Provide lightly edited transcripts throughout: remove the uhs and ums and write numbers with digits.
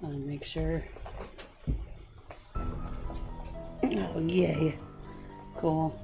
Make sure. Oh, yay. Cool.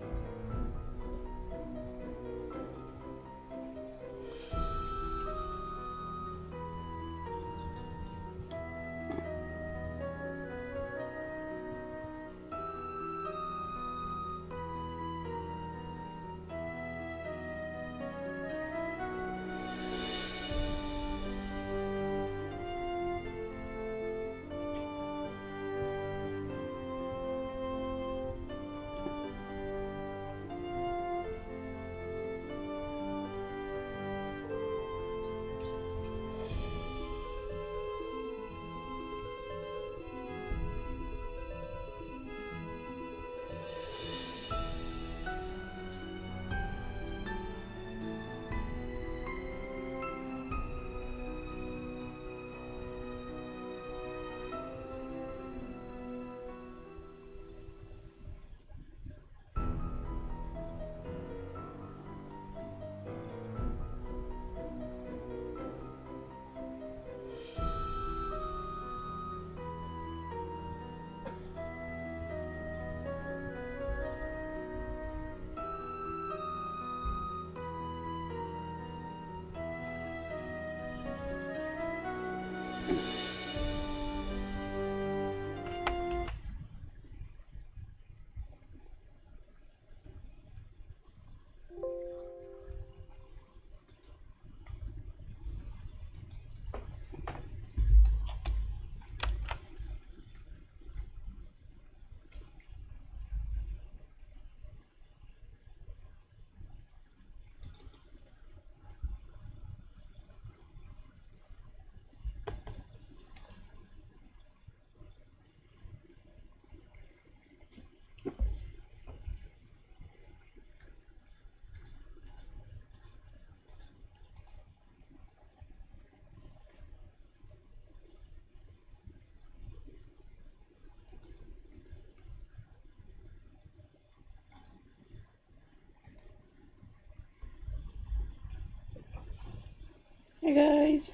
Hey guys.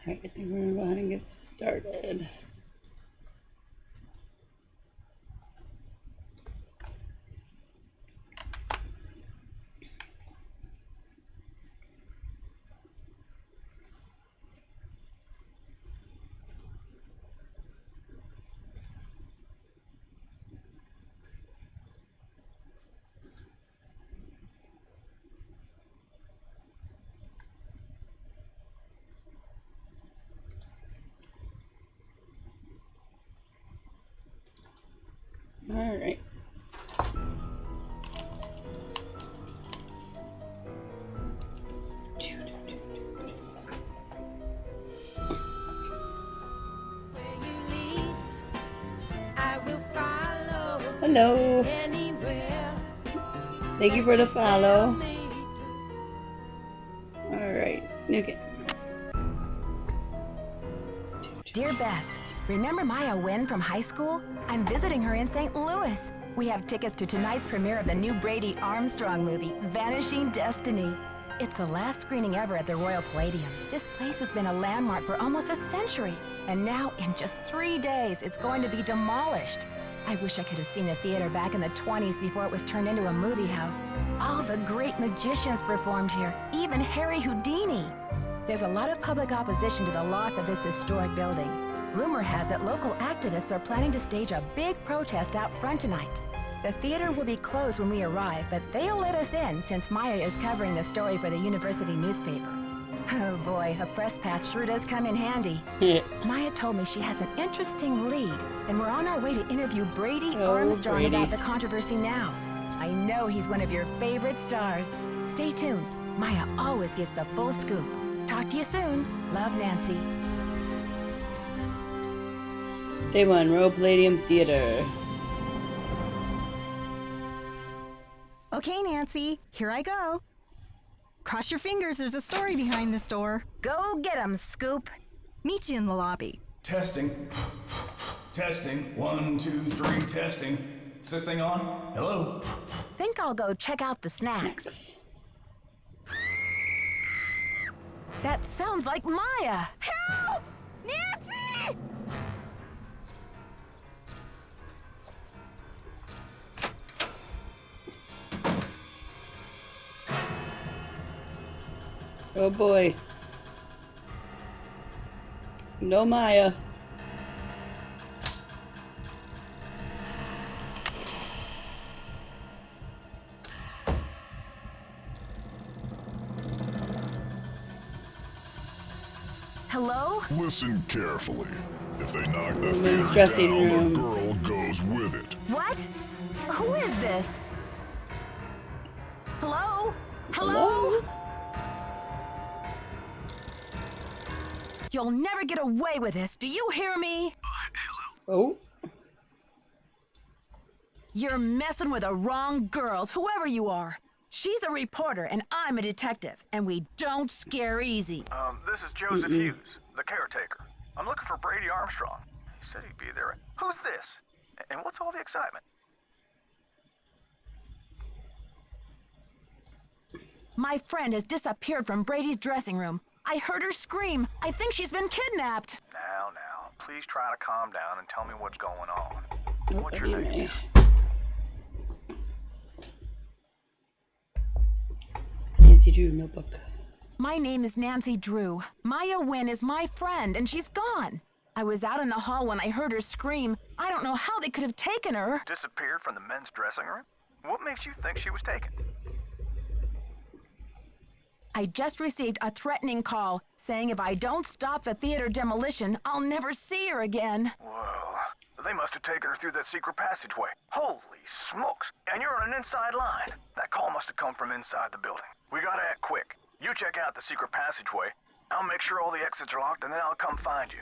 Alright, I think we're gonna go ahead and get started. Hello. Thank you for the follow. Alright, okay. Dear Bess, remember Maya Wynn from high school? I'm visiting her in St. Louis. We have tickets to tonight's premiere of the new Brady Armstrong movie, Vanishing Destiny. It's the last screening ever at the Royal Palladium. This place has been a landmark for almost a century. And now, in just 3 days, it's going to be demolished. I wish I could have seen the theater back in the 20s before it was turned into a movie house. All the great magicians performed here, even Harry Houdini. There's a lot of public opposition to the loss of this historic building. Rumor has it local activists are planning to stage a big protest out front tonight. The theater will be closed when we arrive, but they'll let us in since Maya is covering the story for the university newspaper. Oh boy, a press pass sure does come in handy. Maya told me she has an interesting lead, and we're on our way to interview Brady Armstrong about the controversy now. I know he's one of your favorite stars. Stay tuned. Maya always gets the full scoop. Talk to you soon. Love, Nancy. Day 1, Royal Palladium Theater. Okay, Nancy, here I go. Cross your fingers, there's a story behind this door. Go get 'em, Scoop. Meet you in the lobby. Testing. Testing. 1, 2, 3, testing. Is this thing on? Hello? Think I'll go check out the snacks. That sounds like Maya. Help! Nancy! Oh boy. No Maya. Hello? Listen carefully. If they knock the Women's theater dressing down, room. the girl goes with it. What? Who is this? Hello? Hello? You'll never get away with this. Do you hear me? Oh. You're messing with the wrong girls, whoever you are. She's a reporter and I'm a detective, and we don't scare easy. This is Joseph Hughes, the caretaker. I'm looking for Brady Armstrong. He said he'd be there. Who's this? And what's all the excitement? My friend has disappeared from Brady's dressing room. I heard her scream. I think she's been kidnapped. Now, please try to calm down and tell me what's going on. What's your Nobody name? may. Nancy Drew notebook. My name is Nancy Drew. Maya Wynn is my friend, and she's gone. I was out in the hall when I heard her scream. I don't know how they could have taken her. Disappeared from the men's dressing room? What makes you think she was taken? I just received a threatening call saying if I don't stop the theater demolition, I'll never see her again. Whoa. They must have taken her through that secret passageway. Holy smokes. And you're on an inside line. That call must have come from inside the building. We gotta act quick. You check out the secret passageway. I'll make sure all the exits are locked, and then I'll come find you.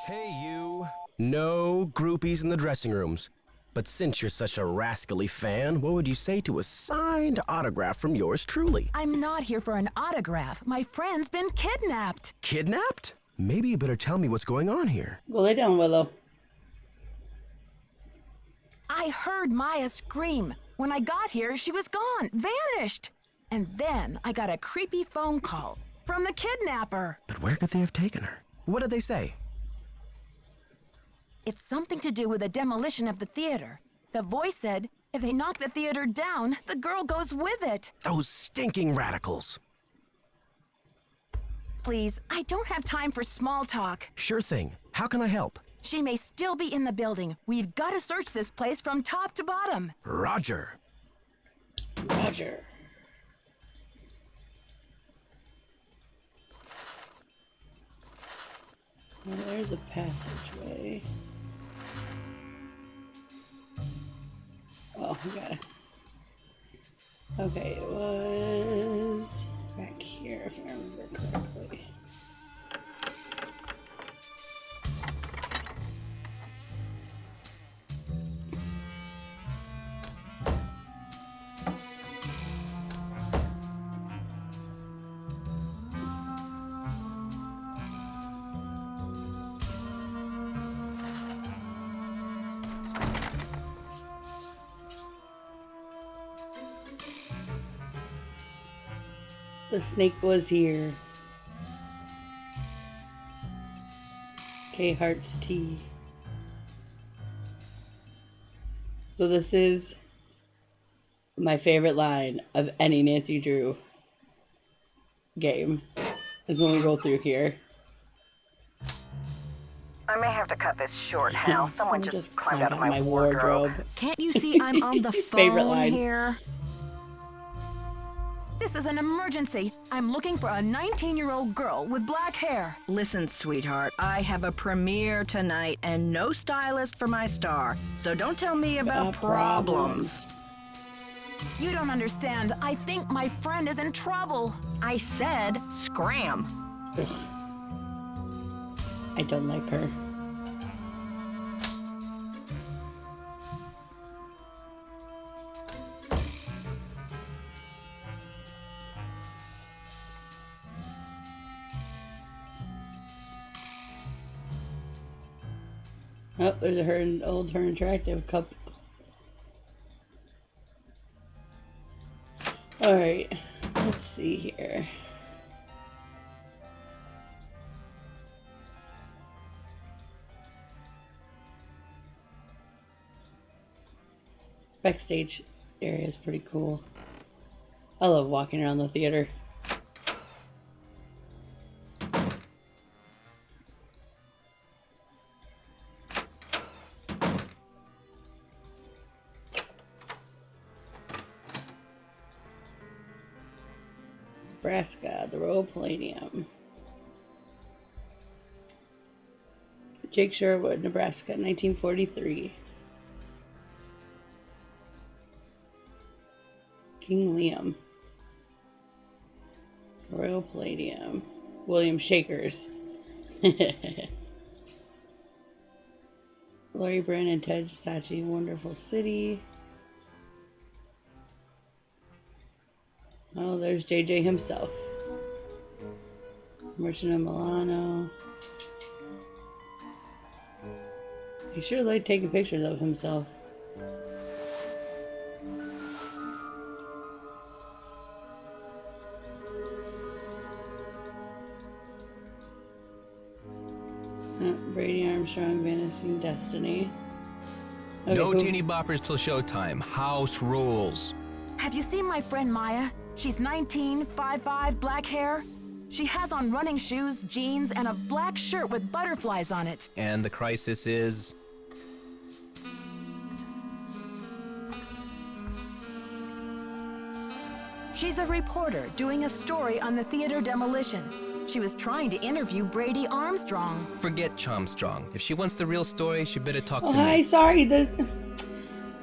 Hey, you. No groupies in the dressing rooms. But since you're such a rascally fan, what would you say to a signed autograph from yours truly? I'm not here for an autograph. My friend's been kidnapped. Kidnapped? Maybe you better tell me what's going on here. Go lay down, Willow. I heard Maya scream. When I got here, she was gone, vanished. And then I got a creepy phone call from the kidnapper. But where could they have taken her? What did they say? It's something to do with the demolition of the theater. The voice said, if they knock the theater down, the girl goes with it. Those stinking radicals. Please, I don't have time for small talk. Sure thing. How can I help? She may still be in the building. We've got to search this place from top to bottom. Roger. Roger. Well, there's a passageway. Oh, we got it. Okay, it was back here, if I remember correctly. The snake was here. K Hearts T. So this is my favorite line of any Nancy Drew game. Is when we go through here. I may have to cut this short, Hal. Someone just climbed out of my wardrobe. Can't you see I'm on the Favorite phone line. here? This is an emergency. I'm looking for a 19-year-old girl with black hair. Listen, sweetheart, I have a premiere tonight and no stylist for my star. So don't tell me about problems. You don't understand. I think my friend is in trouble. I said scram. Ugh. I don't like her. Oh, there's an old Her Interactive cup. Alright, let's see here. Backstage area is pretty cool. I love walking around the theater. Nebraska, the Royal Palladium. Jake Sherwood, Nebraska, 1943. King Liam. Royal Palladium. William Shakers. Laurie Brand and Ted Sachi, Wonderful City. Oh, there's JJ himself. Merchant of Milano. He sure liked taking pictures of himself. Brady Armstrong, Vanishing Destiny. Okay, No cool. teeny boppers till showtime. House rules. Have you seen my friend Maya? She's 19, 5'5", black hair. She has on running shoes, jeans, and a black shirt with butterflies on it. And the crisis is... She's a reporter doing a story on the theater demolition. She was trying to interview Brady Armstrong. Forget Chomstrong. If she wants the real story, she better talk Oh, to hi, me. sorry.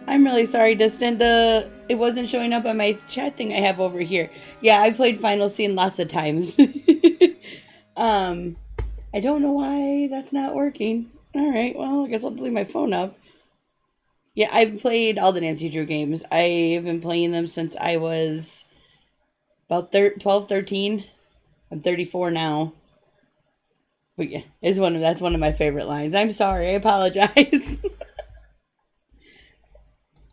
I'm really sorry, Distant. It wasn't showing up on my chat thing I have over here. Yeah, I played Final Scene lots of times. I don't know why that's not working. Alright, well, I guess I'll leave my phone up. Yeah, I've played all the Nancy Drew games. I've been playing them since I was about 12, 13. I'm 34 now. But yeah, that's one of my favorite lines. I'm sorry, I apologize.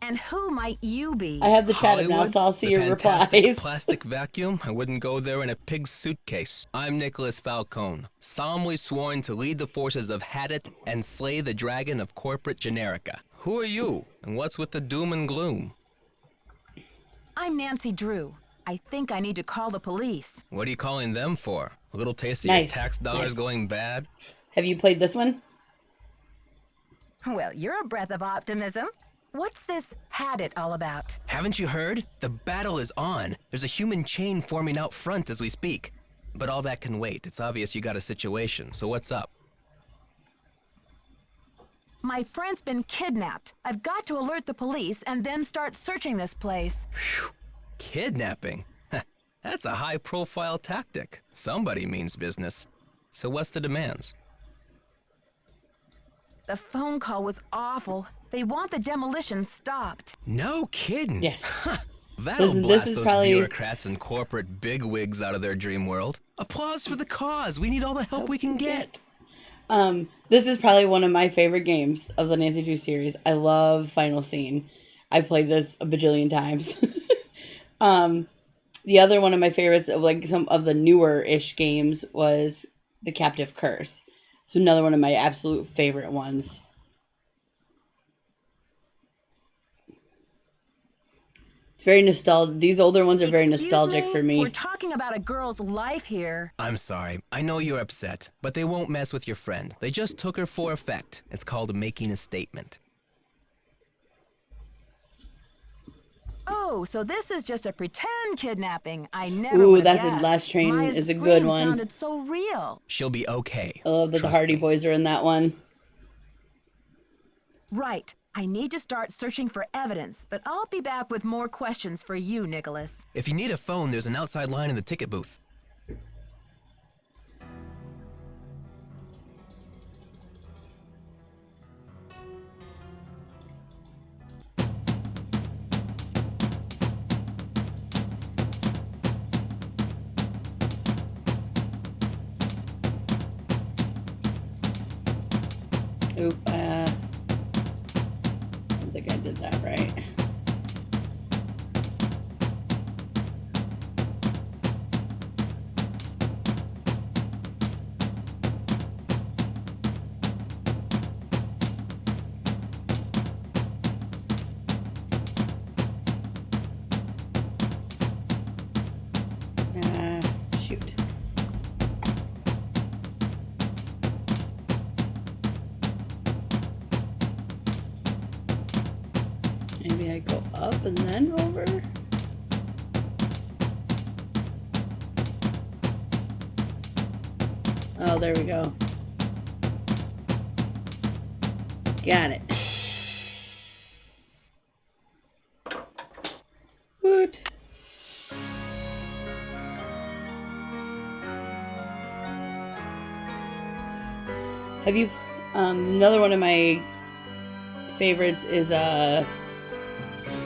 And who might you be? I have the chat up now, Hollywood, so I'll see the your fantastic replies. plastic vacuum. I wouldn't go there in a pig's suitcase. I'm Nicholas Falcone, solemnly sworn to lead the forces of Hadit and slay the dragon of corporate generica. Who are you, and what's with the doom and gloom? I'm Nancy Drew. I think I need to call the police. What are you calling them for? A little taste of Nice, your tax dollars nice. going bad? Have you played this one? Well, you're a breath of optimism. What's this had it all about? Haven't you heard? The battle is on. There's a human chain forming out front as we speak. But all that can wait. It's obvious you got a situation, so what's up? My friend's been kidnapped. I've got to alert the police and then start searching this place. Kidnapping? That's a high-profile tactic. Somebody means business. So what's the demands? The phone call was awful. They want the demolition stopped. No kidding. Yes. That'll This blast is those probably- bureaucrats and corporate bigwigs out of their dream world. Applause for the cause. We need all the help we can get. This is probably one of my favorite games of the Nancy Drew series. I love Final Scene. I've played this a bajillion times. The other one of my favorites of like some of the newer-ish games was The Captive Curse. It's another one of my absolute favorite ones. It's very nostalgic. These older ones are very Excuse nostalgic me? for me. We're talking about a girl's life here. I'm sorry. I know you're upset, but they won't mess with your friend. They just took her for effect. It's called making a statement. Oh, so this is just a pretend kidnapping. I never Ooh, would have that's a guessed. Last Train Maya's is a good scream one. sounded so real. She'll be okay. I love that the Trust Hardy me. Boys are in that one. Right. I need to start searching for evidence, but I'll be back with more questions for you, Nicholas. If you need a phone, there's an outside line in the ticket booth. Oop, I don't think I did that right. Shoot. Maybe I go up and then over? Oh, there we go. Got it. What? Have you, another one of my favorites is,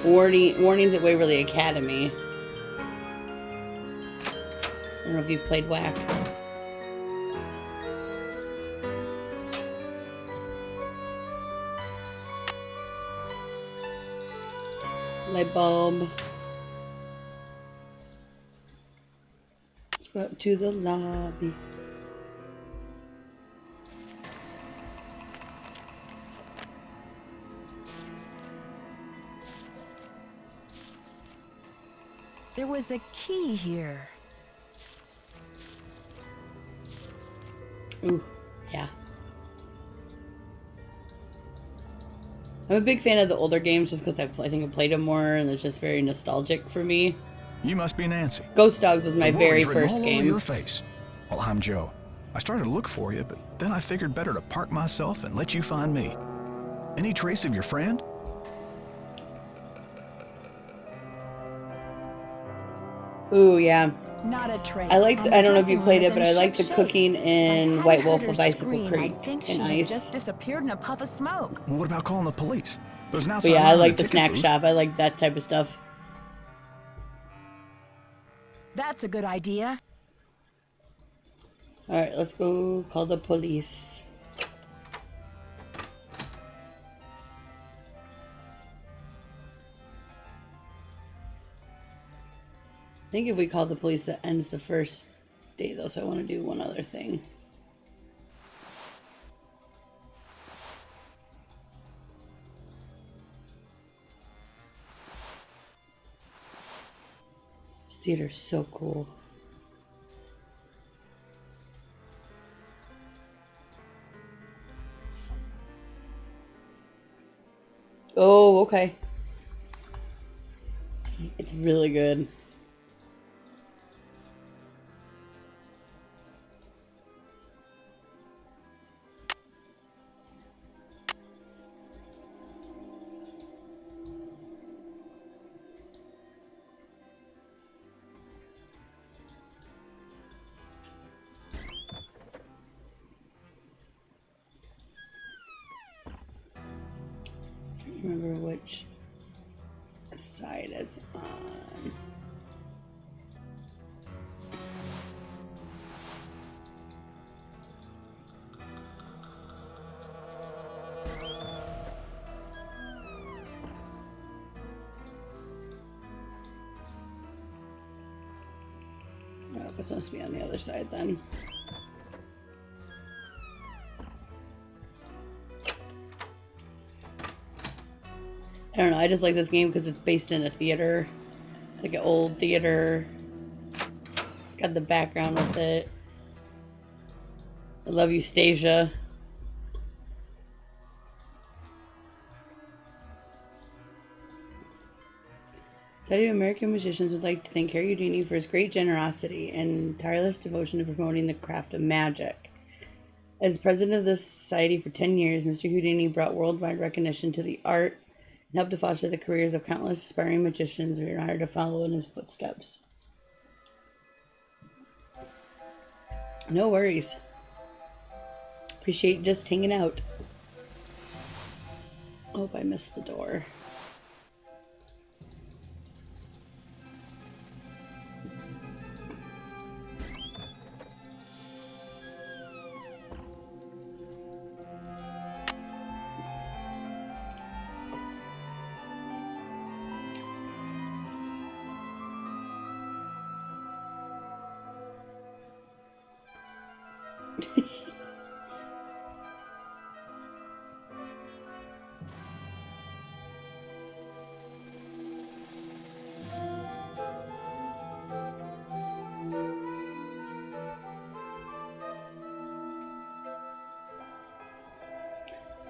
Warnings at Waverly Academy. I don't know if you've played WAC. Light bulb. Let's go up to the lobby. There was a key here. Ooh, yeah. I'm a big fan of the older games just because I think I played them more and it's just very nostalgic for me. You must be Nancy. Ghost Dogs was my The very worry's written first all over game. your face. Well, I'm Joe. I started to look for you, but then I figured better to park myself and let you find me. Any trace of your friend? Ooh, yeah. Not a trace. I like. And I the don't know if you dressing played room it, but is I in like the shipshape. cooking in If I White hadn't Wolf heard of her Icicle scream, Creek I'd think and she had Ice. just disappeared in a puff of smoke. Well, what about calling the police? There's an But outside yeah, I line in like the ticket snack booth. shop. I like that type of stuff. That's a good idea. All right, let's go call the police. I think if we call the police, that ends the first day, though. So I want to do one other thing. This theater's so cool. Oh, okay. It's really good. Remember which side it's on. Oh, it's supposed to be on the other side then. I don't know, I just like this game because it's based in a theater. Like an old theater. Got the background with it. I love you, Stasia. Society of American Magicians would like to thank Harry Houdini for his great generosity and tireless devotion to promoting the craft of magic. As president of this society for 10 years, Mr. Houdini brought worldwide recognition to the art and helped to foster the careers of countless aspiring magicians who are honored to follow in his footsteps. No worries. Appreciate just hanging out. Oh, I missed the door.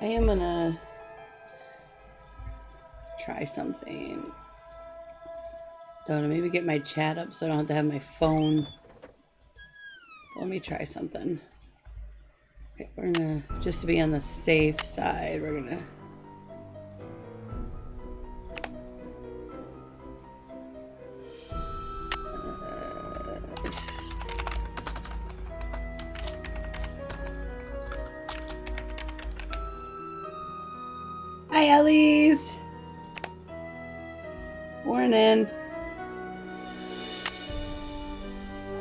I am gonna try something. Don't know, maybe get my chat up so I don't have to have my phone. Let me try something. Okay, we're gonna, just to be on the safe side, we're gonna. Hi, Ellie. Morning.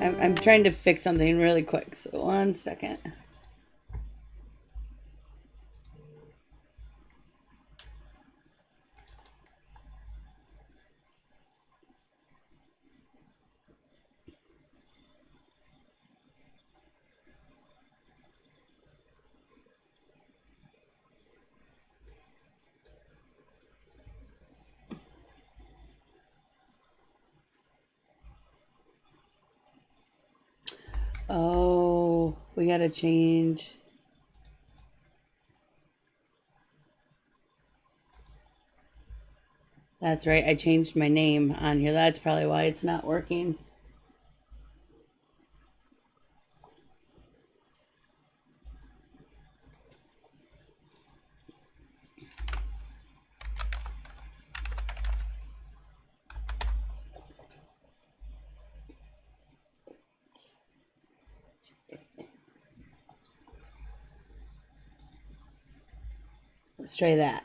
I'm trying to fix something really quick, so 1 second. Oh, we gotta change. That's right, I changed my name on here. That's probably why it's not working. Let's try that.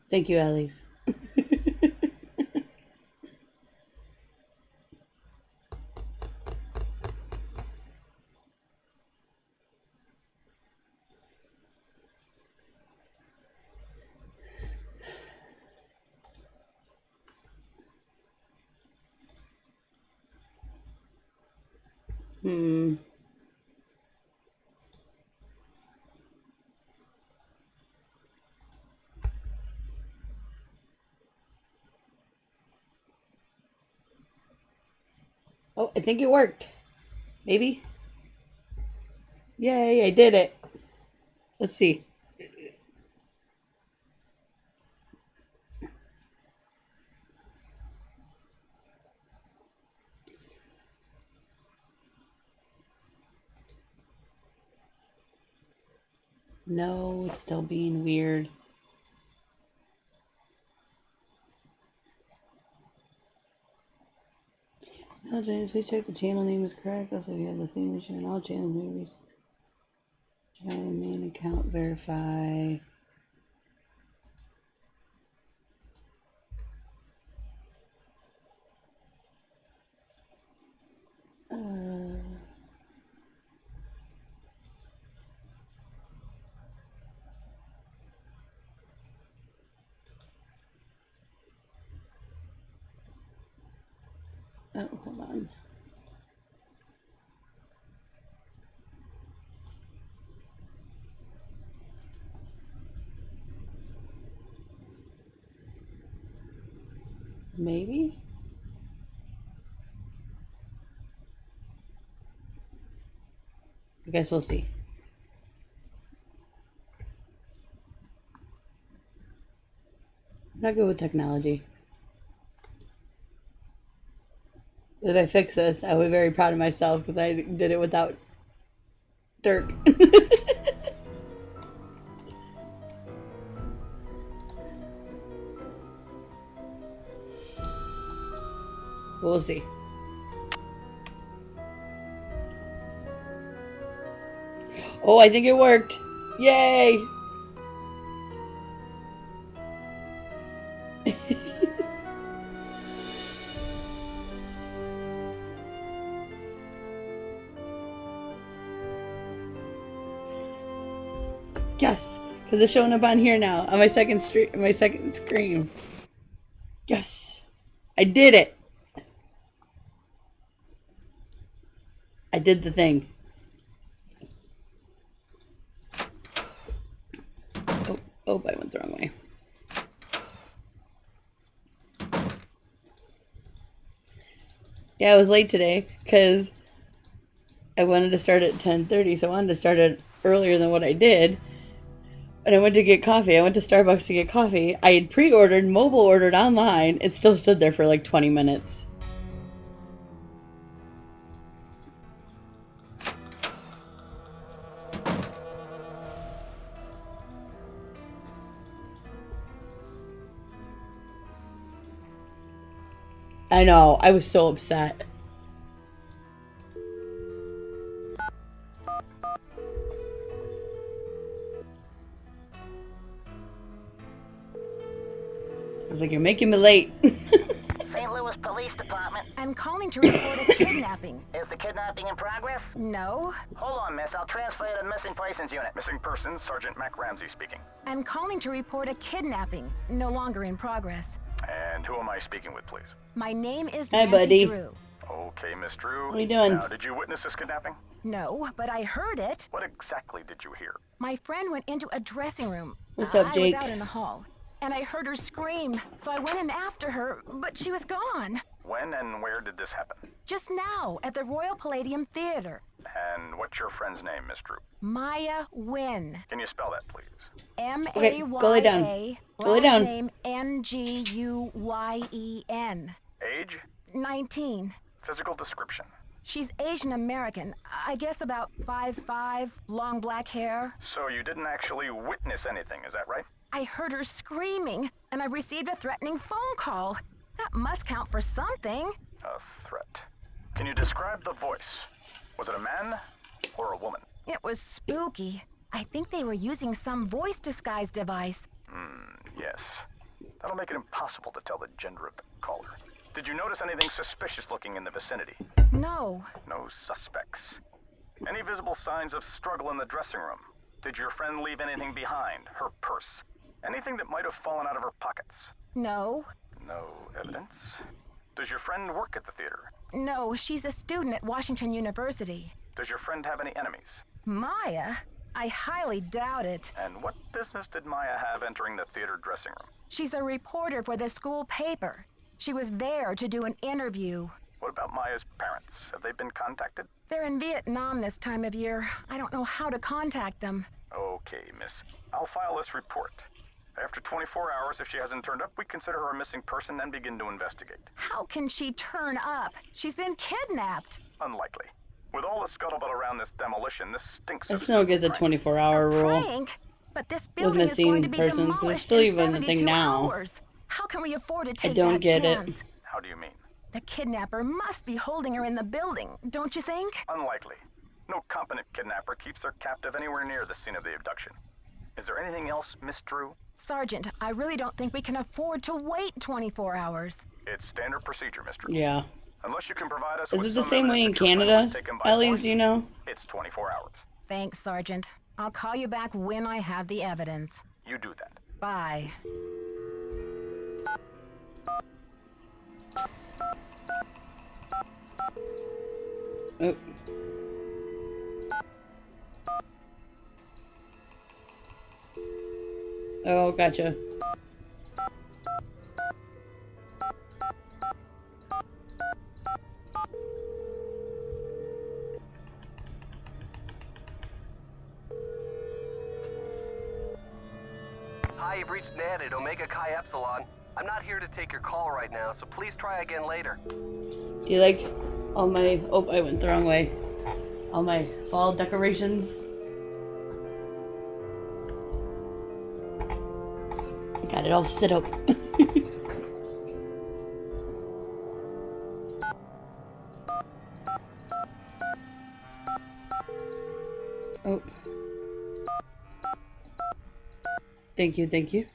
Thank you, Elise. Oh, I think it worked. Maybe. Yay, I did it. Let's see. No, it's still being weird. Oh, James, please check the channel name is correct. Also, if you have the same issue in all channel movies. Try main account verify. Oh, hold on. Maybe? I guess we'll see. I'm not good with technology. But if I fix this, I'll be very proud of myself because I did it without Dirk. We'll see. Oh, I think it worked. Yay! Yes, because it's showing up on here now on my second screen. Yes, I did it. I did the thing. Oh, I went the wrong way. Yeah, I was late today because I wanted to start at 10:30, so I wanted to start it earlier than what I did. And I went to get coffee. I went to Starbucks to get coffee. I had pre-ordered, mobile ordered online. It still stood there for like 20 minutes. I know. I was so upset. I was like, you're making me late. St. Louis Police Department. I'm calling to report a kidnapping. Is the kidnapping in progress? No. Hold on, miss. I'll transfer you to the Missing Persons Unit. Missing persons, Sergeant Mac Ramsey speaking. I'm calling to report a kidnapping. No longer in progress. And who am I speaking with, please? My name is Hi, Nancy buddy. Drew. Okay, Miss Drew. What are you doing? Now, did you witness this kidnapping? No, but I heard it. What exactly did you hear? My friend went into a dressing room. What's up, Jake? I was out in the hall, and I heard her scream, so I went in after her, but she was gone. When and where did this happen? Just now, at the Royal Palladium Theater. And what's your friend's name, Miss Drew? Maya Wynn. Can you spell that, please? Okay, go lay down. M-A-Y-A. Go lay down. Last name N-G-U-Y-E-N. Age? 19. Physical description? She's Asian American. I guess about 5'5", long black hair. So you didn't actually witness anything, is that right? I heard her screaming, and I received a threatening phone call. That must count for something. A threat. Can you describe the voice? Was it a man or a woman? It was spooky. I think they were using some voice disguise device. Yes. That'll make it impossible to tell the gender of the caller. Did you notice anything suspicious looking in the vicinity? No. No suspects. Any visible signs of struggle in the dressing room? Did your friend leave anything behind? Her purse? Anything that might have fallen out of her pockets? No. No evidence. Does your friend work at the theater? No, she's a student at Washington University. Does your friend have any enemies? Maya? I highly doubt it. And what business did Maya have entering the theater dressing room? She's a reporter for the school paper. She was there to do an interview. What about Maya's parents? Have they been contacted? They're in Vietnam this time of year. I don't know how to contact them. Okay, miss. I'll file this report. After 24 hours, if she hasn't turned up, we consider her a missing person and begin to investigate. How can she turn up? She's been kidnapped. Unlikely. With all the scuttlebutt around this demolition, this stinks. Let's not get the 24-hour rule. Prank? But this With building is going to missing be persons. There's demolished still in even a thing 72 now. hours. How can we afford to I take don't that get chance? it. How do you mean? The kidnapper must be holding her in the building, don't you think? Unlikely. No competent kidnapper keeps their captive anywhere near the scene of the abduction. Is there anything else, Miss Drew? Sergeant, I really don't think we can afford to wait 24 hours. It's standard procedure, Miss Drew. Yeah. Unless you can provide us Is with it the some same way in evidence that your friend Canada? was taken by At least, force, do you know? It's 24 hours. Thanks, Sergeant. I'll call you back when I have the evidence. You do that. Bye. Oh. Oh, gotcha. Hi, you've reached Ned at Omega Chi Epsilon. I'm not here to take your call right now, so please try again later. Do you like all my... Oh, I went the wrong way. All my fall decorations? Got it all set up. Oh. Thank you, thank you.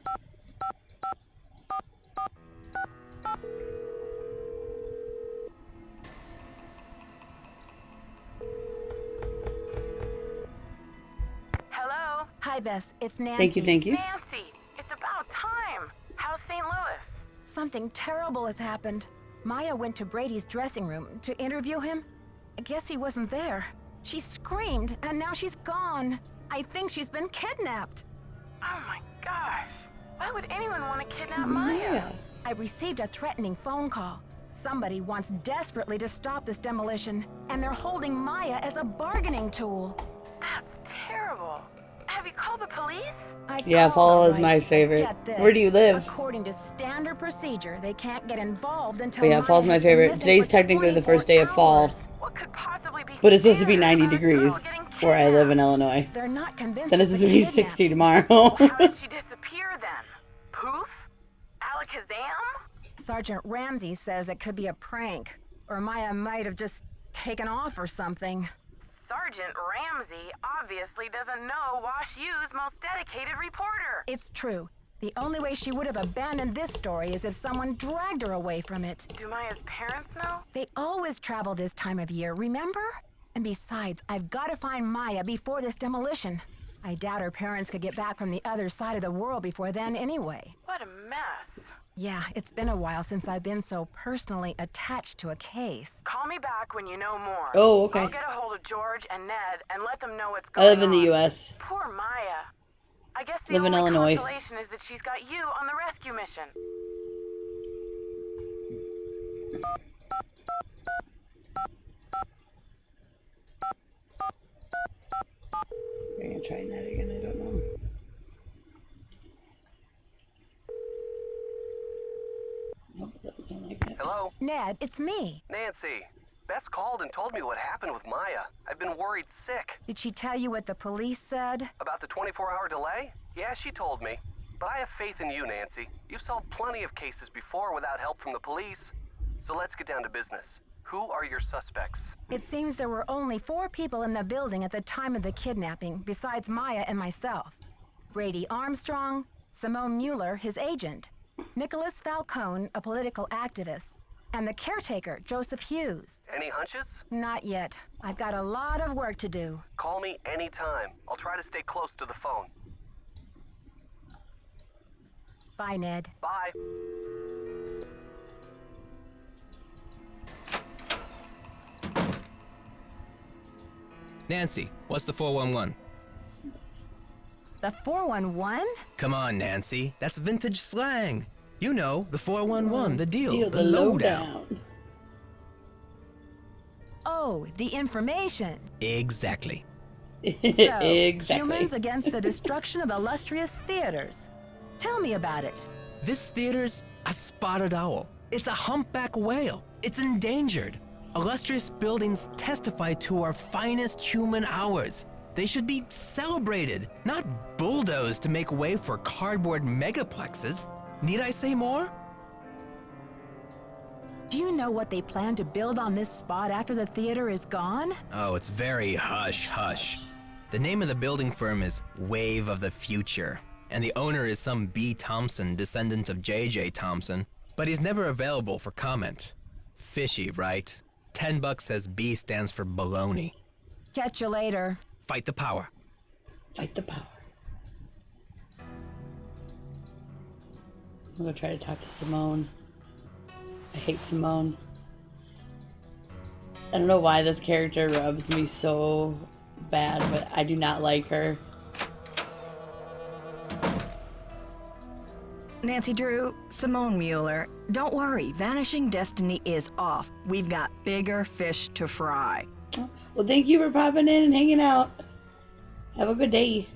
Hello? Hi, Bess. It's Nancy. Thank you, thank you. Nancy, it's about time. How's St. Louis? Something terrible has happened. Maya went to Brady's dressing room to interview him. I guess he wasn't there. She screamed, and now she's gone. I think she's been kidnapped. Oh my gosh. Why would anyone want to kidnap Maya? I received a threatening phone call. Somebody wants desperately to stop this demolition, and they're holding Maya as a bargaining tool. That's terrible. Have you called the police? Yeah, fall is my favorite. Where do you live? According to standard procedure, they can't get involved until But yeah, fall's my favorite. Today's technically the first day of fall. But it's supposed to be 90 degrees where I live in Illinois. They're not convinced. Then it's supposed to be 60 tomorrow. How did she disappear then? Poof? Alakazam? Sergeant Ramsey says it could be a prank, or Maya might have just taken off or something. Sergeant Ramsey obviously doesn't know Wash U's most dedicated reporter. It's true. The only way she would have abandoned this story is if someone dragged her away from it. Do Maya's parents know? They always travel this time of year, remember? And besides, I've got to find Maya before this demolition. I doubt her parents could get back from the other side of the world before then anyway. What a mess. Yeah, it's been a while since I've been so personally attached to a case. Call me back when you know more. Oh, okay. I'll get a hold of George and Ned and let them know what's I going on. live in the U.S. Poor Maya. I guess the Live in only Illinois. consolation is that she's got you on the rescue mission. We're gonna try that again, I don't know. Nope, doesn't sound like that. Hello? Ned, it's me. Nancy. Bess called and told me what happened with Maya. I've been worried sick. Did she tell you what the police said? About the 24-hour delay? Yeah, she told me. But I have faith in you, Nancy. You've solved plenty of cases before without help from the police. So let's get down to business. Who are your suspects? It seems there were only 4 people in the building at the time of the kidnapping, besides Maya and myself. Brady Armstrong, Simone Mueller, his agent, Nicholas Falcone, a political activist, and the caretaker, Joseph Hughes. Any hunches? Not yet. I've got a lot of work to do. Call me anytime. I'll try to stay close to the phone. Bye, Ned. Bye. Nancy, what's the 411? The 411? Come on, Nancy. That's vintage slang. You know, the 411, the deal, the lowdown. Oh, the information. Exactly. So, Exactly. humans against the destruction of illustrious theaters. Tell me about it. This theater's a spotted owl. It's a humpback whale. It's endangered. Illustrious buildings testify to our finest human hours. They should be celebrated, not bulldozed to make way for cardboard megaplexes. Need I say more? Do you know what they plan to build on this spot after the theater is gone? Oh, it's very hush-hush. The name of the building firm is Wave of the Future, and the owner is some B. Thompson, descendant of J.J. Thompson, but he's never available for comment. Fishy, right? $10 says B stands for baloney. Catch you later. Fight the power. Fight the power. I'm gonna try to talk to Simone. I hate Simone. I don't know why this character rubs me so bad, but I do not like her. Nancy Drew, Simone Mueller, don't worry, Vanishing Destiny is off. We've got bigger fish to fry. Well, thank you for popping in and hanging out. Have a good day.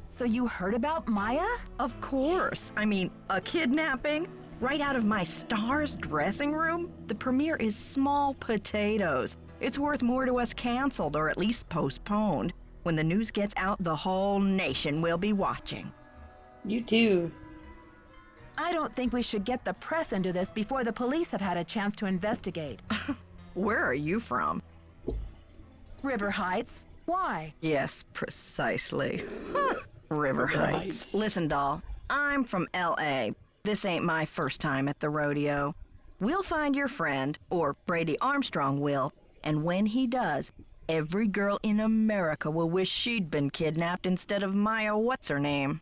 So you heard about Maya? Of course. I mean, a kidnapping? Right out of my star's dressing room? The premiere is small potatoes. It's worth more to us canceled or at least postponed. When the news gets out, the whole nation will be watching. You too. I don't think we should get the press into this before the police have had a chance to investigate. Where are you from? River Heights? Why? Yes, precisely. River Heights. Listen, doll, I'm from L.A. This ain't my first time at the rodeo. We'll find your friend, or Brady Armstrong will, and when he does, every girl in America will wish she'd been kidnapped instead of Maya what's-her-name.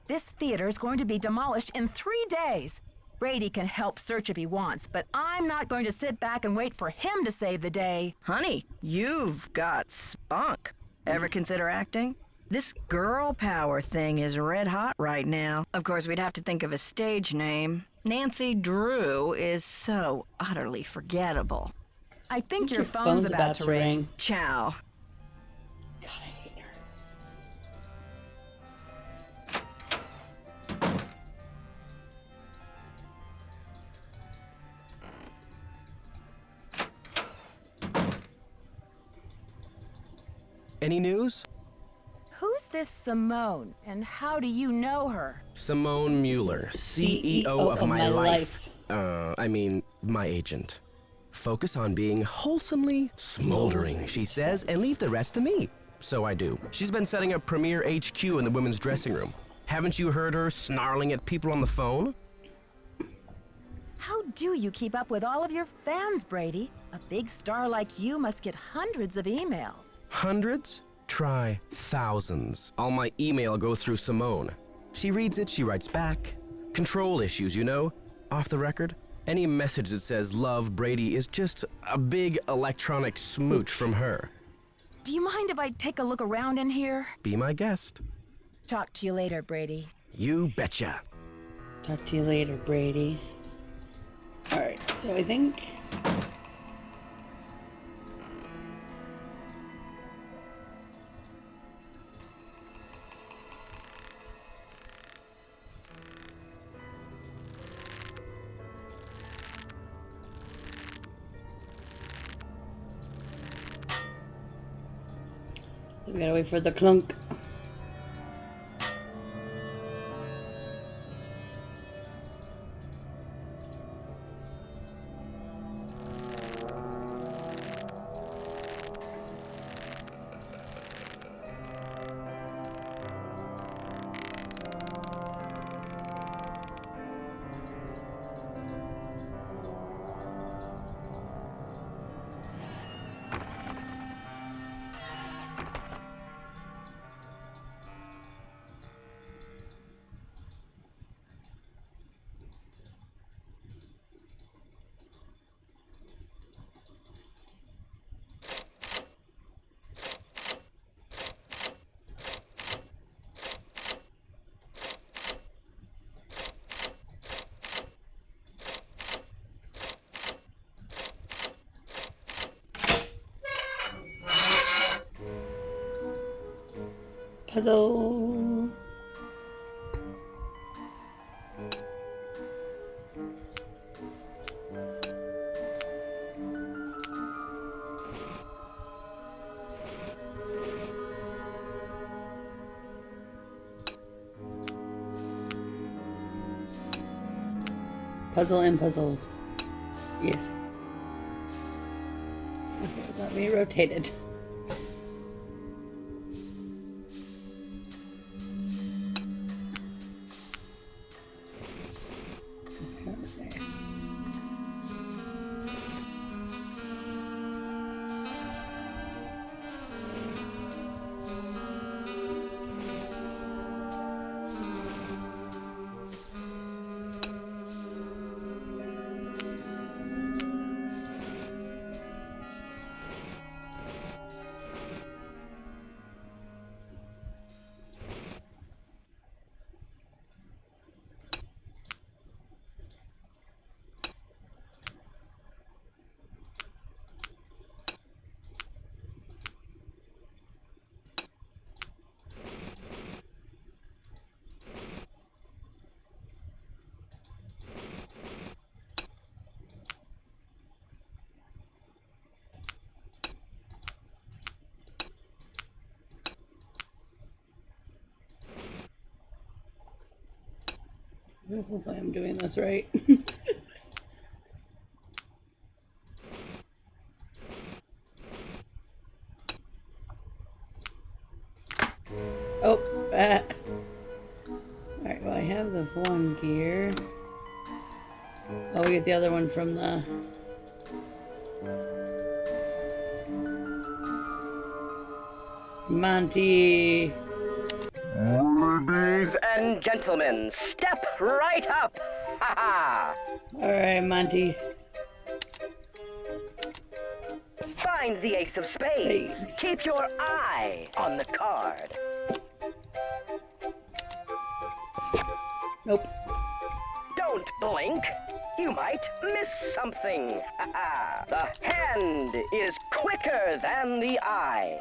This theater is going to be demolished in 3 days. Brady can help search if he wants, but I'm not going to sit back and wait for him to save the day. Honey, you've got spunk. Ever consider acting? This girl power thing is red hot right now. Of course, we'd have to think of a stage name. Nancy Drew is so utterly forgettable. I think your phone's about to ring. Ciao. God, I hate her. Any news? Who's this Simone, and how do you know her? Simone Mueller, CEO of my life. I mean, my agent. Focus on being wholesomely smoldering, she says, and leave the rest to me. So I do. She's been setting up Premier HQ in the women's dressing room. Haven't you heard her snarling at people on the phone? How do you keep up with all of your fans, Brady? A big star like you must get hundreds of emails. Hundreds? Try thousands. All my email goes through Simone. She reads it, she writes back. Control issues, you know? Off the record. Any message that says love Brady is just a big electronic smooch from her. Do you mind if I take a look around in here? Be my guest. Talk to you later, Brady. You betcha. Talk to you later, Brady. Alright, so I think... So we gotta wait for the clunk. Puzzle. Puzzle and puzzle. Yes. Okay, let me rotate it. Hopefully I'm doing this right. Oh, alright, well I have the one gear. Oh, we get the other one from the... Monty! Ladies and gentlemen, step right up! Ha ha! Alright, Monty. Find the ace of spades. Keep your eye on the card. Nope. Don't blink. You might miss something. Ha ha! The hand is quicker than the eye.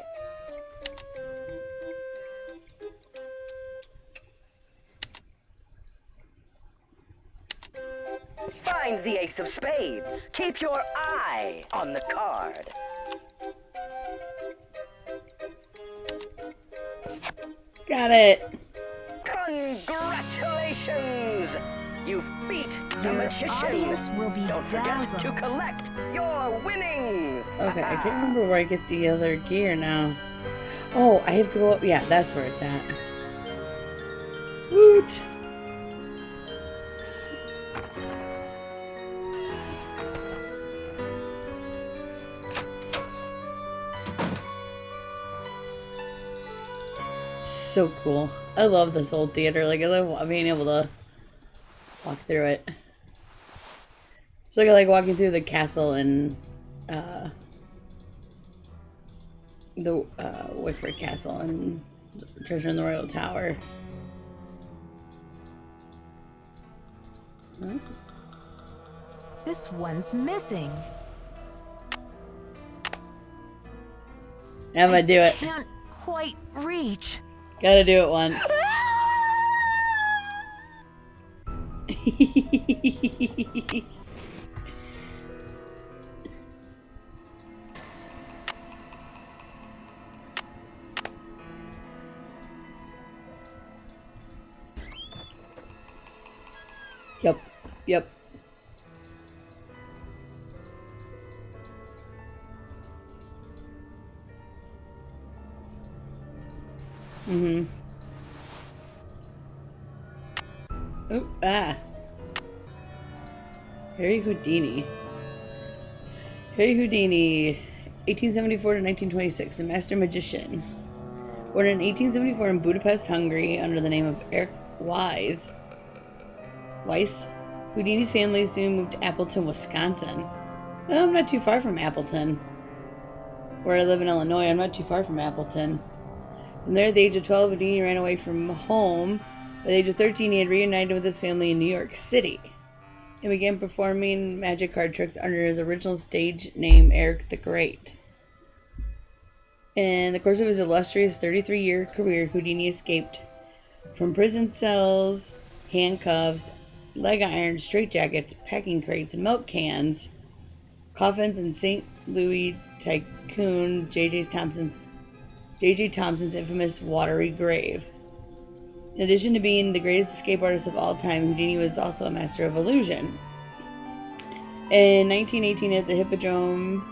Find the ace of spades. Keep your eye on the card. Got it! Congratulations! You beat the magician! Audience will be Don't forget dazzled. to collect your winnings! Okay, I can't remember where I get the other gear now. Oh, I have to go up. Yeah, that's where it's at. Woot! So cool. I love this old theater. Like, I love being able to walk through it. It's like walking through the castle in the Wickford Castle and Treasure in the Royal Tower. Huh? This one's missing. I'm gonna do it. Can't quite reach. Gotta do it once. Yep. Yep. Mm-hmm. Oh, Harry Houdini. Harry Houdini, 1874 to 1926, the master magician. Born in 1874 in Budapest, Hungary, under the name of Eric Weiss, Houdini's family soon moved to Appleton, Wisconsin. Oh, I'm not too far from Appleton. Where I live in Illinois, I'm not too far from Appleton. From there, at the age of 12, Houdini ran away from home. By the age of 13, he had reunited with his family in New York City and began performing magic card tricks under his original stage name, Eric the Great. In the course of his illustrious 33-year career, Houdini escaped from prison cells, handcuffs, leg irons, straitjackets, packing crates, milk cans, coffins, and St. Louis tycoon J.J. Thompson's infamous watery grave. In addition to being the greatest escape artist of all time, Houdini was also a master of illusion. In 1918, at the Hippodrome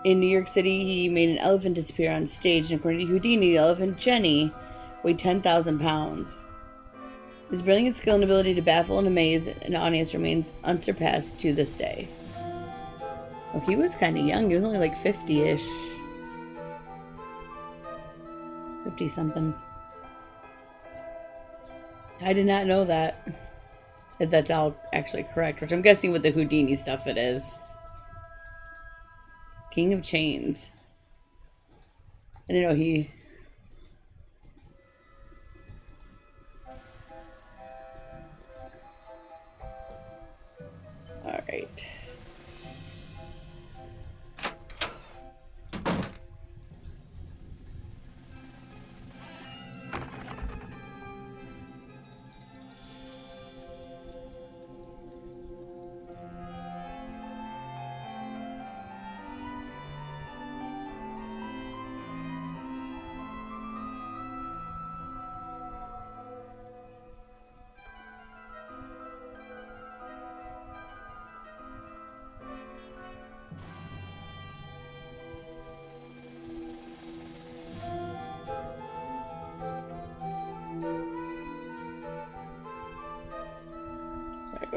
in New York City, he made an elephant disappear on stage, and according to Houdini, the elephant Jenny weighed 10,000 pounds. His brilliant skill and ability to baffle and amaze an audience remains unsurpassed to this day. Oh, he was kind of young. He was only like 50-ish. 50-something. I did not know that. If that's all actually correct, which I'm guessing with the Houdini stuff it is. King of Chains. I didn't know he... Alright.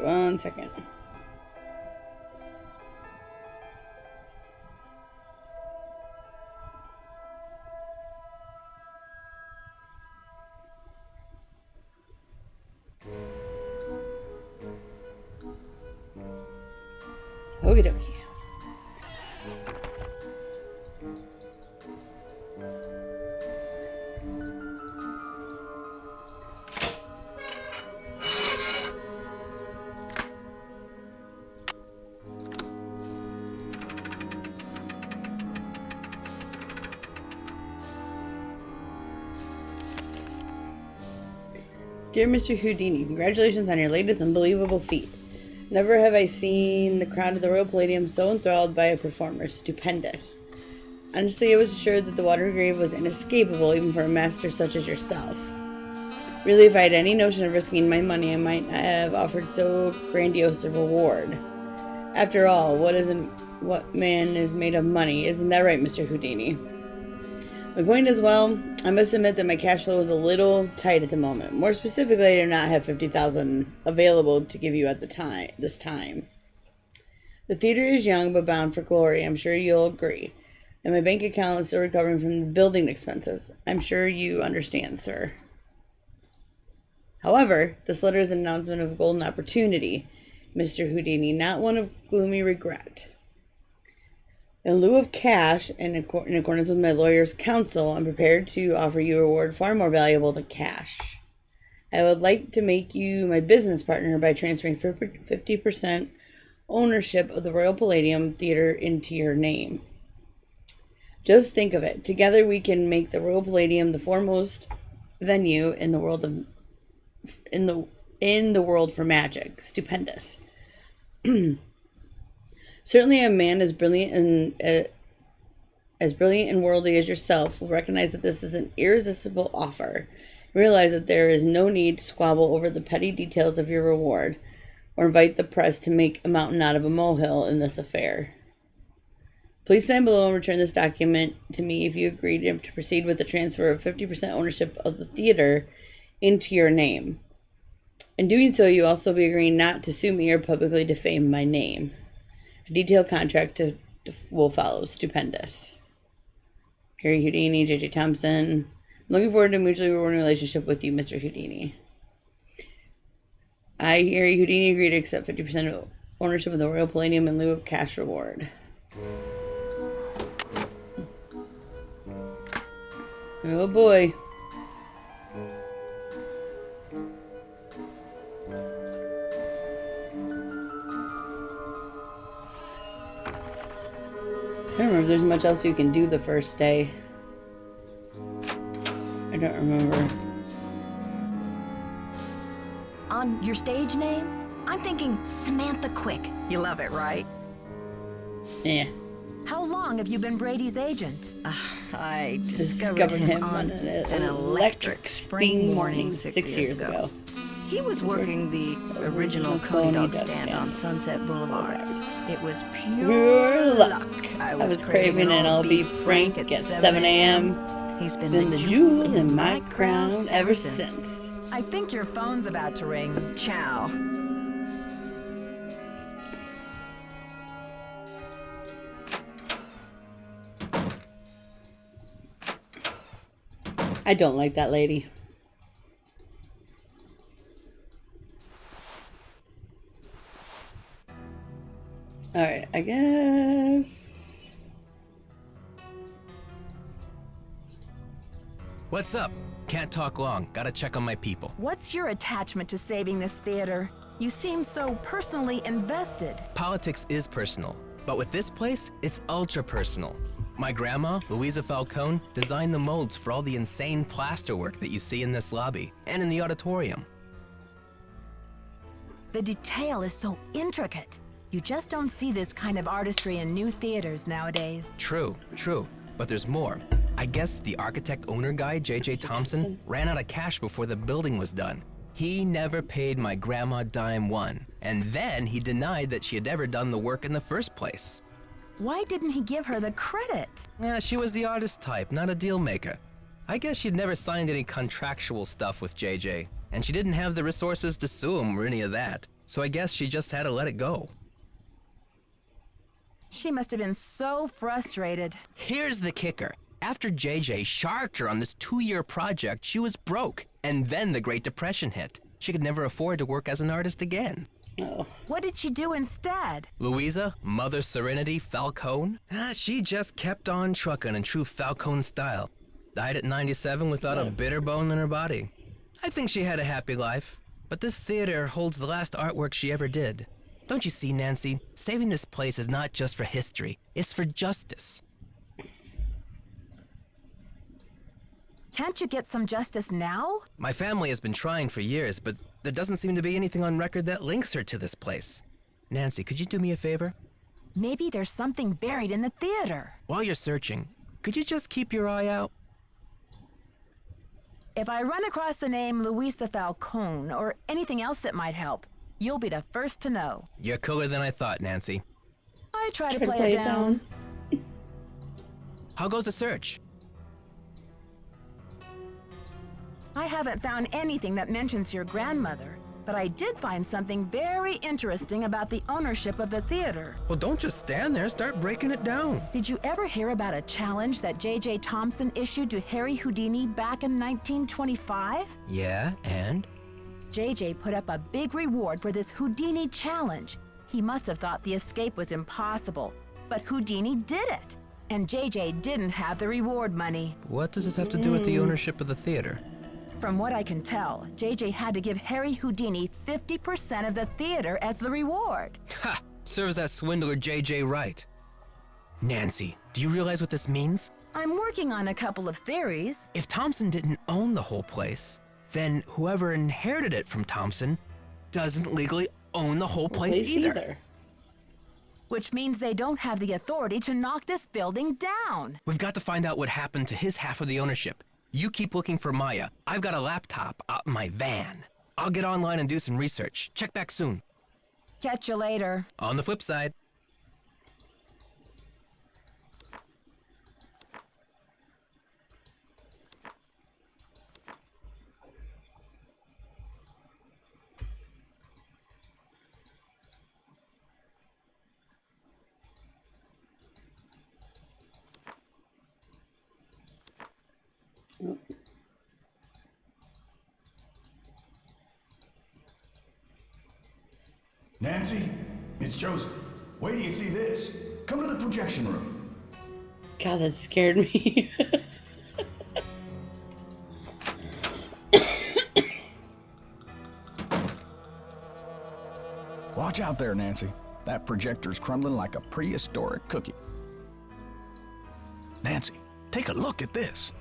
1 second. Okie dokie. Dear Mr. Houdini, congratulations on your latest unbelievable feat. Never have I seen the crowd of the Royal Palladium so enthralled by a performer. Stupendous. Honestly, I was assured that the water grave was inescapable even for a master such as yourself. Really, if I had any notion of risking my money, I might not have offered so grandiose a reward. After all, what man is made of money? Isn't that right, Mr. Houdini? My point is, well, I must admit that my cash flow is a little tight at the moment. More specifically, I do not have $50,000 available to give you at this time. The theater is young but bound for glory, I'm sure you'll agree. And my bank account is still recovering from the building expenses. I'm sure you understand, sir. However, this letter is an announcement of a golden opportunity, Mr. Houdini, not one of gloomy regret. In lieu of cash, and in accordance with my lawyer's counsel, I'm prepared to offer you a reward far more valuable than cash. I would like to make you my business partner by transferring 50% ownership of the Royal Palladium Theater into your name. Just think of it. Together we can make the Royal Palladium the foremost venue in the world for magic. Stupendous. Certainly a man as brilliant and worldly as yourself will recognize that this is an irresistible offer. Realize that there is no need to squabble over the petty details of your reward, or invite the press to make a mountain out of a molehill in this affair. Please sign below and return this document to me if you agree to proceed with the transfer of 50% ownership of the theater into your name. In doing so, you also be agreeing not to sue me or publicly defame my name. A detailed contract will follow. Stupendous. Harry Houdini, J.J. Thompson. I'm looking forward to a mutually rewarding relationship with you, Mr. Houdini. I, Harry Houdini, agree to accept 50% of ownership of the Royal Palladium in lieu of cash reward. Oh boy. I don't remember if there's much else you can do the first day. I don't remember. On your stage name, I'm thinking Samantha Quick. You love it, right? Yeah. How long have you been Brady's agent? I Discovered him on an electric spring morning 6 years ago. He was working the original Coney Dog stand on Sunset Boulevard. It was Pure luck. I was craving an all beef frank at 7 a.m. He's been the jewel in my crown ever since. I think your phone's about to ring. Ciao. I don't like that lady. Alright, I guess. What's up? Can't talk long. Gotta check on my people. What's your attachment to saving this theater? You seem so personally invested. Politics is personal, but with this place, it's ultra personal. My grandma, Louisa Falcone, designed the molds for all the insane plasterwork that you see in this lobby and in the auditorium. The detail is so intricate. You just don't see this kind of artistry in new theaters nowadays. True, but there's more. I guess the architect-owner guy, J.J. Thompson, ran out of cash before the building was done. He never paid my grandma dime one, and then he denied that she had ever done the work in the first place. Why didn't he give her the credit? Yeah, she was the artist type, not a deal maker. I guess she'd never signed any contractual stuff with JJ, and she didn't have the resources to sue him or any of that. so I guess she just had to let it go. She must have been so frustrated. Here's the kicker. After JJ sharked her on this 2-year project, she was broke. And then the Great Depression hit. She could never afford to work as an artist again. Oh. What did she do instead? Louisa, Mother Serenity Falcone? She just kept on trucking in true Falcone style. Died at 97 without a bitter bone in her body. I think she had a happy life. But this theater holds the last artwork she ever did. Don't you see, Nancy? Saving this place is not just for history. It's for justice. Can't you get some justice now? My family has been trying for years, but there doesn't seem to be anything on record that links her to this place. Nancy, could you do me a favor? Maybe there's something buried in the theater. While you're searching, could you just keep your eye out? If I run across the name Louisa Falcone or anything else that might help, you'll be the first to know. You're cooler than I thought, Nancy. I try to play it down. How goes the search? I haven't found anything that mentions your grandmother, but I did find something very interesting about the ownership of the theater. Well, don't just stand there. Start breaking it down. Did you ever hear about a challenge that J.J. Thompson issued to Harry Houdini back in 1925? Yeah, and? J.J. put up a big reward for this Houdini challenge. He must have thought the escape was impossible, but Houdini did it. And J.J. didn't have the reward money. What does this have to do with the ownership of the theater? From what I can tell, JJ had to give Harry Houdini 50% of the theater as the reward. Ha! Serves that swindler JJ right. Nancy, do you realize what this means? I'm working on a couple of theories. If Thompson didn't own the whole place, then whoever inherited it from Thompson doesn't legally own the whole place either. Which means they don't have the authority to knock this building down. We've got to find out what happened to his half of the ownership. You keep looking for Maya. I've got a laptop out in my van. I'll get online and do some research. Check back soon. Catch you later. On the flip side. Nancy, it's Joseph. Wait till you see this. Come to the projection room. God, that scared me. Watch out there, Nancy. That projector's crumbling like a prehistoric cookie. Nancy, take a look at this.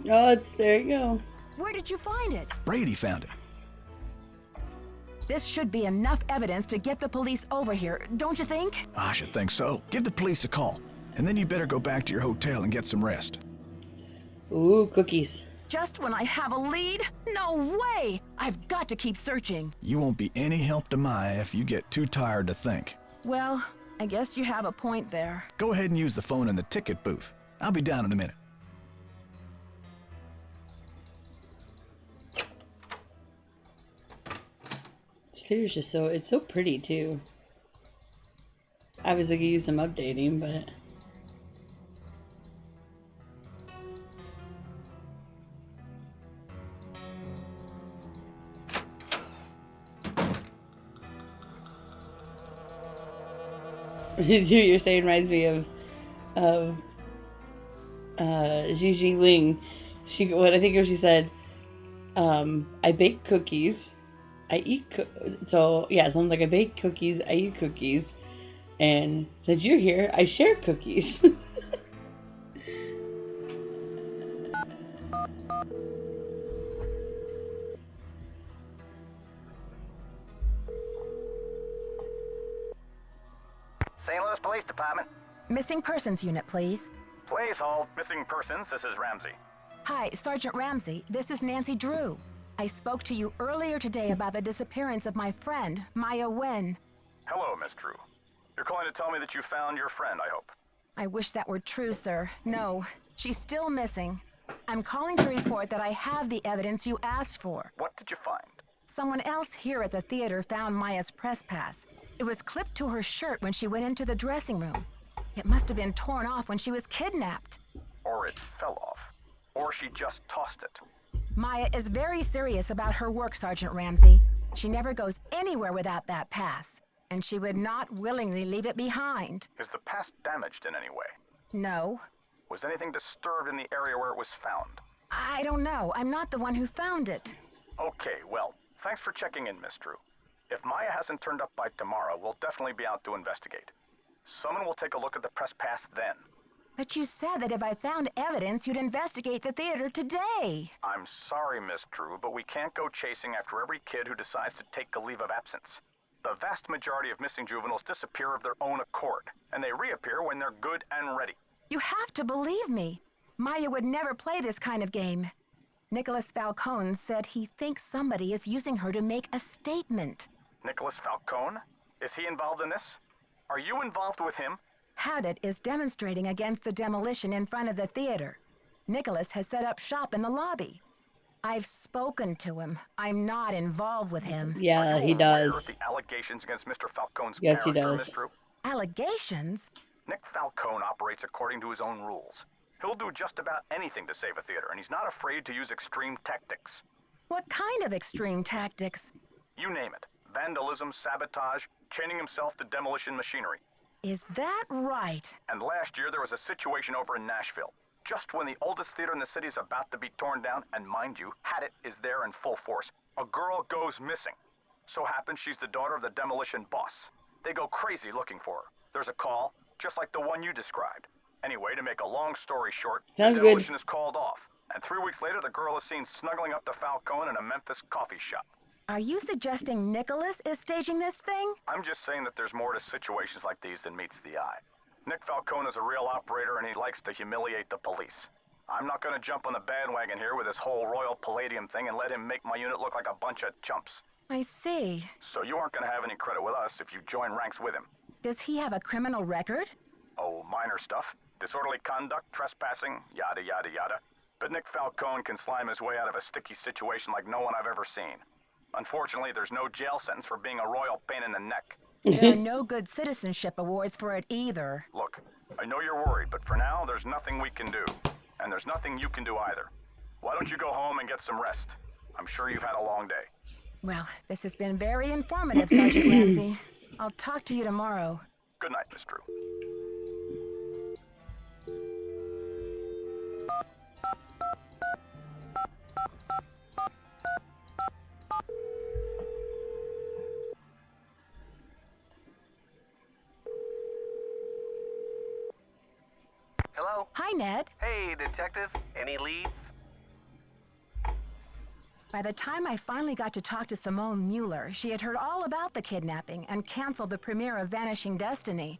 Oh, there you go. Where did you find it? Brady found it. This should be enough evidence to get the police over here, don't you think? I should think so. Give the police a call, and then you better go back to your hotel and get some rest. Ooh, cookies. Just when I have a lead? No way! I've got to keep searching. You won't be any help to Maya if you get too tired to think. Well, I guess you have a point there. Go ahead and use the phone in the ticket booth. I'll be down in a minute. This theater's just it's so pretty too. Obviously, could use some updating, but. You're saying reminds me of Gigi Ling. What I think she said, I bake cookies, I eat so yeah, something like I bake cookies, I eat cookies, and since you're here, I share cookies. St. Louis Police Department. Missing persons unit, please. Please hold. Missing persons, this is Ramsey. Hi, Sergeant Ramsey. This is Nancy Drew. I spoke to you earlier today about the disappearance of my friend, Maya Wen. Hello, Miss Drew. You're calling to tell me that you found your friend, I hope. I wish that were true, sir. No, she's still missing. I'm calling to report that I have the evidence you asked for. What did you find? Someone else here at the theater found Maya's press pass. It was clipped to her shirt when she went into the dressing room. It must have been torn off when she was kidnapped. Or it fell off. Or she just tossed it. Maya is very serious about her work, Sergeant Ramsey. She never goes anywhere without that pass, and she would not willingly leave it behind. Is the pass damaged in any way? No. Was anything disturbed in the area where it was found? I don't know. I'm not the one who found it. Okay, well, thanks for checking in, Miss Drew. If Maya hasn't turned up by tomorrow, we'll definitely be out to investigate. Someone will take a look at the press pass then. But you said that if I found evidence, you'd investigate the theater today. I'm sorry, Miss Drew, but we can't go chasing after every kid who decides to take a leave of absence. The vast majority of missing juveniles disappear of their own accord, and they reappear when they're good and ready. You have to believe me. Maya would never play this kind of game. Nicholas Falcone said he thinks somebody is using her to make a statement. Nicholas Falcone? Is he involved in this? Are you involved with him? Haddett is demonstrating against the demolition in front of the theater. Nicholas has set up shop in the lobby. I've spoken to him. I'm not involved with him. Yeah, he does. The allegations against Mr. Falcone's Yes, he character, does. Miss Drew? Allegations? Nick Falcone operates according to his own rules. He'll do just about anything to save a theater, and he's not afraid to use extreme tactics. What kind of extreme tactics? You name it. Vandalism, sabotage, chaining himself to demolition machinery. Is that right? And last year there was a situation over in Nashville. Just when the oldest theater in the city is about to be torn down, and mind you, Haddett is there in full force, a girl goes missing. So happens she's the daughter of the demolition boss. They go crazy looking for her. There's a call, just like the one you described. Anyway, to make a long story short, Sounds the good. demolition is called off. And 3 weeks later, the girl is seen snuggling up to Falcone in a Memphis coffee shop. Are you suggesting Nicholas is staging this thing? I'm just saying that there's more to situations like these than meets the eye. Nick Falcone is a real operator and he likes to humiliate the police. I'm not gonna jump on the bandwagon here with this whole Royal Palladium thing and let him make my unit look like a bunch of chumps. I see. So you aren't gonna have any credit with us if you join ranks with him. Does he have a criminal record? Oh, minor stuff. Disorderly conduct, trespassing, yada yada yada. But Nick Falcone can slime his way out of a sticky situation like no one I've ever seen. Unfortunately, there's no jail sentence for being a royal pain in the neck. There are no good citizenship awards for it either. Look, I know you're worried, but for now, there's nothing we can do. And there's nothing you can do either. Why don't you go home and get some rest? I'm sure you've had a long day. Well, this has been very informative, Sergeant Ramsey. I'll talk to you tomorrow. Good night, Miss Drew. Hello? Hi, Ned. Hey, detective. Any leads? By the time I finally got to talk to Simone Mueller, she had heard all about the kidnapping and canceled the premiere of Vanishing Destiny.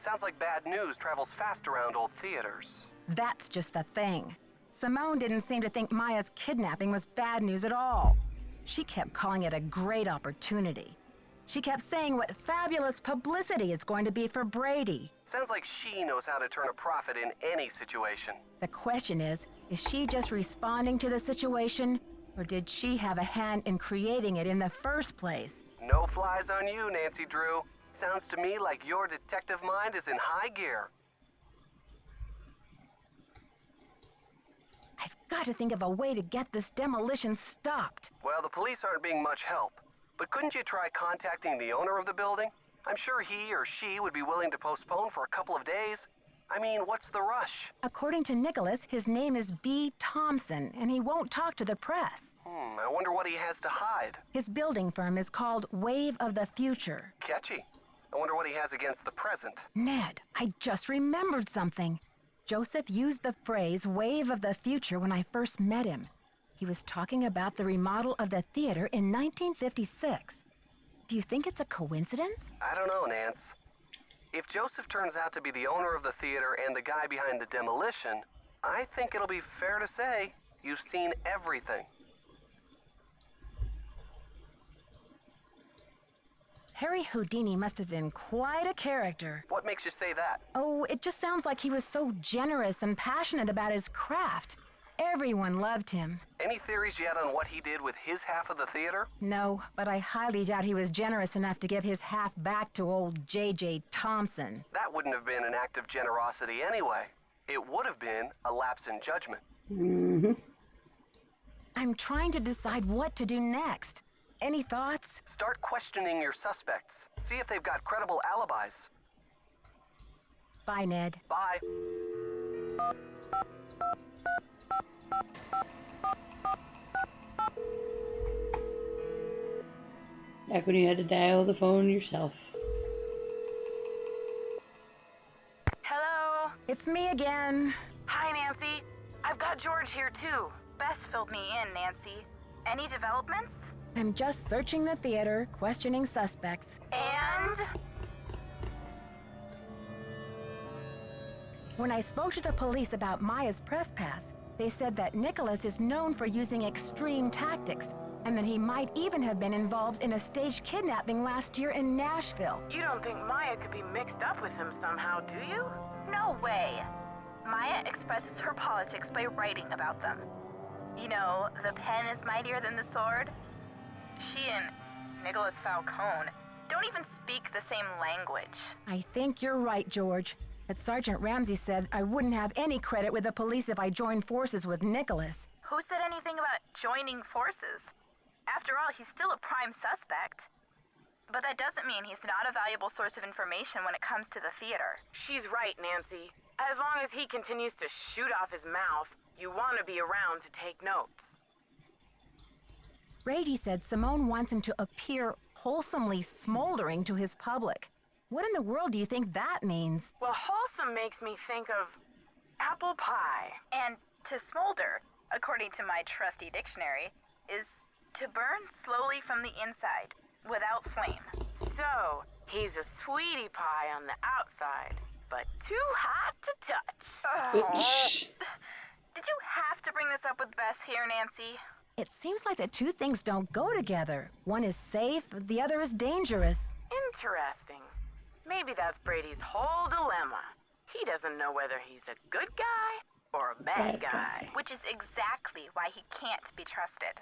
Sounds like bad news travels fast around old theaters. That's just the thing. Simone didn't seem to think Maya's kidnapping was bad news at all. She kept calling it a great opportunity. She kept saying what fabulous publicity it's going to be for Brady. Sounds like she knows how to turn a profit in any situation. The question is she just responding to the situation, or did she have a hand in creating it in the first place? No flies on you, Nancy Drew. Sounds to me like your detective mind is in high gear. I've got to think of a way to get this demolition stopped. Well, the police aren't being much help. But couldn't you try contacting the owner of the building? I'm sure he or she would be willing to postpone for a couple of days. I mean, what's the rush? According to Nicholas, his name is B. Thompson, and he won't talk to the press. I wonder what he has to hide. His building firm is called Wave of the Future. Catchy. I wonder what he has against the present. Ned, I just remembered something. Joseph used the phrase Wave of the Future when I first met him. He was talking about the remodel of the theater in 1956. Do you think it's a coincidence? I don't know, Nance. If Joseph turns out to be the owner of the theater and the guy behind the demolition, I think it'll be fair to say you've seen everything. Harry Houdini must have been quite a character. What makes you say that? Oh, it just sounds like he was so generous and passionate about his craft. Everyone loved him. Any theories yet on what he did with his half of the theater? No, but I highly doubt he was generous enough to give his half back to old J.J. Thompson. That wouldn't have been an act of generosity anyway. It would have been a lapse in judgment. I'm trying to decide what to do next. Any thoughts? Start questioning your suspects. See if they've got credible alibis. Bye, Ned. Bye. Back when you had to dial the phone yourself. Hello? It's me again. Hi, Nancy. I've got George here, too. Bess filled me in, Nancy. Any developments? I'm just searching the theater, questioning suspects. And? When I spoke to the police about Maya's press pass, they said that Nicholas is known for using extreme tactics, and that he might even have been involved in a staged kidnapping last year in Nashville. You don't think Maya could be mixed up with him somehow, do you? No way. Maya expresses her politics by writing about them. You know, the pen is mightier than the sword. She and Nicholas Falcone don't even speak the same language. I think you're right, George. But Sergeant Ramsey said I wouldn't have any credit with the police if I joined forces with Nicholas. Who said anything about joining forces? After all, he's still a prime suspect. But that doesn't mean he's not a valuable source of information when it comes to the theater. She's right, Nancy. As long as he continues to shoot off his mouth, you want to be around to take notes. Brady said Simone wants him to appear wholesomely smoldering to his public. What in the world do you think that means? Well, wholesome makes me think of apple pie. And to smolder, according to my trusty dictionary, is to burn slowly from the inside, without flame. So, he's a sweetie pie on the outside, but too hot to touch. Oh. Did you have to bring this up with Bess here, Nancy? It seems like the two things don't go together. One is safe, the other is dangerous. Interesting. Maybe that's Brady's whole dilemma. He doesn't know whether he's a good guy or a bad guy. Which is exactly why he can't be trusted.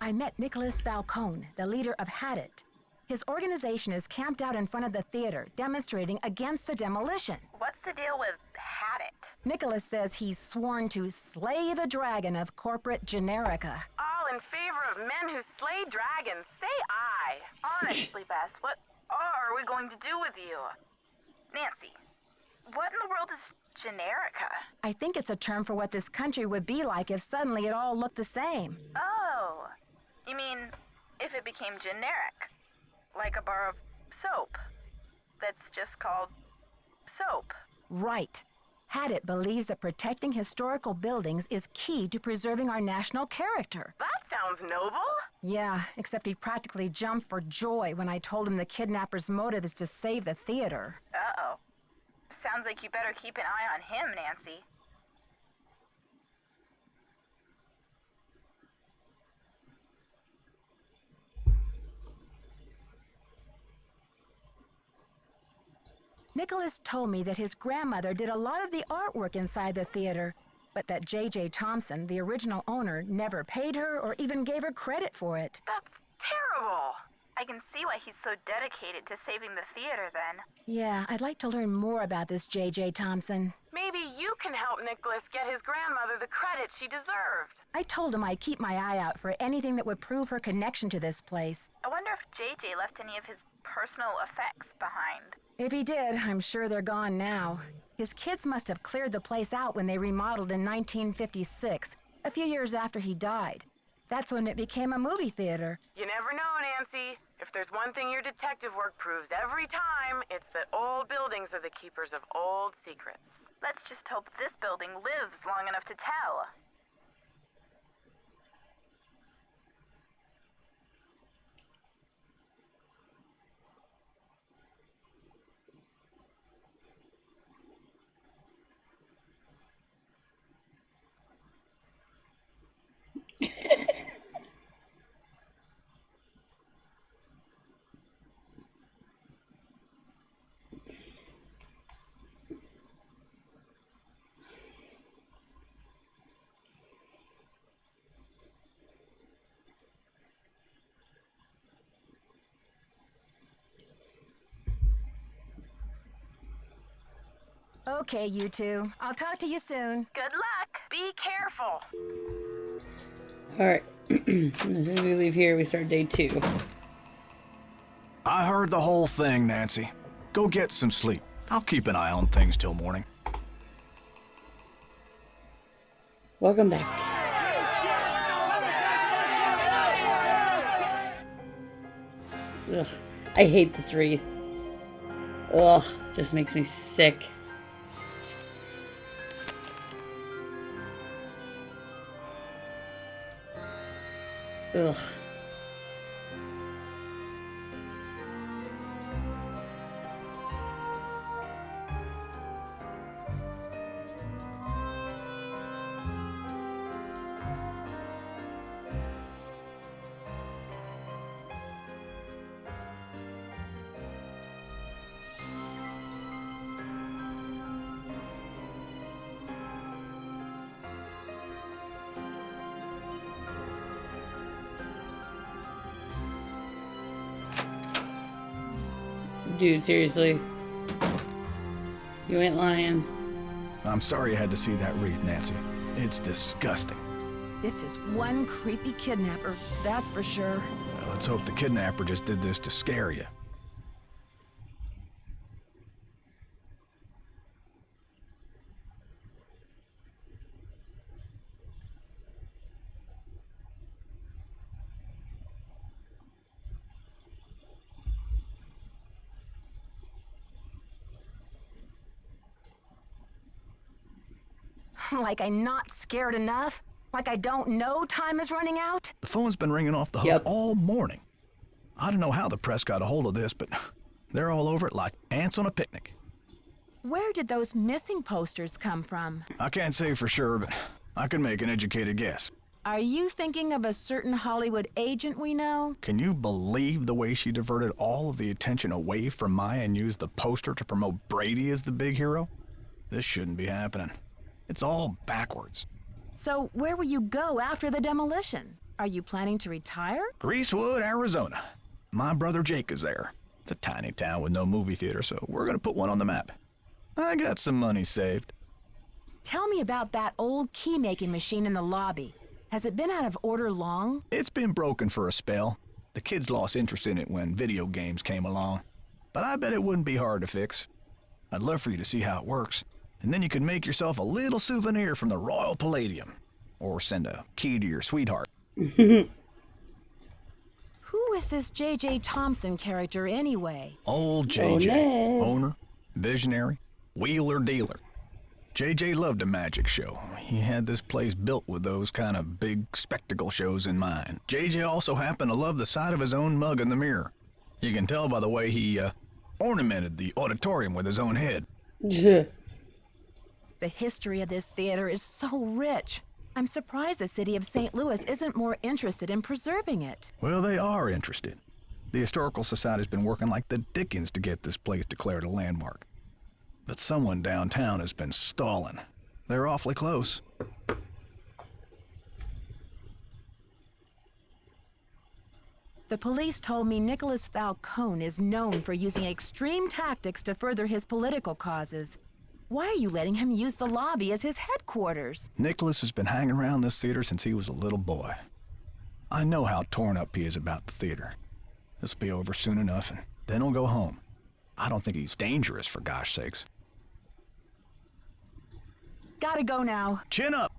I met Nicholas Falcone, the leader of Hadit. His organization is camped out in front of the theater, demonstrating against the demolition. What's the deal with Hadit? Nicholas says he's sworn to slay the dragon of corporate generica. All in favor of men who slay dragons. Say aye. Honestly, Bess, what are we going to do with you? Nancy, what in the world is generica? I think it's a term for what this country would be like if suddenly it all looked the same. Oh, you mean if it became generic? Like a bar of soap that's just called soap. Right. Hadit believes that protecting historical buildings is key to preserving our national character. That sounds noble. Yeah, except he practically jumped for joy when I told him the kidnapper's motive is to save the theater. Uh-oh. Sounds like you better keep an eye on him, Nancy. Nicholas told me that his grandmother did a lot of the artwork inside the theater, but that J.J. Thompson, the original owner, never paid her or even gave her credit for it. That's terrible. I can see why he's so dedicated to saving the theater then. Yeah, I'd like to learn more about this J.J. Thompson. Maybe you can help Nicholas get his grandmother the credit she deserved. I told him I'd keep my eye out for anything that would prove her connection to this place. I wonder if J.J. left any of his personal effects behind. If he did, I'm sure they're gone now. His kids must have cleared the place out when they remodeled in 1956, a few years after he died. That's when it became a movie theater. You never know, Nancy. If there's one thing your detective work proves every time, it's that old buildings are the keepers of old secrets. Let's just hope this building lives long enough to tell. Okay, you two. I'll talk to you soon. Good luck. Be careful. Alright. As soon as we leave here, we start day 2. I heard the whole thing, Nancy. Go get some sleep. I'll keep an eye on things till morning. Welcome back. Ugh. I hate this wreath. Ugh. Just makes me sick. Ugh. Dude, seriously. You ain't lying. I'm sorry you had to see that wreath, Nancy. It's disgusting. This is one creepy kidnapper, that's for sure. Well, let's hope the kidnapper just did this to scare you. Like I'm not scared enough? Like I don't know time is running out? The phone's been ringing off the hook all morning. I don't know how the press got a hold of this, but they're all over it like ants on a picnic. Where did those missing posters come from? I can't say for sure, but I can make an educated guess. Are you thinking of a certain Hollywood agent we know? Can you believe the way she diverted all of the attention away from Maya and used the poster to promote Brady as the big hero? This shouldn't be happening. It's all backwards. So where will you go after the demolition? Are you planning to retire? Greasewood, Arizona. My brother Jake is there. It's a tiny town with no movie theater, so we're gonna put one on the map. I got some money saved. Tell me about that old key-making machine in the lobby. Has it been out of order long? It's been broken for a spell. The kids lost interest in it when video games came along. But I bet it wouldn't be hard to fix. I'd love for you to see how it works. And then you could make yourself a little souvenir from the Royal Palladium. Or send a key to your sweetheart. Who is this J.J. Thompson character anyway? Old J.J. Owner, visionary, wheeler dealer. J.J. loved a magic show. He had this place built with those kind of big spectacle shows in mind. J.J. also happened to love the sight of his own mug in the mirror. You can tell by the way he ornamented the auditorium with his own head. The history of this theater is so rich. I'm surprised the city of St. Louis isn't more interested in preserving it. Well, they are interested. The Historical Society's been working like the dickens to get this place declared a landmark. But someone downtown has been stalling. They're awfully close. The police told me Nicholas Falcone is known for using extreme tactics to further his political causes. Why are you letting him use the lobby as his headquarters? Nicholas has been hanging around this theater since he was a little boy. I know how torn up he is about the theater. This'll be over soon enough, and then he'll go home. I don't think he's dangerous, for gosh sakes. Gotta go now. Chin up!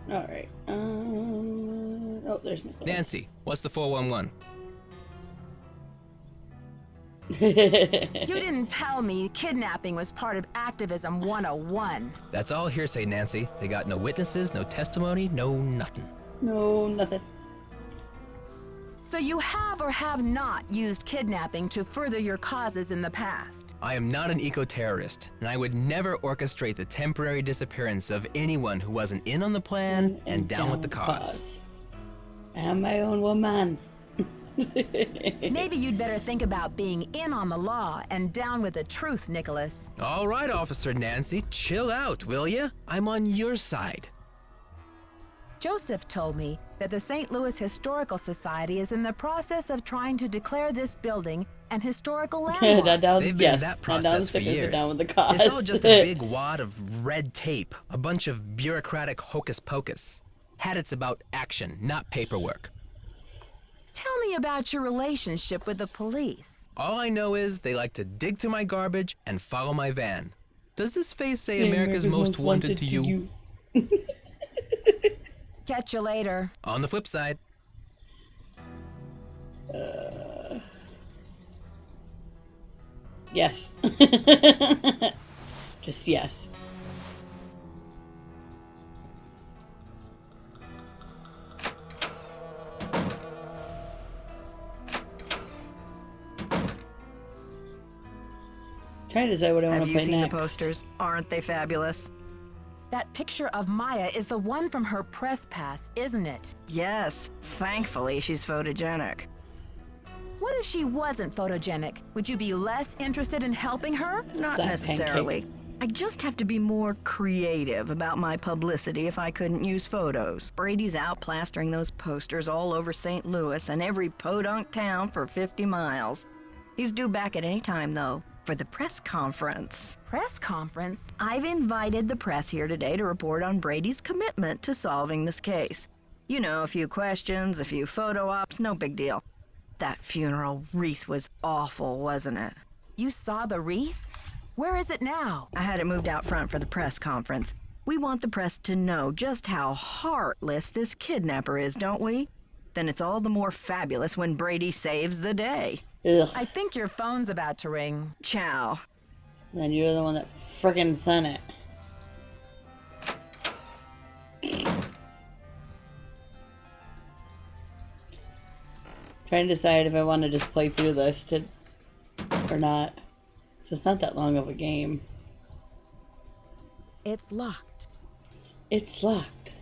Alright. Oh, there's Nicholas. Nancy, what's the 411? You didn't tell me kidnapping was part of Activism 101. That's all hearsay, Nancy. They got no witnesses, no testimony, no nothing. No, nothing. So you have or have not used kidnapping to further your causes in the past? I am not an eco-terrorist, and I would never orchestrate the temporary disappearance of anyone who wasn't in on the plan and down with the cause. I am my own woman. Maybe you'd better think about being in on the law and down with the truth, Nicholas. All right, Officer Nancy, chill out, will ya? I'm on your side. Joseph told me that the St. Louis Historical Society is in the process of trying to declare this building an historical landmark. They've been in that process for years. Down with the cause. It's all just a big wad of red tape, a bunch of bureaucratic hocus pocus. Hadit's about action, not paperwork. Tell me about your relationship with the police. All I know is they like to dig through my garbage and follow my van. Does this face say America's Most Wanted to you? Catch you later. On the flip side. Yes. Just yes. Trying to decide what I want to play next. Have you seen the posters? Aren't they fabulous? That picture of Maya is the one from her press pass, isn't it? Yes. Thankfully, she's photogenic. What if she wasn't photogenic? Would you be less interested in helping her? Not necessarily. I just have to be more creative about my publicity if I couldn't use photos. Brady's out plastering those posters all over St. Louis and every podunk town for 50 miles. He's due back at any time, though, for the press conference. Press conference? I've invited the press here today to report on Brady's commitment to solving this case. You know, a few questions, a few photo ops, no big deal. That funeral wreath was awful, wasn't it? You saw the wreath? Where is it now? I had it moved out front for the press conference. We want the press to know just how heartless this kidnapper is, don't we? Then it's all the more fabulous when Brady saves the day. Ugh. I think your phone's about to ring. Ciao. And you're the one that frickin' sent it. Trying to decide if I want to just play through this or not. So it's not that long of a game. It's locked. It's locked.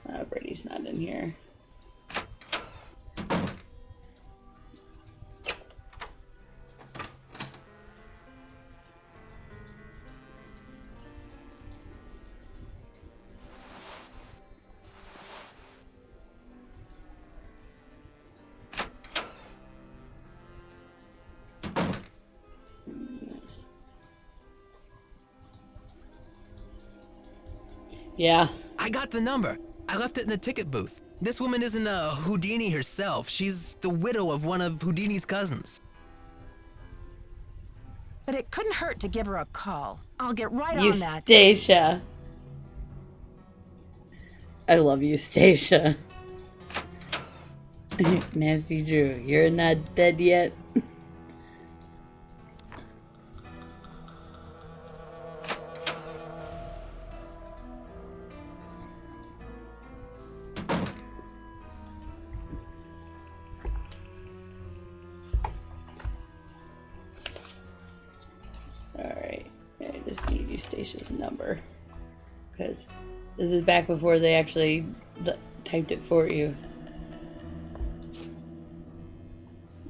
Oh, Brady's not in here. Yeah. I got the number. I left it in the ticket booth. This woman isn't a Houdini herself. She's the widow of one of Houdini's cousins. But it couldn't hurt to give her a call. I'll get right on that. Eustacia. I love Eustacia. Nancy Drew, you're not dead yet. Alright, I just need Eustatia's number. Because this is back before they actually typed it for you.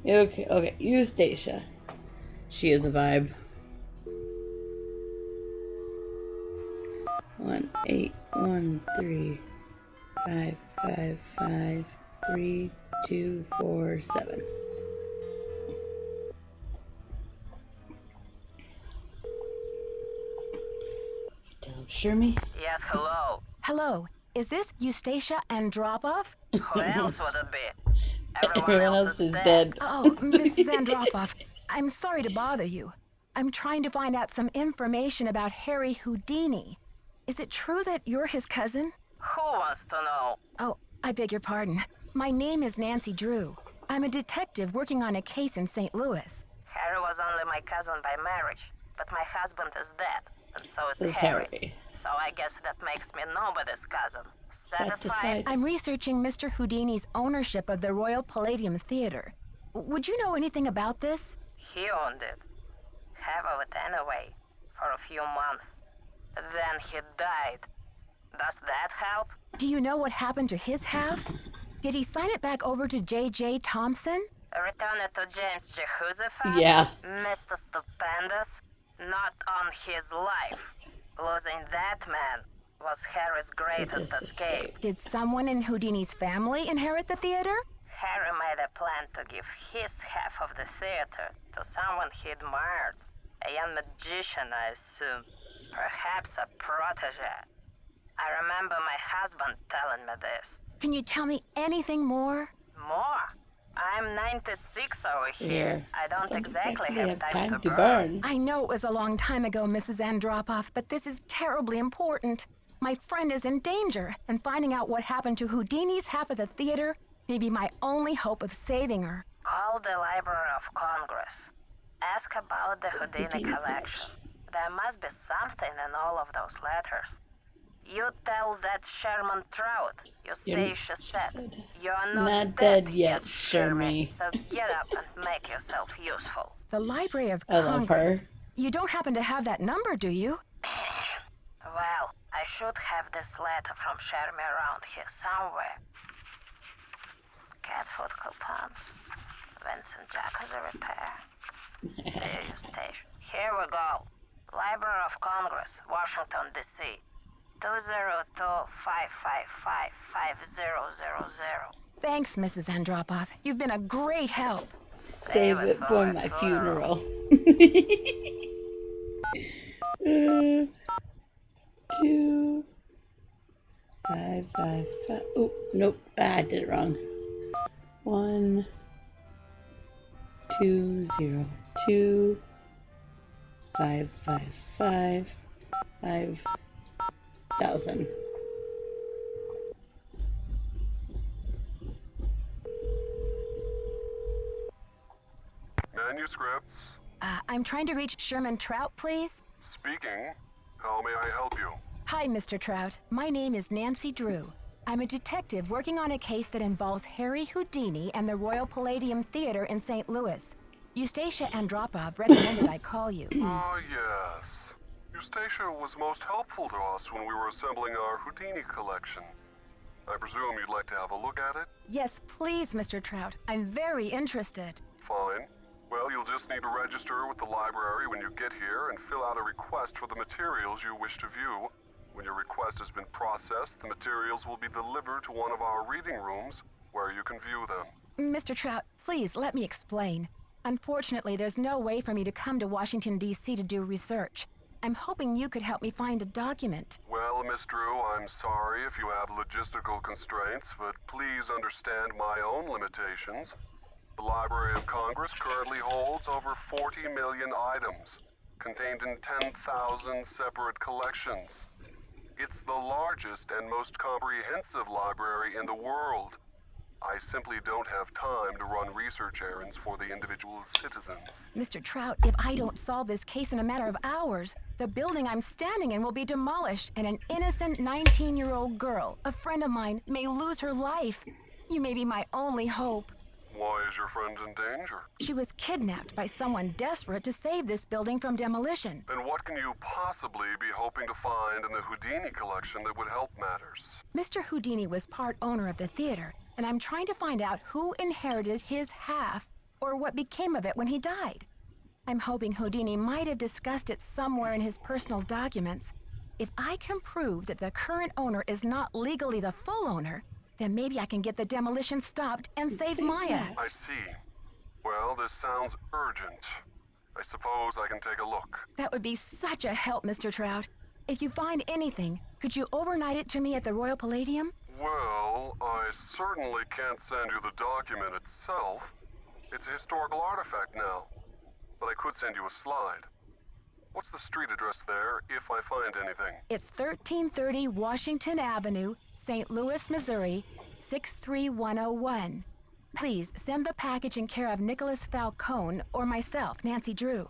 Okay, Eustacia. She is a vibe. 1-813-555-3247. Sure me? Yes, hello. Hello. Is this Eustacia Andropov? Who else would it be? Everyone else is dead. Oh, Mrs. Andropov, I'm sorry to bother you. I'm trying to find out some information about Harry Houdini. Is it true that you're his cousin? Who wants to know? Oh, I beg your pardon. My name is Nancy Drew. I'm a detective working on a case in St. Louis. Harry was only my cousin by marriage, but my husband is dead, and so is Harry. So I guess that makes me nobody's cousin. Satisfied? I'm researching Mr. Houdini's ownership of the Royal Palladium Theater. Would you know anything about this? He owned it. Half of it anyway, for a few months. Then he died. Does that help? Do you know what happened to his half? Did he sign it back over to J.J. Thompson? Return it to James Jehoshaphat? Yeah. Mr. Stupendous? Not on his life. Losing that man was Harry's greatest escape. Did someone in Houdini's family inherit the theater? Harry made a plan to give his half of the theater to someone he admired. A young magician, I assume. Perhaps a protege. I remember my husband telling me this. Can you tell me anything more? More? I'm 96 over here. I don't exactly have time to burn. burn. I know it was a long time ago, Mrs. Andropoff, but this is terribly important. My friend is in danger, and finding out what happened to Houdini's half of the theater may be my only hope of saving her. Call the Library of Congress. Ask about the Houdini collection. There must be something in all of those letters. You tell that Sherman Trout, Eustacia said, you're Not dead yet, Shermy. So get up and make yourself useful. The Library of I Congress. love her. You don't happen to have that number, do you? Well, I should have this letter from Shermy around here somewhere. Cat food coupons. Vincent Jacuzzi repair. Eustacia. Here we go. Library of Congress, Washington, D.C. 202-555-5000. Thanks, Mrs. Andropoff. You've been a great help. Save it for my funeral. 2 5 5 5. Oh, nope. I did it wrong. 1 2 0 2 5 5 5 5,000. Manuscripts. I'm trying to reach Sherman Trout, please. Speaking. How may I help you? Hi, Mr. Trout. My name is Nancy Drew. I'm a detective working on a case that involves Harry Houdini and the Royal Palladium Theater in St. Louis. Eustacia Andropov recommended I call you. Ah, yes. Eustacia was most helpful to us when we were assembling our Houdini collection. I presume you'd like to have a look at it? Yes, please, Mr. Trout. I'm very interested. Fine. Well, you'll just need to register with the library when you get here and fill out a request for the materials you wish to view. When your request has been processed, the materials will be delivered to one of our reading rooms where you can view them. Mr. Trout, please let me explain. Unfortunately, there's no way for me to come to Washington, D.C. to do research. I'm hoping you could help me find a document. Well, Miss Drew, I'm sorry if you have logistical constraints, but please understand my own limitations. The Library of Congress currently holds over 40 million items, contained in 10,000 separate collections. It's the largest and most comprehensive library in the world. I simply don't have time to run research errands for the individual citizens. Mr. Trout, if I don't solve this case in a matter of hours, the building I'm standing in will be demolished and an innocent 19-year-old girl, a friend of mine, may lose her life. You may be my only hope. Why is your friend in danger? She was kidnapped by someone desperate to save this building from demolition. And what can you possibly be hoping to find in the Houdini collection that would help matters? Mr. Houdini was part owner of the theater, and I'm trying to find out who inherited his half or what became of it when he died. I'm hoping Houdini might have discussed it somewhere in his personal documents. If I can prove that the current owner is not legally the full owner, then maybe I can get the demolition stopped and save Maya. I see. Well, this sounds urgent. I suppose I can take a look. That would be such a help, Mr. Trout. If you find anything, could you overnight it to me at the Royal Palladium? Well, I certainly can't send you the document itself. It's a historical artifact now. But I could send you a slide. What's the street address there, if I find anything? It's 1330 Washington Avenue, St. Louis, Missouri, 63101. Please send the package in care of Nicholas Falcone or myself, Nancy Drew.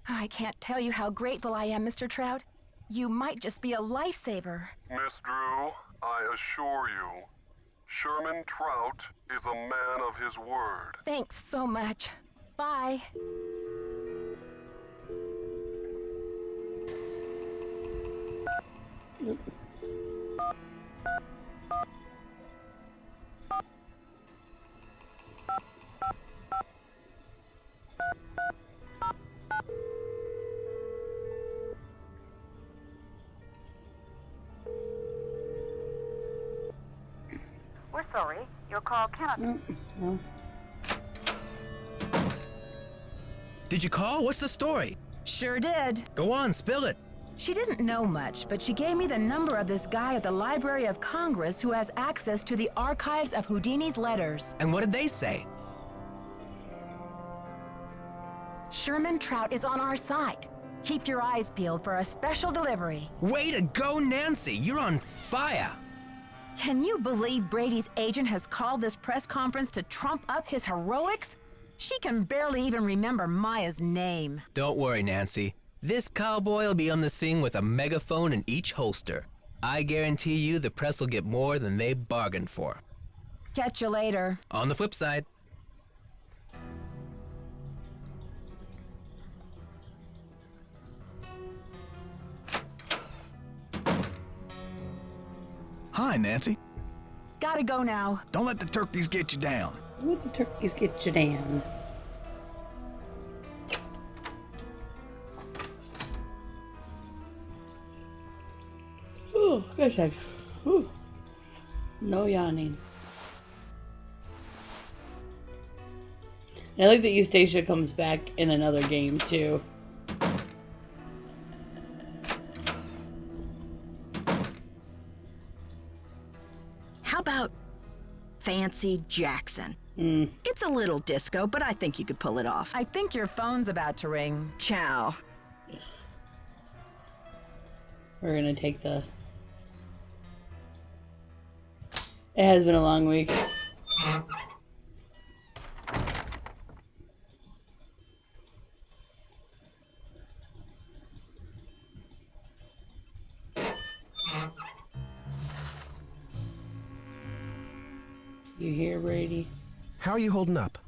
I can't tell you how grateful I am, Mr. Trout. You might just be a lifesaver. Miss Drew, I assure you, Sherman Trout is a man of his word. Thanks so much. Bye. Sorry, your call cannot... No. Did you call? What's the story? Sure did. Go on, spill it. She didn't know much, but she gave me the number of this guy at the Library of Congress who has access to the archives of Houdini's letters. And what did they say? Sherman Trout is on our side. Keep your eyes peeled for a special delivery. Way to go, Nancy! You're on fire! Can you believe Brady's agent has called this press conference to trump up his heroics? She can barely even remember Maya's name. Don't worry, Nancy. This cowboy will be on the scene with a megaphone in each holster. I guarantee you the press will get more than they bargained for. Catch you later. On the flip side. Hi, Nancy. Gotta go now. Don't let the turkeys get you down. Let the turkeys get you down. Oh, guys, no yawning. And I like that Eustacia comes back in another game too. How about Fancy Jackson? It's a little disco, but I think you could pull it off. I think your phone's about to ring. Ciao. We're gonna take the... It has been a long week. You here, Brady? How are you holding up?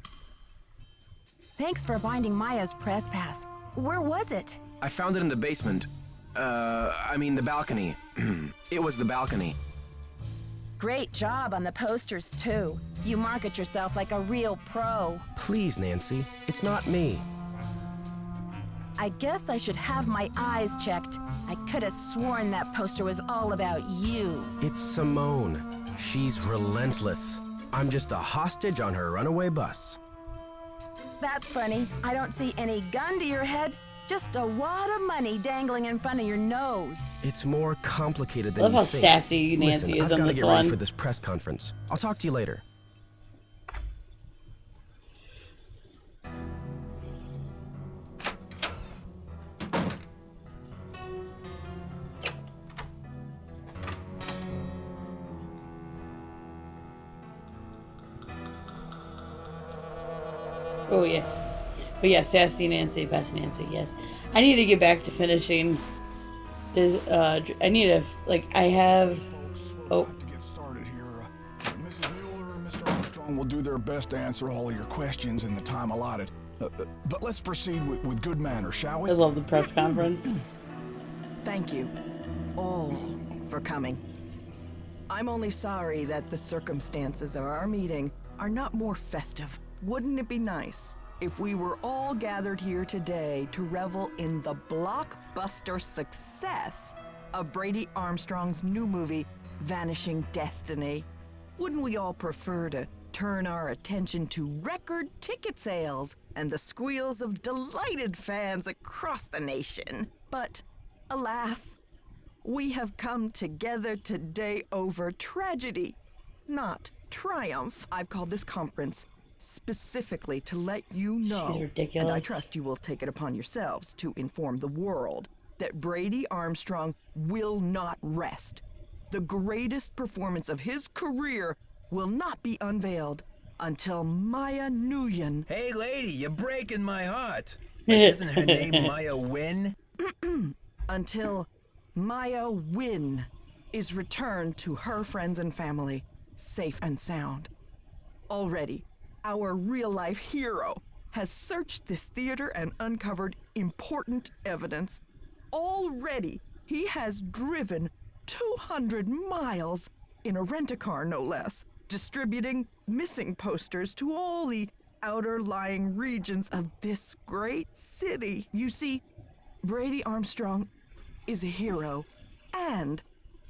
Thanks for finding Maya's press pass. Where was it? I found it in the basement. The balcony. It was the balcony. Great job on the posters, too. You market yourself like a real pro. Please, Nancy. It's not me. I guess I should have my eyes checked. I could have sworn that poster was all about you. It's Simone. She's relentless. I'm just a hostage on her runaway bus. That's funny. I don't see any gun to your head. Just a wad of money dangling in front of your nose. It's more complicated than I love you how think. sassy Nancy is Listen, on I've got to this get ready one. for this press conference. I'll talk to you later. Oh, yes. But yeah, sassy Nancy, best Nancy, yes. I need to get back to finishing this, I need to, I have... Oh. To get started here, Mrs. Mueller and Mr. Armstrong will do their best to answer all of your questions in the time allotted. But let's proceed with good manners, shall we? I love the press conference. Thank you, all, for coming. I'm only sorry that the circumstances of our meeting are not more festive. Wouldn't it be nice if we were all gathered here today to revel in the blockbuster success of Brady Armstrong's new movie, Vanishing Destiny? Wouldn't we all prefer to turn our attention to record ticket sales and the squeals of delighted fans across the nation? But, alas, we have come together today over tragedy, not triumph. I've called this conference specifically to let you know, She's ridiculous. and I trust you will take it upon yourselves to inform the world, that Brady Armstrong will not rest. The greatest performance of his career will not be unveiled until Maya Nguyen... Hey, lady, you're breaking my heart. But isn't her name Maya Wynn? until Maya Wynn is returned to her friends and family, safe and sound. Already, our real-life hero has searched this theater and uncovered important evidence. Already, he has driven 200 miles in a rent-a-car, no less, distributing missing posters to all the outer-lying regions of this great city. You see, Brady Armstrong is a hero and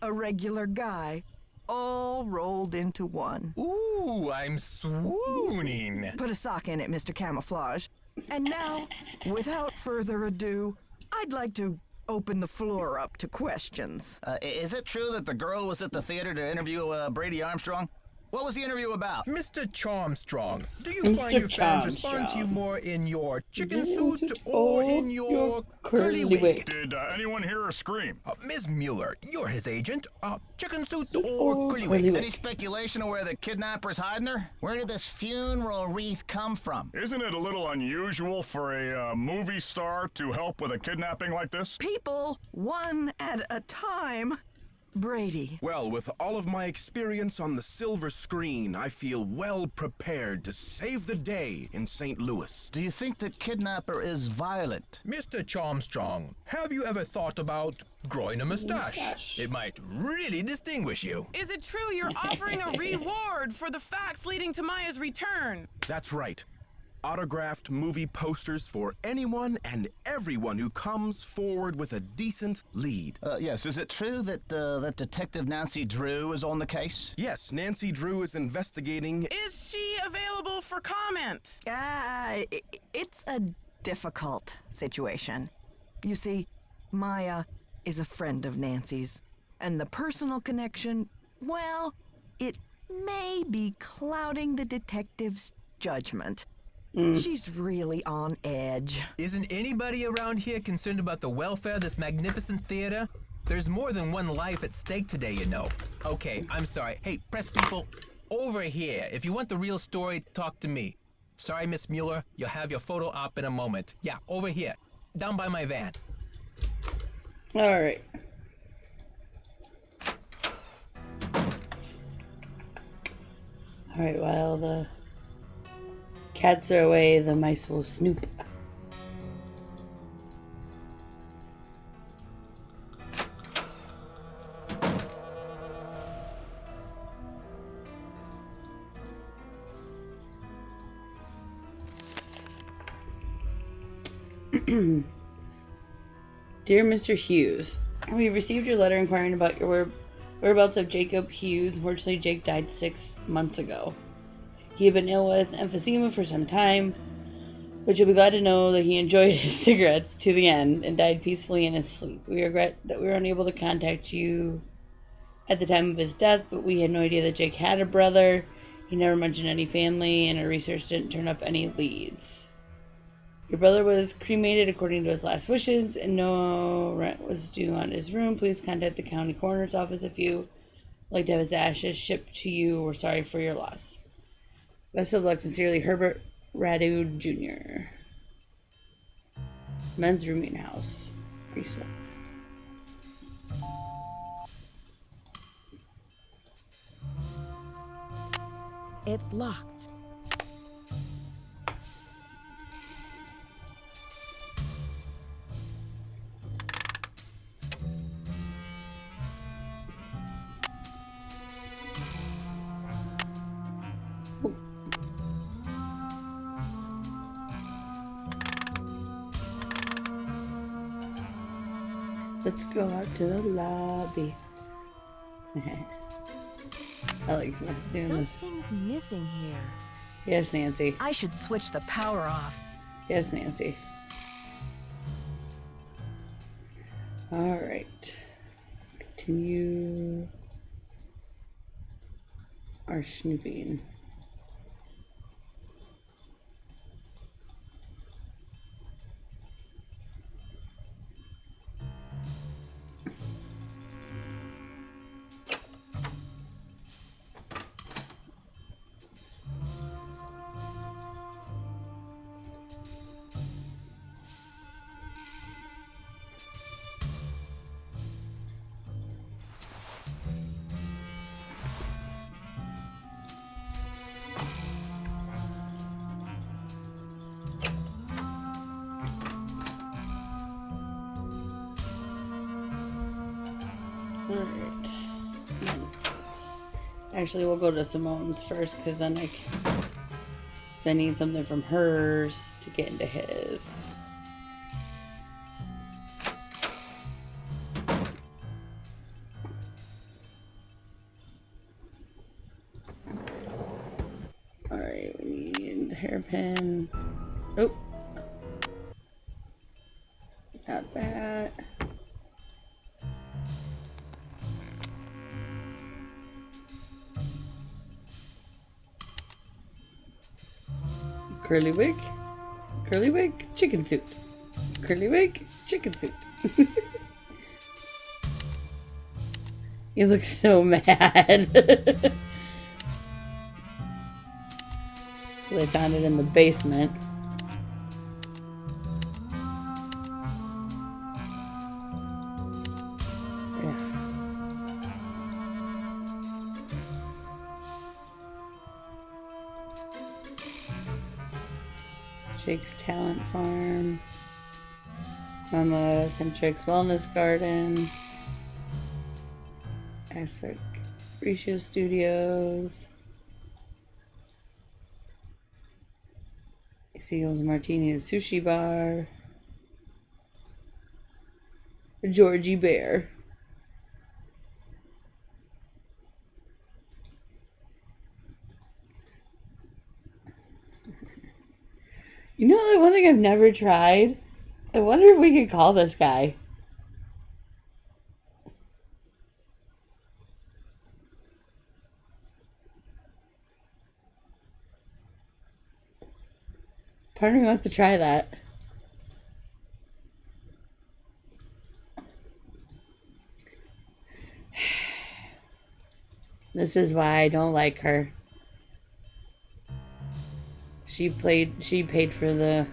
a regular guy, all rolled into one. Ooh, I'm swooning. Put a sock in it, Mr. Camouflage. And now, without further ado, I'd like to open the floor up to questions. Is it true that the girl was at the theater to interview Brady Armstrong? What was the interview about? Mr. Charmstrong, do you Mr. find your fans respond to Charmstrong. you more in your chicken Yes, suit or in your curly wig? Did anyone hear her scream? Ms. Mueller, you're his agent. Chicken suit Suit or or curly curly wig? wig? Any speculation of where the kidnapper's hiding her? Where did this funeral wreath come from? Isn't it a little unusual for a movie star to help with a kidnapping like this? People, one at a time. Brady. Well, with all of my experience on the silver screen, I feel well prepared to save the day in St. Louis. Do you think the kidnapper is violent? Mr. Charmstrong, have you ever thought about growing a mustache? It might really distinguish you. Is it true you're offering a reward for the facts leading to Maya's return? That's right. Autographed movie posters for anyone and everyone who comes forward with a decent lead. Yes, is it true that that Detective Nancy Drew is on the case? Yes, Nancy Drew is investigating. Is she available for comment? It's a difficult situation. You see, Maya is a friend of Nancy's, and the personal connection, well, it may be clouding the detective's judgment. She's really on edge. Isn't anybody around here concerned about the welfare of this magnificent theater? There's more than one life at stake today, you know. Okay, I'm sorry. Hey, press people, over here. If you want the real story, talk to me. Sorry, Miss Mueller, you'll have your photo op in a moment. Yeah, over here, down by my van. All right. All right, while the cats are away, the mice will snoop. Dear Mr. Hughes, we received your letter inquiring about your whereabouts of Jacob Hughes. Unfortunately, Jake died 6 months ago. He had been ill with emphysema for some time, but you'll be glad to know that he enjoyed his cigarettes to the end and died peacefully in his sleep. We regret that we were unable to contact you at the time of his death, but we had no idea that Jake had a brother. He never mentioned any family, and our research didn't turn up any leads. Your brother was cremated according to his last wishes, and no rent was due on his room. Please contact the county coroner's office if you would like to have his ashes shipped to you. We're sorry for your loss. Best of luck, sincerely, Herbert Radu Jr. Men's rooming house. Preschool. It's locked. Let's go out to the lobby. I like doing this. Something's missing here. Yes, Nancy. I should switch the power off. Yes, Nancy. Alright. Let's continue our snooping. Alright. Actually, we'll go to Simone's first, because then I need something from hers to get into his. hairpin. Oh. Got that. Curly wig. Curly wig, chicken suit. Curly wig, chicken suit. You look so mad. So they found it in the basement. Jake's Talent Farm. Mama Centric's Wellness Garden. Aspect Ratio Studios. Seagulls Martini and Sushi Bar. Georgie Bear. You know the one thing I've never tried? I wonder if we could call this guy. Part of me wants to try that. This is why I don't like her. She paid for the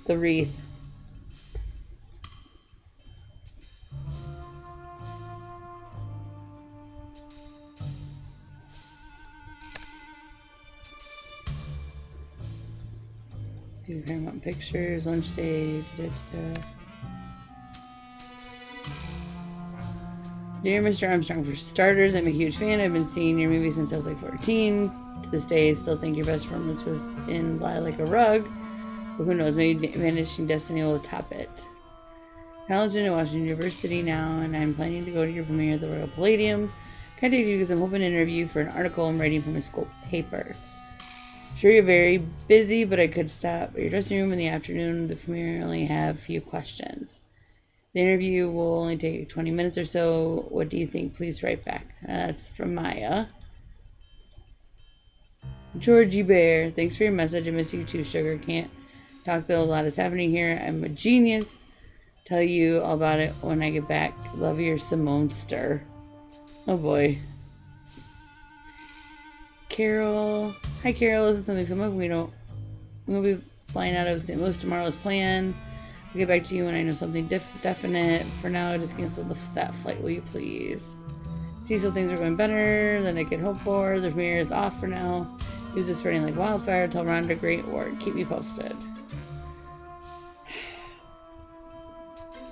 wreath. Do Paramount Pictures, lunch day. Dear Mr. Armstrong, for starters, I'm a huge fan. I've been seeing your movie since I was like 14. To this day, I still think your best performance was in Lie Like a Rug. But who knows, maybe Vanishing Destiny will top it. College in Washington University now, and I'm planning to go to your premiere at the Royal Palladium. Contacted you because I'm hoping to interview you for an article I'm writing for my school paper. Sure, you're very busy, but I could stop at your dressing room in the afternoon. The premiere only have a few questions. The interview will only take 20 minutes or so. What do you think? Please write back. That's from Maya. Georgie Bear, thanks for your message. I miss you too, Sugar. Can't talk though. A lot is happening here. I'm a genius. Tell you all about it when I get back. Love your Simone Stir. Oh boy. Carol. Hi, Carol. Listen, something's come up. We'll be flying out of St. Louis tomorrow as planned. I'll get back to you when I know something definite. For now, just cancel that flight, will you please? Cecil, things are going better than I could hope for. The premiere is off for now. He was just spreading like wildfire. Tell Rhonda, great work. Keep me posted.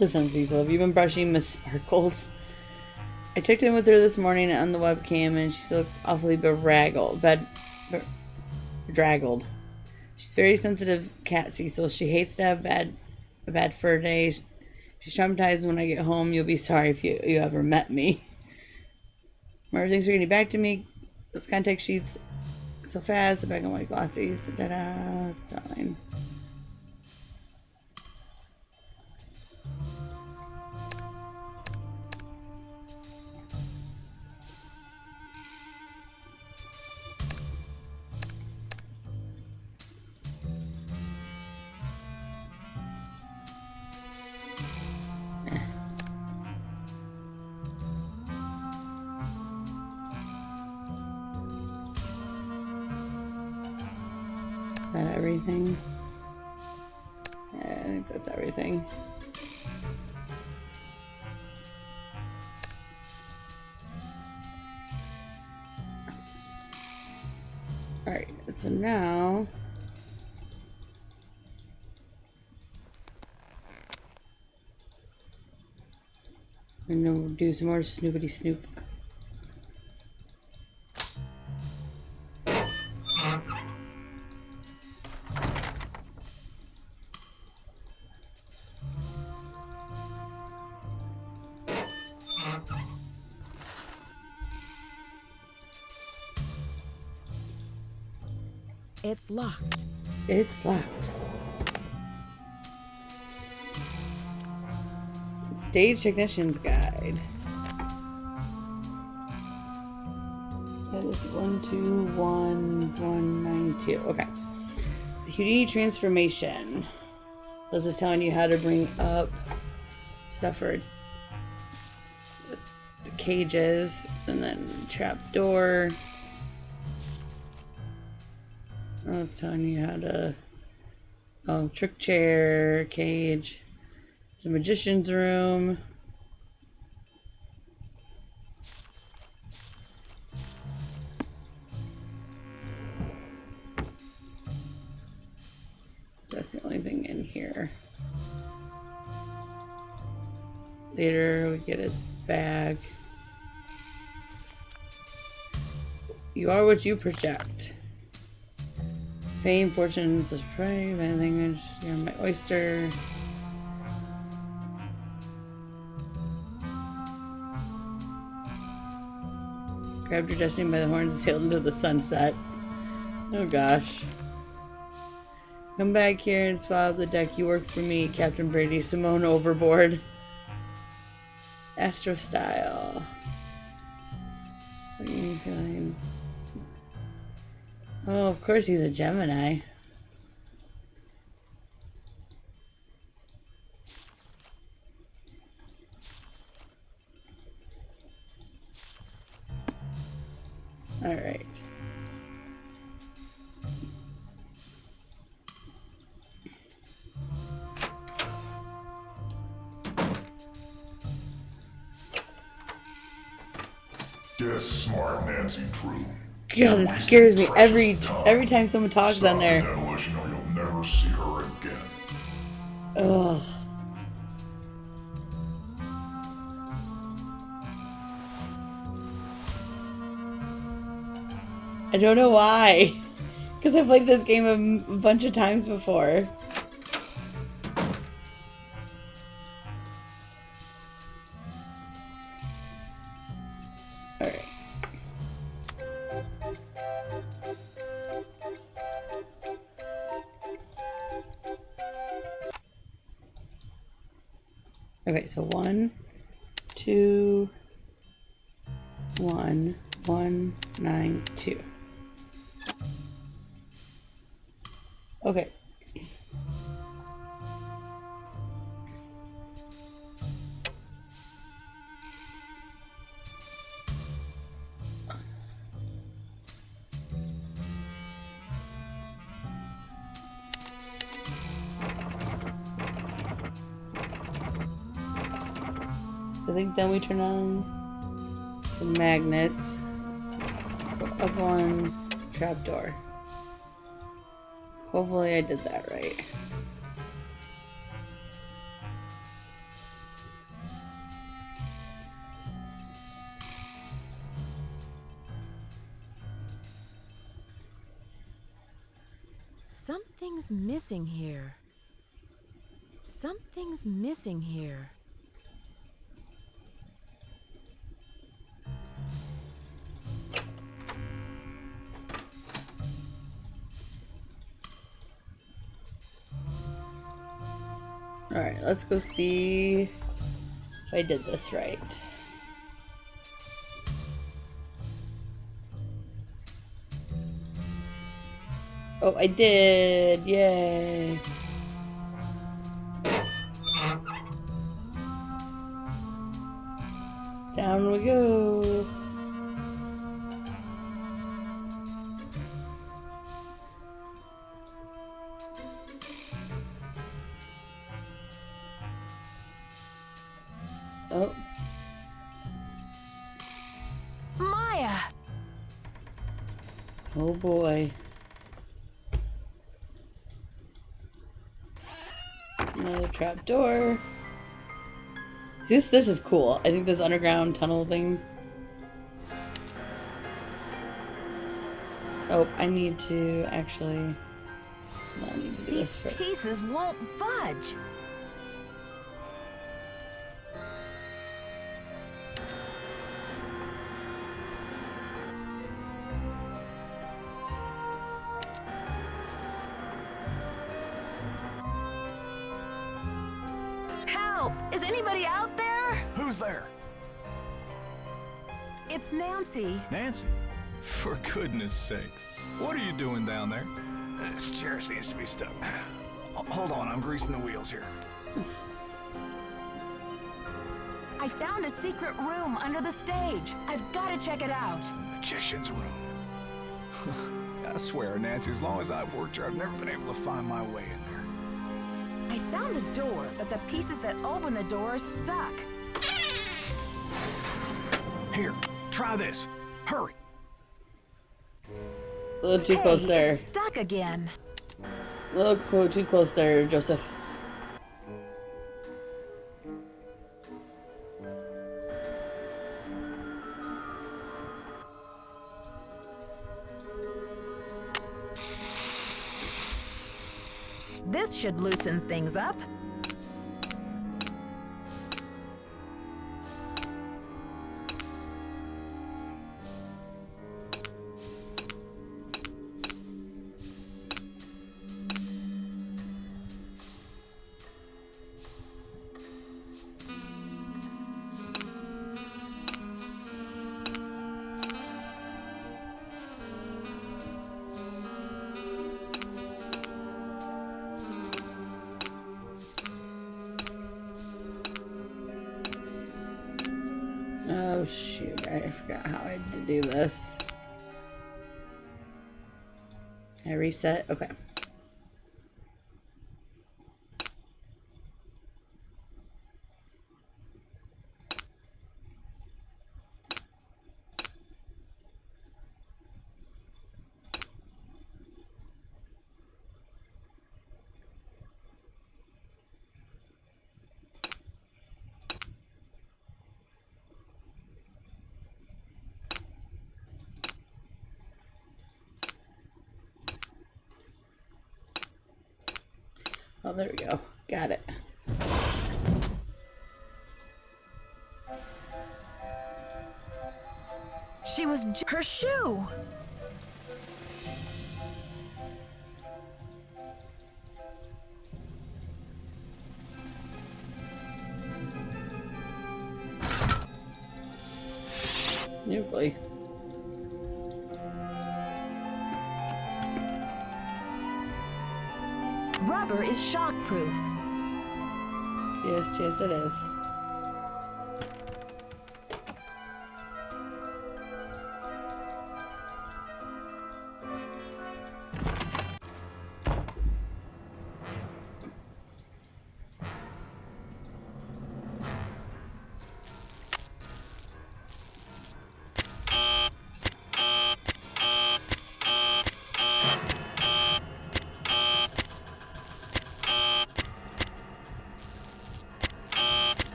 Listen, Cecil, have you been brushing Miss Sparkles? I checked in with her this morning on the webcam, and she looks awfully bedraggled. She's a very sensitive cat, Cecil. She hates to have a bad fur day. She's traumatized. When I get home, you'll be sorry if you ever met me. Remember, things are getting back to me. Those contact sheets so fast. The black and white glossies. Da-da. Fine. Is that everything? Yeah, I think that's everything. Alright, so now I'm gonna do some more snoopity snoop. It's locked. It's locked. Stage Technician's Guide. Yeah, this is 121192. Okay. The Houdini transformation. This is telling you how to bring up stuff for the cages, and then trap door. I was telling you how to. Oh, trick chair, cage, the magician's room. That's the only thing in here. Later, we get his bag. You are what you project. Fame, fortune, such prey, anything. You're my oyster. Grabbed your destiny by the horns and sailed into the sunset. Oh gosh. Come back here and swab the deck. You work for me, Captain Brady. Simone overboard. Astro style. What are you feeling? Oh, of course he's a Gemini. All right. Get smart, Nancy True. God, it scares me every time someone talks on there. Demolition, or you'll never see her again. Ugh. I don't know why. Because I've played this game a bunch of times before. Alright. Okay, so 1, 2, 1, 1, 9, 2. Okay. I think then we turn on the magnets. Go up one trapdoor. Hopefully I did that right. Something's missing here. Something's missing here. Alright, let's go see if I did this right. Oh, I did! Yay! Down we go! Oh. Maya! Oh boy. Another trap door. See, this is cool. I think this underground tunnel thing. Oh, I need to actually. No, I need to do this These first. pieces won't budge. Who's there? It's Nancy. Nancy? For goodness sakes. What are you doing down there? This chair seems to be stuck. Hold on, I'm greasing the wheels here. I found a secret room under the stage. I've got to check it out. Magician's room. I swear, Nancy, as long as I've worked here, I've never been able to find my way in there. I found the door, but the pieces that open the door are stuck. Here, try this. Hurry. A little too close there. It's stuck again. A little too close there, Joseph. This should loosen things up. Oh shoot, I forgot how I had to do this. I reset? Okay. Oh, there we go. Got it. She was her shoe. Oh boy. Rubber is shockproof. Yes, yes it is.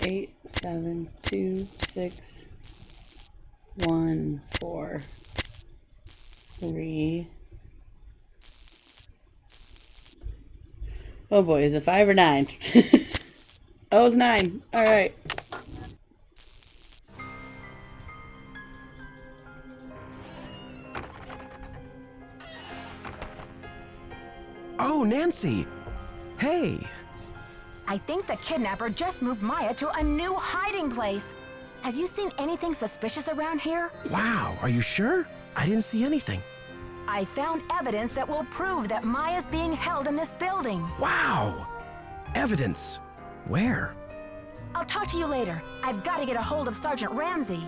Eight, 7, 2, 6, 1, 4, 3. Oh boy, is it 5 or 9? Oh, it's 9. All right. Oh, Nancy. Hey. I think the kidnapper just moved Maya to a new hiding place. Have you seen anything suspicious around here? Wow, are you sure? I didn't see anything. I found evidence that will prove that Maya's being held in this building. Wow! Evidence. Where? I'll talk to you later. I've got to get a hold of Sergeant Ramsey.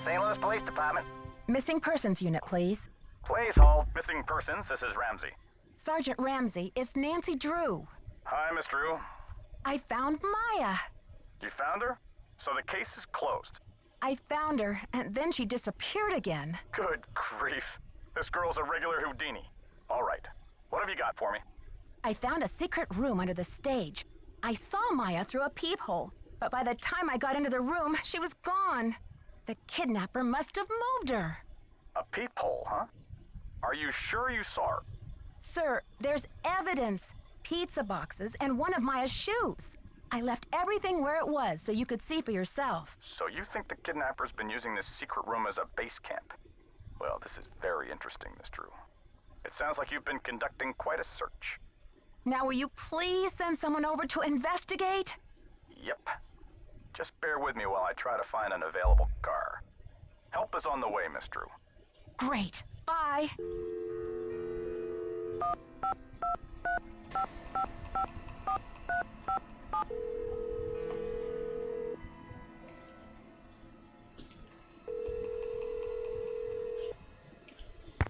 St. Louis Police Department. Missing persons unit, please. Please hold. Missing persons, this is Ramsey. Sergeant Ramsey, it's Nancy Drew. Hi, Miss Drew. I found Maya. You found her? So the case is closed. I found her, and then she disappeared again. Good grief. This girl's a regular Houdini. All right. What have you got for me? I found a secret room under the stage. I saw Maya through a peephole, but by the time I got into the room, she was gone. The kidnapper must have moved her. A peephole, huh? Are you sure you saw her? Sir, there's evidence. Pizza boxes and one of Maya's shoes. I left everything where it was so you could see for yourself. So you think the kidnapper's been using this secret room as a base camp? Well, this is very interesting, Miss Drew. It sounds like you've been conducting quite a search. Now will you please send someone over to investigate? Yep. Just bear with me while I try to find an available car. Help is on the way, Miss Drew. Great. Bye.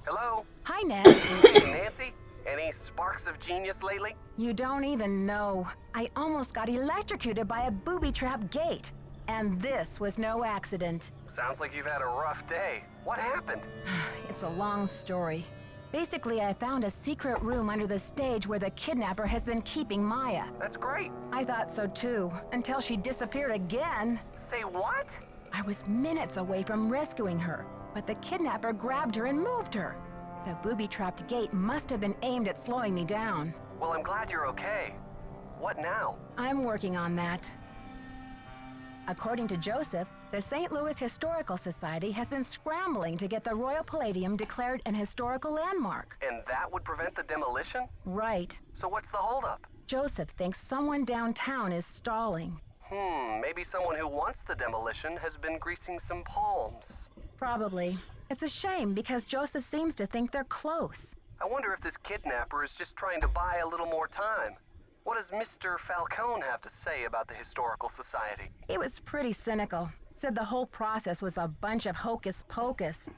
Hello? Hi, Ned. Nancy? Any sparks of genius lately? You don't even know. I almost got electrocuted by a booby-trap gate. And this was no accident. Sounds like you've had a rough day. What happened? It's a long story. Basically, I found a secret room under the stage where the kidnapper has been keeping Maya. That's great. I thought so too, until she disappeared again. Say what? I was minutes away from rescuing her, but the kidnapper grabbed her and moved her. The booby-trapped gate must have been aimed at slowing me down. Well, I'm glad you're okay. What now? I'm working on that. According to Joseph, the St. Louis Historical Society has been scrambling to get the Royal Palladium declared an historical landmark. And that would prevent the demolition? Right. So what's the holdup? Joseph thinks someone downtown is stalling. Maybe someone who wants the demolition has been greasing some palms. Probably. It's a shame because Joseph seems to think they're close. I wonder if this kidnapper is just trying to buy a little more time. What does Mr. Falcone have to say about the Historical Society? He was pretty cynical. Said the whole process was a bunch of hocus pocus.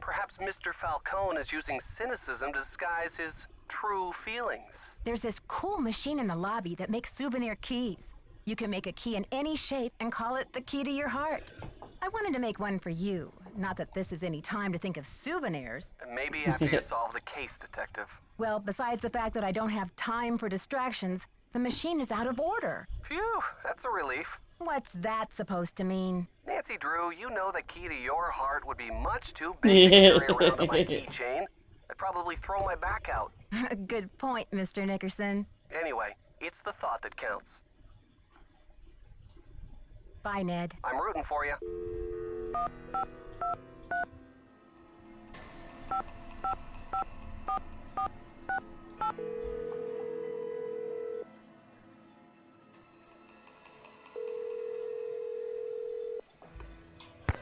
Perhaps Mr. Falcone is using cynicism to disguise his true feelings. There's this cool machine in the lobby that makes souvenir keys. You can make a key in any shape and call it the key to your heart. I wanted to make one for you. Not that this is any time to think of souvenirs. Maybe after you solve the case, Detective. Well, besides the fact that I don't have time for distractions, the machine is out of order. Phew, that's a relief. What's that supposed to mean? Nancy Drew, you know the key to your heart would be much too big to carry around on my keychain. I'd probably throw my back out. Good point, Mr. Nickerson. Anyway, it's the thought that counts. Bye, Ned. I'm rooting for you.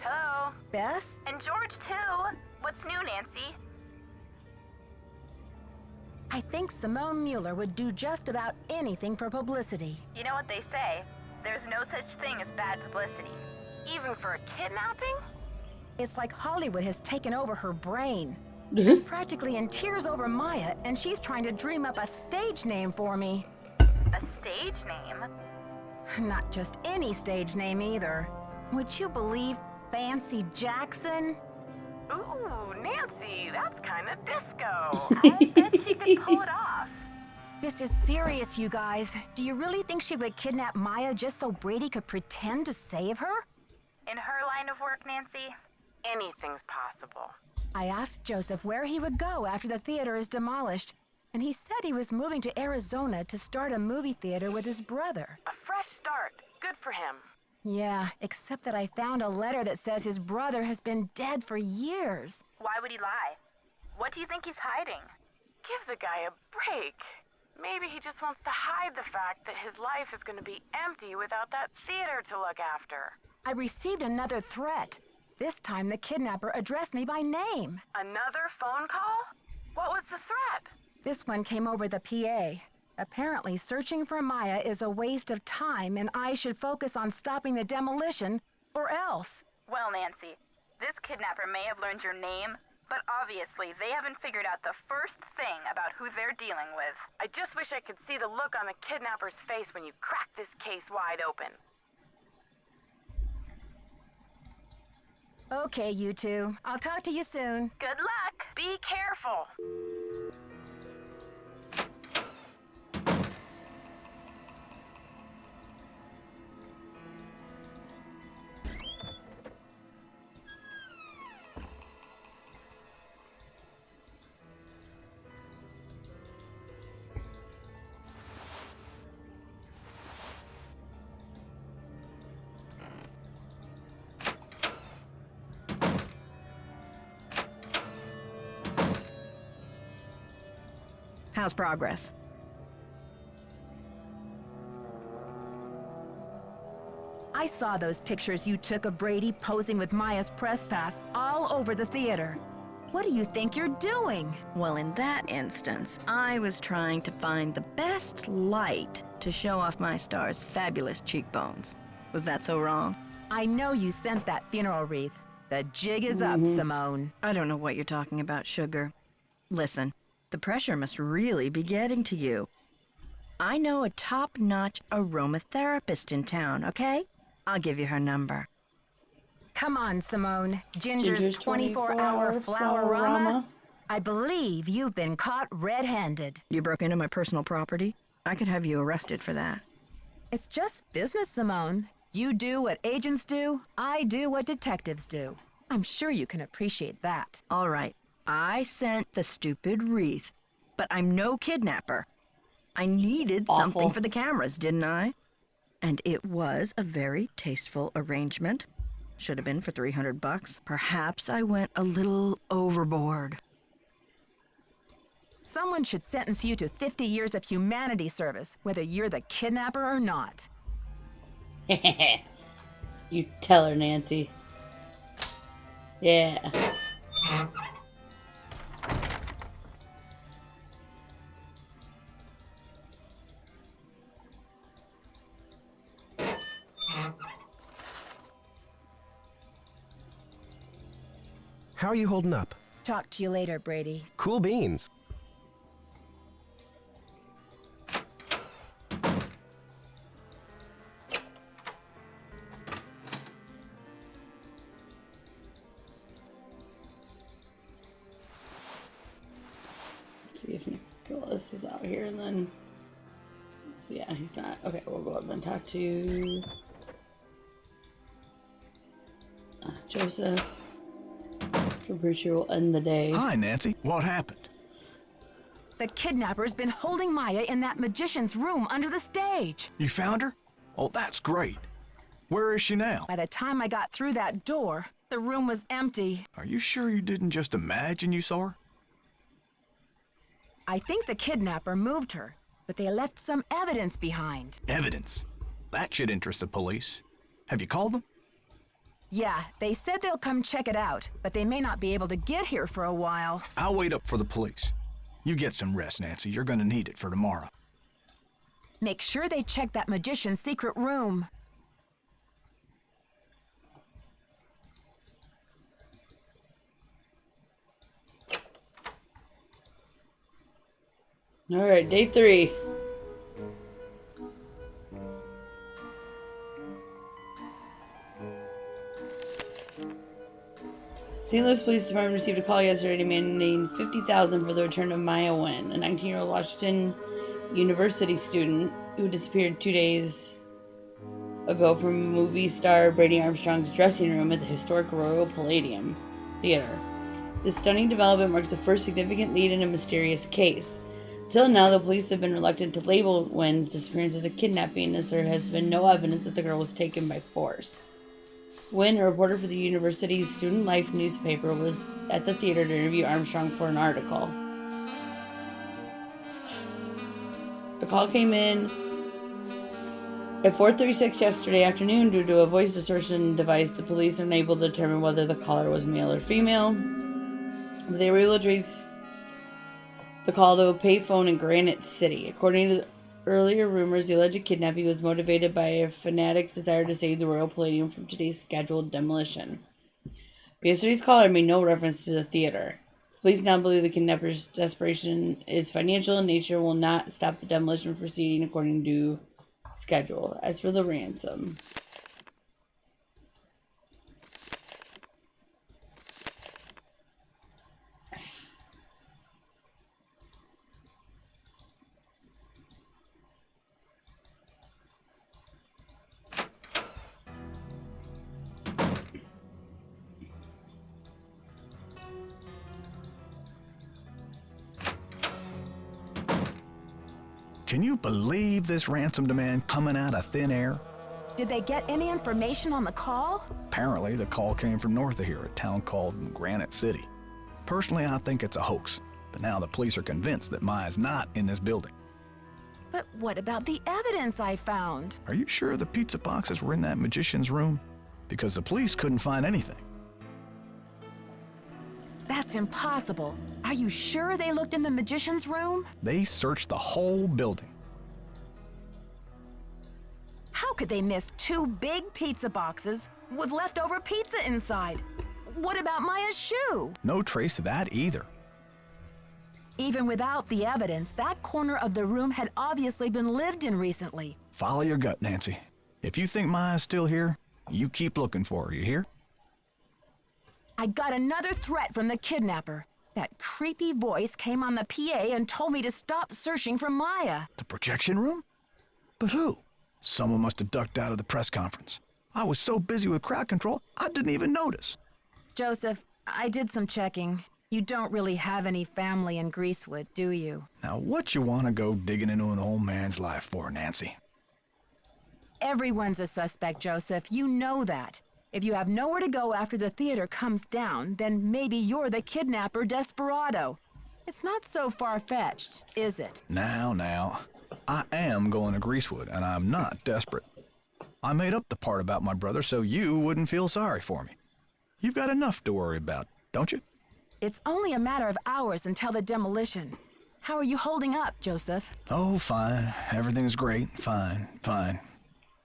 Hello? Bess? And George, too. What's new, Nancy? I think Simone Mueller would do just about anything for publicity. You know what they say? There's no such thing as bad publicity. Even for a kidnapping? It's like Hollywood has taken over her brain. I'm practically in tears over Maya, and she's trying to dream up a stage name for me. A stage name? Not just any stage name either. Would you believe Fancy Jackson? Ooh, Nancy, that's kind of disco. I bet she could pull it off. This is serious, you guys. Do you really think she would kidnap Maya just so Brady could pretend to save her? In her line of work, Nancy, Anything's possible. I asked Joseph where he would go after the theater is demolished, and he said he was moving to Arizona to start a movie theater with his brother. A fresh start. Good for him. Yeah, except that I found a letter that says his brother has been dead for years. why would he lie? What do you think he's hiding? Give the guy a break. Maybe he just wants to hide the fact that his life is going to be empty without that theater to look after. I received another threat. This time the kidnapper addressed me by name. Another phone call? What was the threat? This one came over the PA. Apparently, searching for Maya is a waste of time and I should focus on stopping the demolition, or else. Well, Nancy, this kidnapper may have learned your name, but obviously they haven't figured out the first thing about who they're dealing with. I just wish I could see the look on the kidnapper's face when you crack this case wide open. Okay, you two. I'll talk to you soon. Good luck. Be careful. How's progress? I saw those pictures you took of Brady posing with Maya's press pass all over the theater. What do you think you're doing? Well, in that instance, I was trying to find the best light to show off my star's fabulous cheekbones. Was that so wrong? I know you sent that funeral wreath. The jig is up, Simone. I don't know what you're talking about, Sugar. Listen, the pressure must really be getting to you. I know a top-notch aromatherapist in town, okay? I'll give you her number. Come on, Simone. Ginger's 24-hour flower-rama. I believe you've been caught red-handed. You broke into my personal property? I could have you arrested for that. It's just business, Simone. You do what agents do, I do what detectives do. I'm sure you can appreciate that. All right, I sent the stupid wreath, but I'm no kidnapper. I needed something for the cameras, didn't I? And it was a very tasteful arrangement. Should have been for $300. Perhaps I went a little overboard. Someone should sentence you to 50 years of humanity service, whether you're the kidnapper or not. You tell her, Nancy. Yeah. How are you holding up? Talk to you later, Brady. Cool beans. See if Nicholas is out here, and then yeah, he's not. Okay, we'll go up and talk to Joseph. I'm pretty sure we'll end the day. Hi, Nancy. What happened? The kidnapper's been holding Maya in that magician's room under the stage. You found her? Oh, that's great. Where is she now? By the time I got through that door, the room was empty. Are you sure you didn't just imagine you saw her? I think the kidnapper moved her, but they left some evidence behind. Evidence? That should interest the police. Have you called them? Yeah, they said they'll come check it out, but they may not be able to get here for a while. I'll wait up for the police. You get some rest, Nancy. You're gonna need it for tomorrow. Make sure they check that magician's secret room. All right, day 3. St. Louis Police Department received a call yesterday demanding $50,000 for the return of Maya Wynn, a 19-year-old Washington University student who disappeared 2 days ago from movie star Brady Armstrong's dressing room at the historic Royal Palladium Theater. This stunning development marks the first significant lead in a mysterious case. Till now, the police have been reluctant to label Wynn's disappearance as a kidnapping, as there has been no evidence that the girl was taken by force. Wynn, a reporter for the university's Student Life newspaper, was at the theater to interview Armstrong for an article. The call came in at 4:36 yesterday afternoon. Due to a voice distortion device, the police are unable to determine whether the caller was male or female. They were able to trace the call to a payphone in Granite City. According to earlier rumors, the alleged kidnapping was motivated by a fanatic's desire to save the Royal Palladium from today's scheduled demolition. But yesterday's caller made no reference to the theater. Police now believe the kidnapper's desperation is financial in nature and will not stop the demolition proceeding according to schedule. As for the ransom, Can you believe this ransom demand coming out of thin air? Did they get any information on the call? Apparently, the call came from north of here, a town called Granite City. Personally, I think it's a hoax, but now the police are convinced that Maya's not in this building. But what about the evidence I found? Are you sure the pizza boxes were in that magician's room? Because the police couldn't find anything. That's impossible. Are you sure they looked in the magician's room? They searched the whole building. How could they miss 2 big pizza boxes with leftover pizza inside? What about Maya's shoe? No trace of that either. Even without the evidence, that corner of the room had obviously been lived in recently. Follow your gut, Nancy. If you think Maya's still here, you keep looking for her, you hear? I got another threat from the kidnapper. That creepy voice came on the PA and told me to stop searching for Maya. The projection room? But who? Someone must have ducked out of the press conference. I was so busy with crowd control, I didn't even notice. Joseph, I did some checking. You don't really have any family in Greasewood, do you? Now, what you want to go digging into an old man's life for, Nancy? Everyone's a suspect, Joseph. You know that. If you have nowhere to go after the theater comes down, then maybe you're the kidnapper desperado. It's not so far-fetched, is it? Now. I am going to Greasewood, and I'm not desperate. I made up the part about my brother so you wouldn't feel sorry for me. You've got enough to worry about, don't you? It's only a matter of hours until the demolition. How are you holding up, Joseph? Oh, fine. Everything's great. Fine.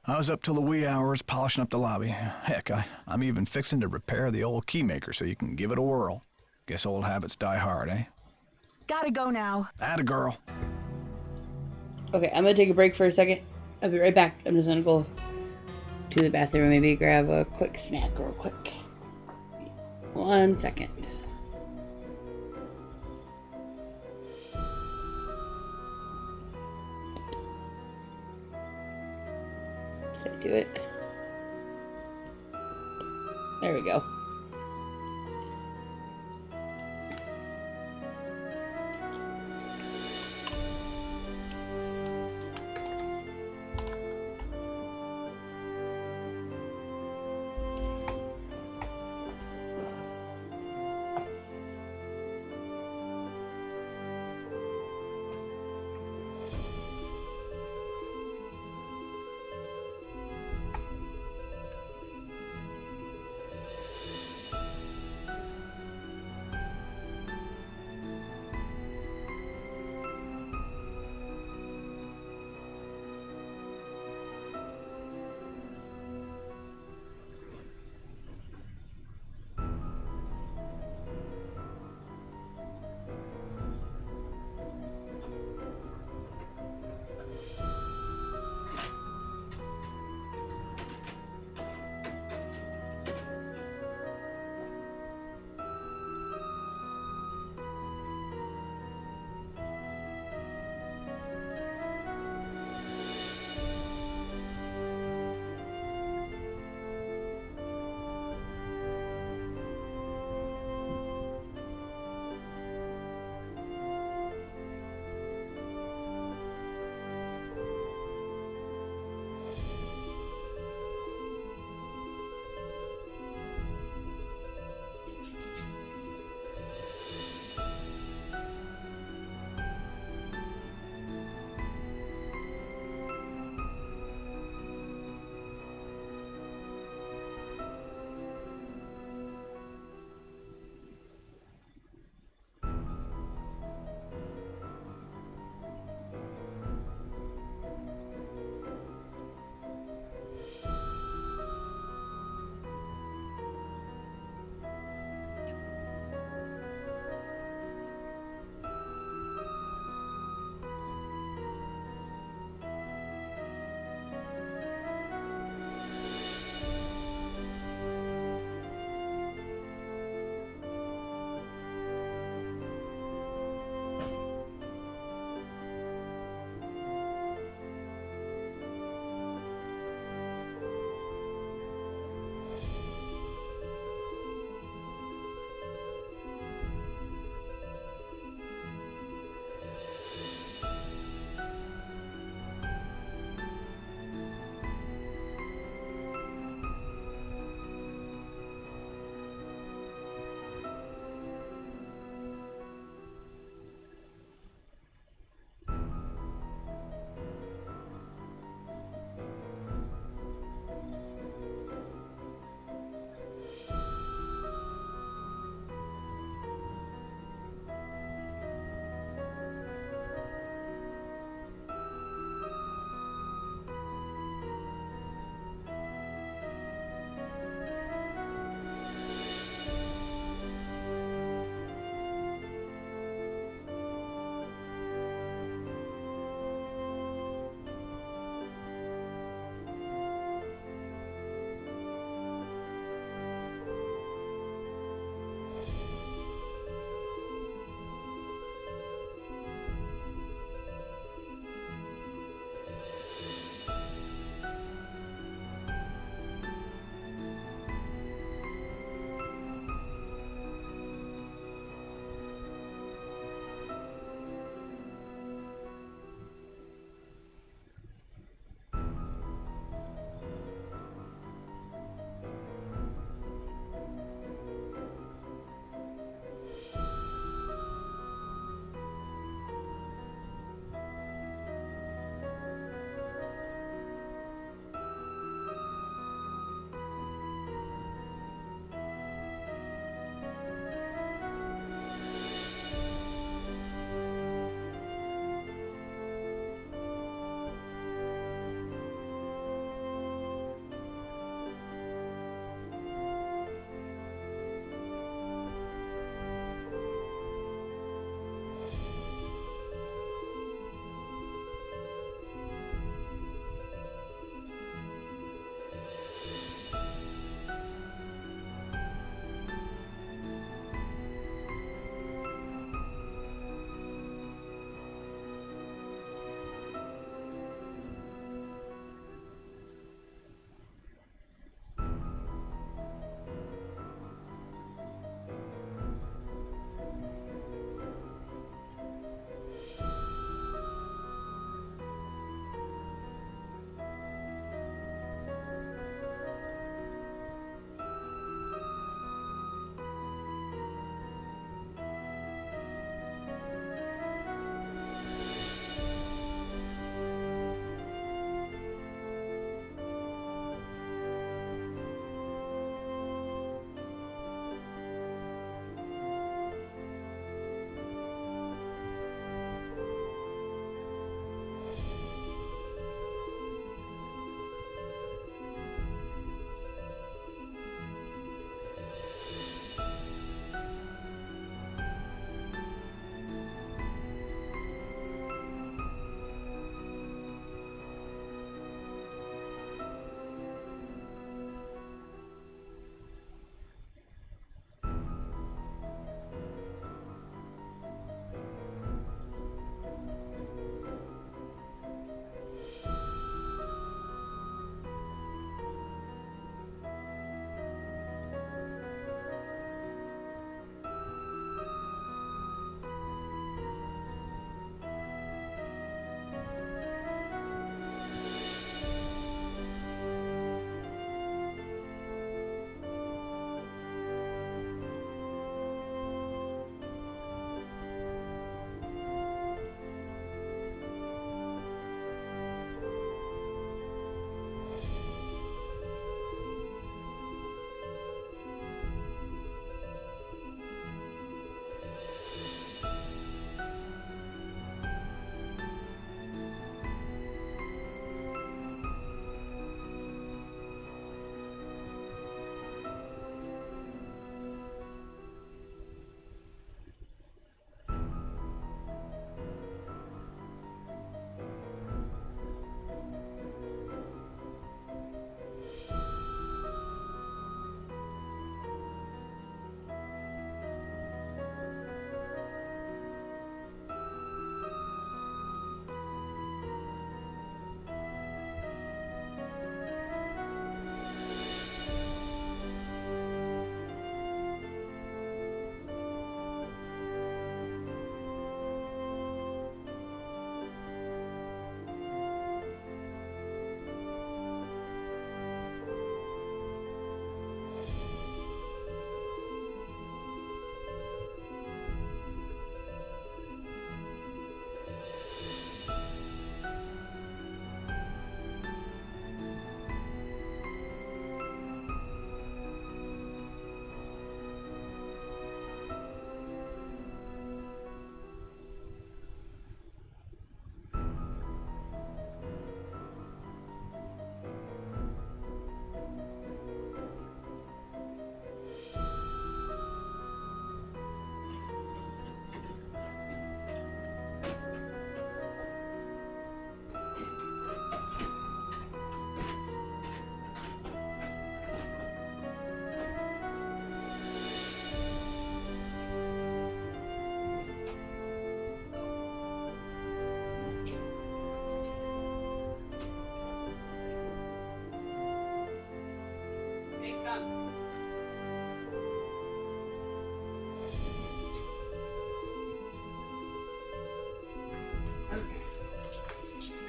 I was up till the wee hours polishing up the lobby. Heck, I'm even fixing to repair the old keymaker so you can give it a whirl. Guess old habits die hard, eh? Gotta go now. Atta girl. okay, I'm gonna take a break for a second. I'll be right back. I'm just gonna go to the bathroom and maybe grab a quick snack real quick. 1 second. Did I do it? There we go.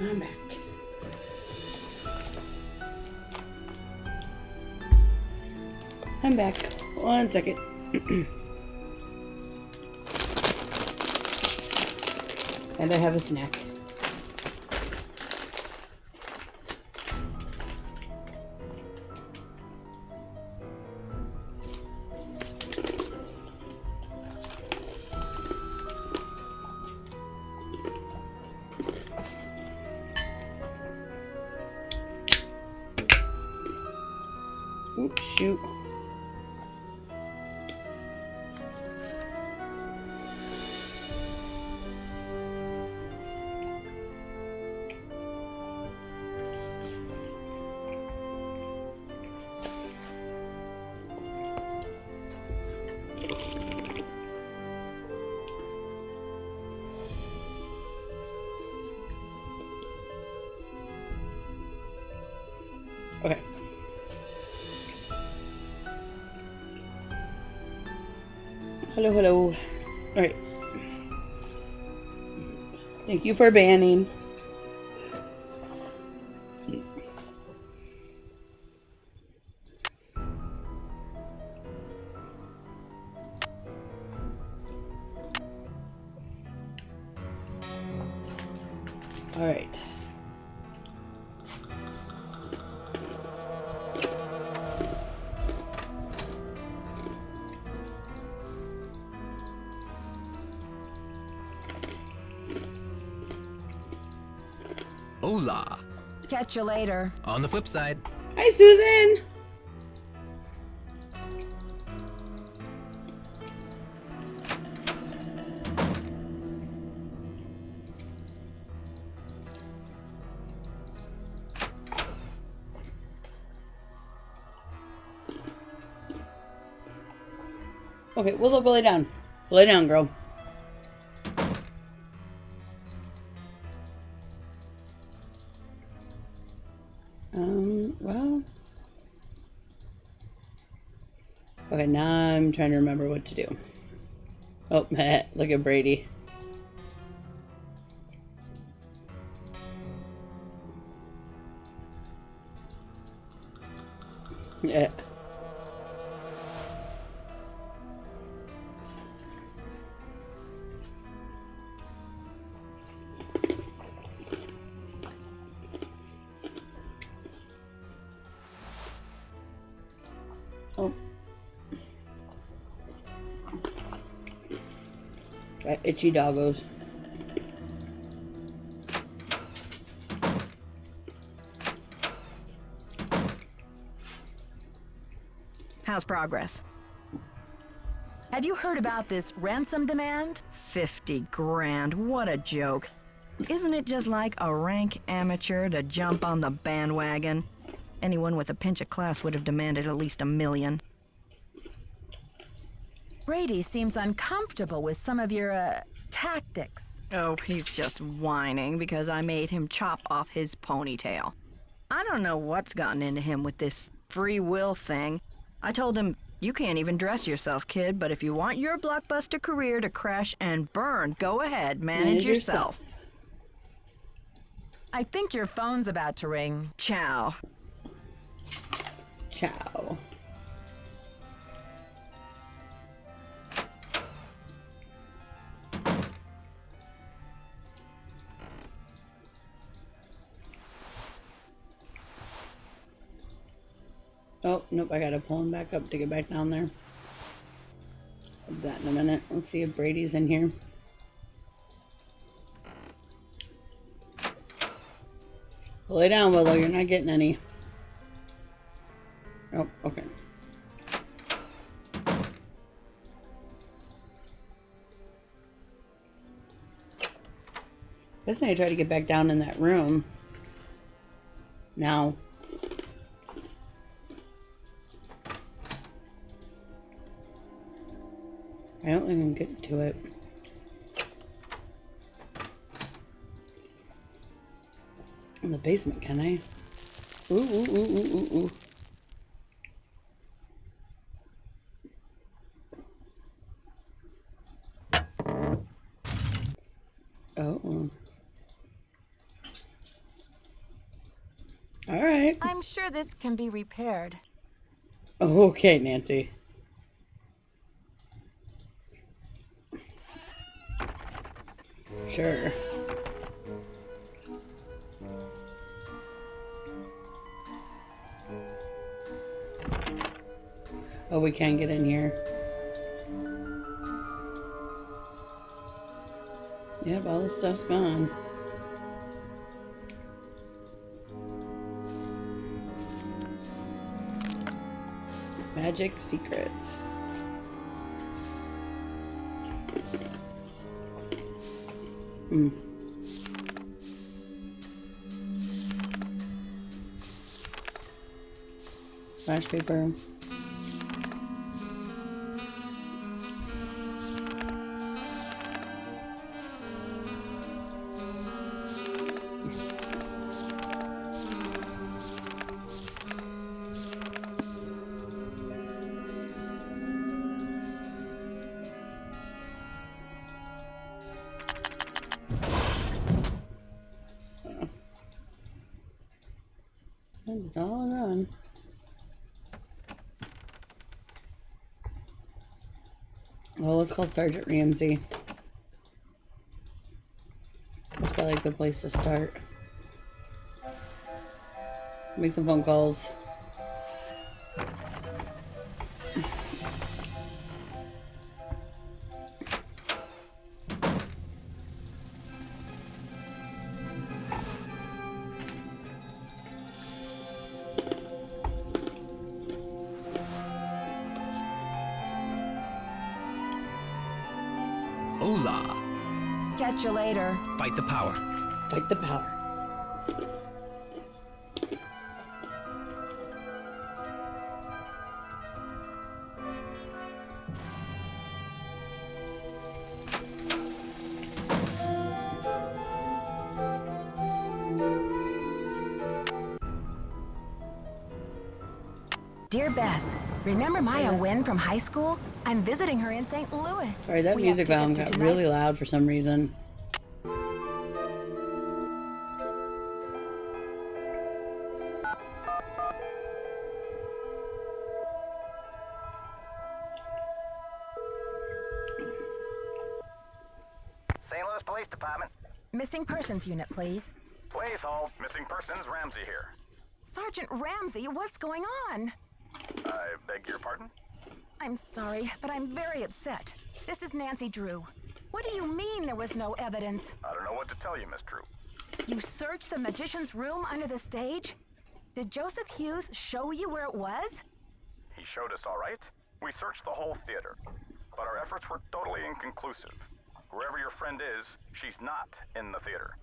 I'm back. I'm back. 1 second. And I have a snack. Oops, shoot. Okay. Hello, hello. Alright. Thank you for banning. Alright. Hola. Catch you later. On the flip side. Hi, Susan. Okay, Willow, go lay down. Lay down, girl. Well. Okay, now I'm trying to remember what to do. Oh, look at Brady. Yeah. Oh. Got itchy doggos. How's progress? Have you heard about this ransom demand? 50 grand, what a joke. Isn't it just like a rank amateur to jump on the bandwagon? Anyone with a pinch of class would have demanded at least $1 million. Brady seems uncomfortable with some of your, tactics. Oh, he's just whining because I made him chop off his ponytail. I don't know what's gotten into him with this free will thing. I told him, you can't even dress yourself, kid, but if you want your blockbuster career to crash and burn, go ahead, manage yourself. I think your phone's about to ring. Ciao. Ciao. Oh, nope, I gotta pull him back up to get back down there. I'll do that in a minute. Let's see if Brady's in here. Lay down, Willow, you're not getting any. Oh, okay. Guess I try to get back down in that room. Now. I don't even get to it. In the basement, can I? Ooh, ooh, ooh, ooh, ooh, ooh. All right. I'm sure this can be repaired. Okay, Nancy. Sure. Oh, we can get in here. Yep, all the stuff's gone. Magic secrets. Splash paper. And it's all done. Well, let's call Sergeant Ramsey. That's probably a good place to start. Make some phone calls. Hola. Catch you later. Fight the power. Fight the power. Dear Bess, remember Maya Wynn from high school? I'm visiting her in St. Louis. Sorry, that We have music tickets volume to got tonight's- really loud for some reason. St. Louis Police Department. Missing persons unit, please. Please hold. Missing persons, Ramsey here. Sergeant Ramsey, what's going on? I beg your pardon? I'm sorry, but I'm very upset. This is Nancy Drew. What do you mean there was no evidence? I don't know what to tell you, Miss Drew. You searched the magician's room under the stage? Did Joseph Hughes show you where it was? He showed us all right. We searched the whole theater, but our efforts were totally inconclusive. Wherever your friend is, she's not in the theater.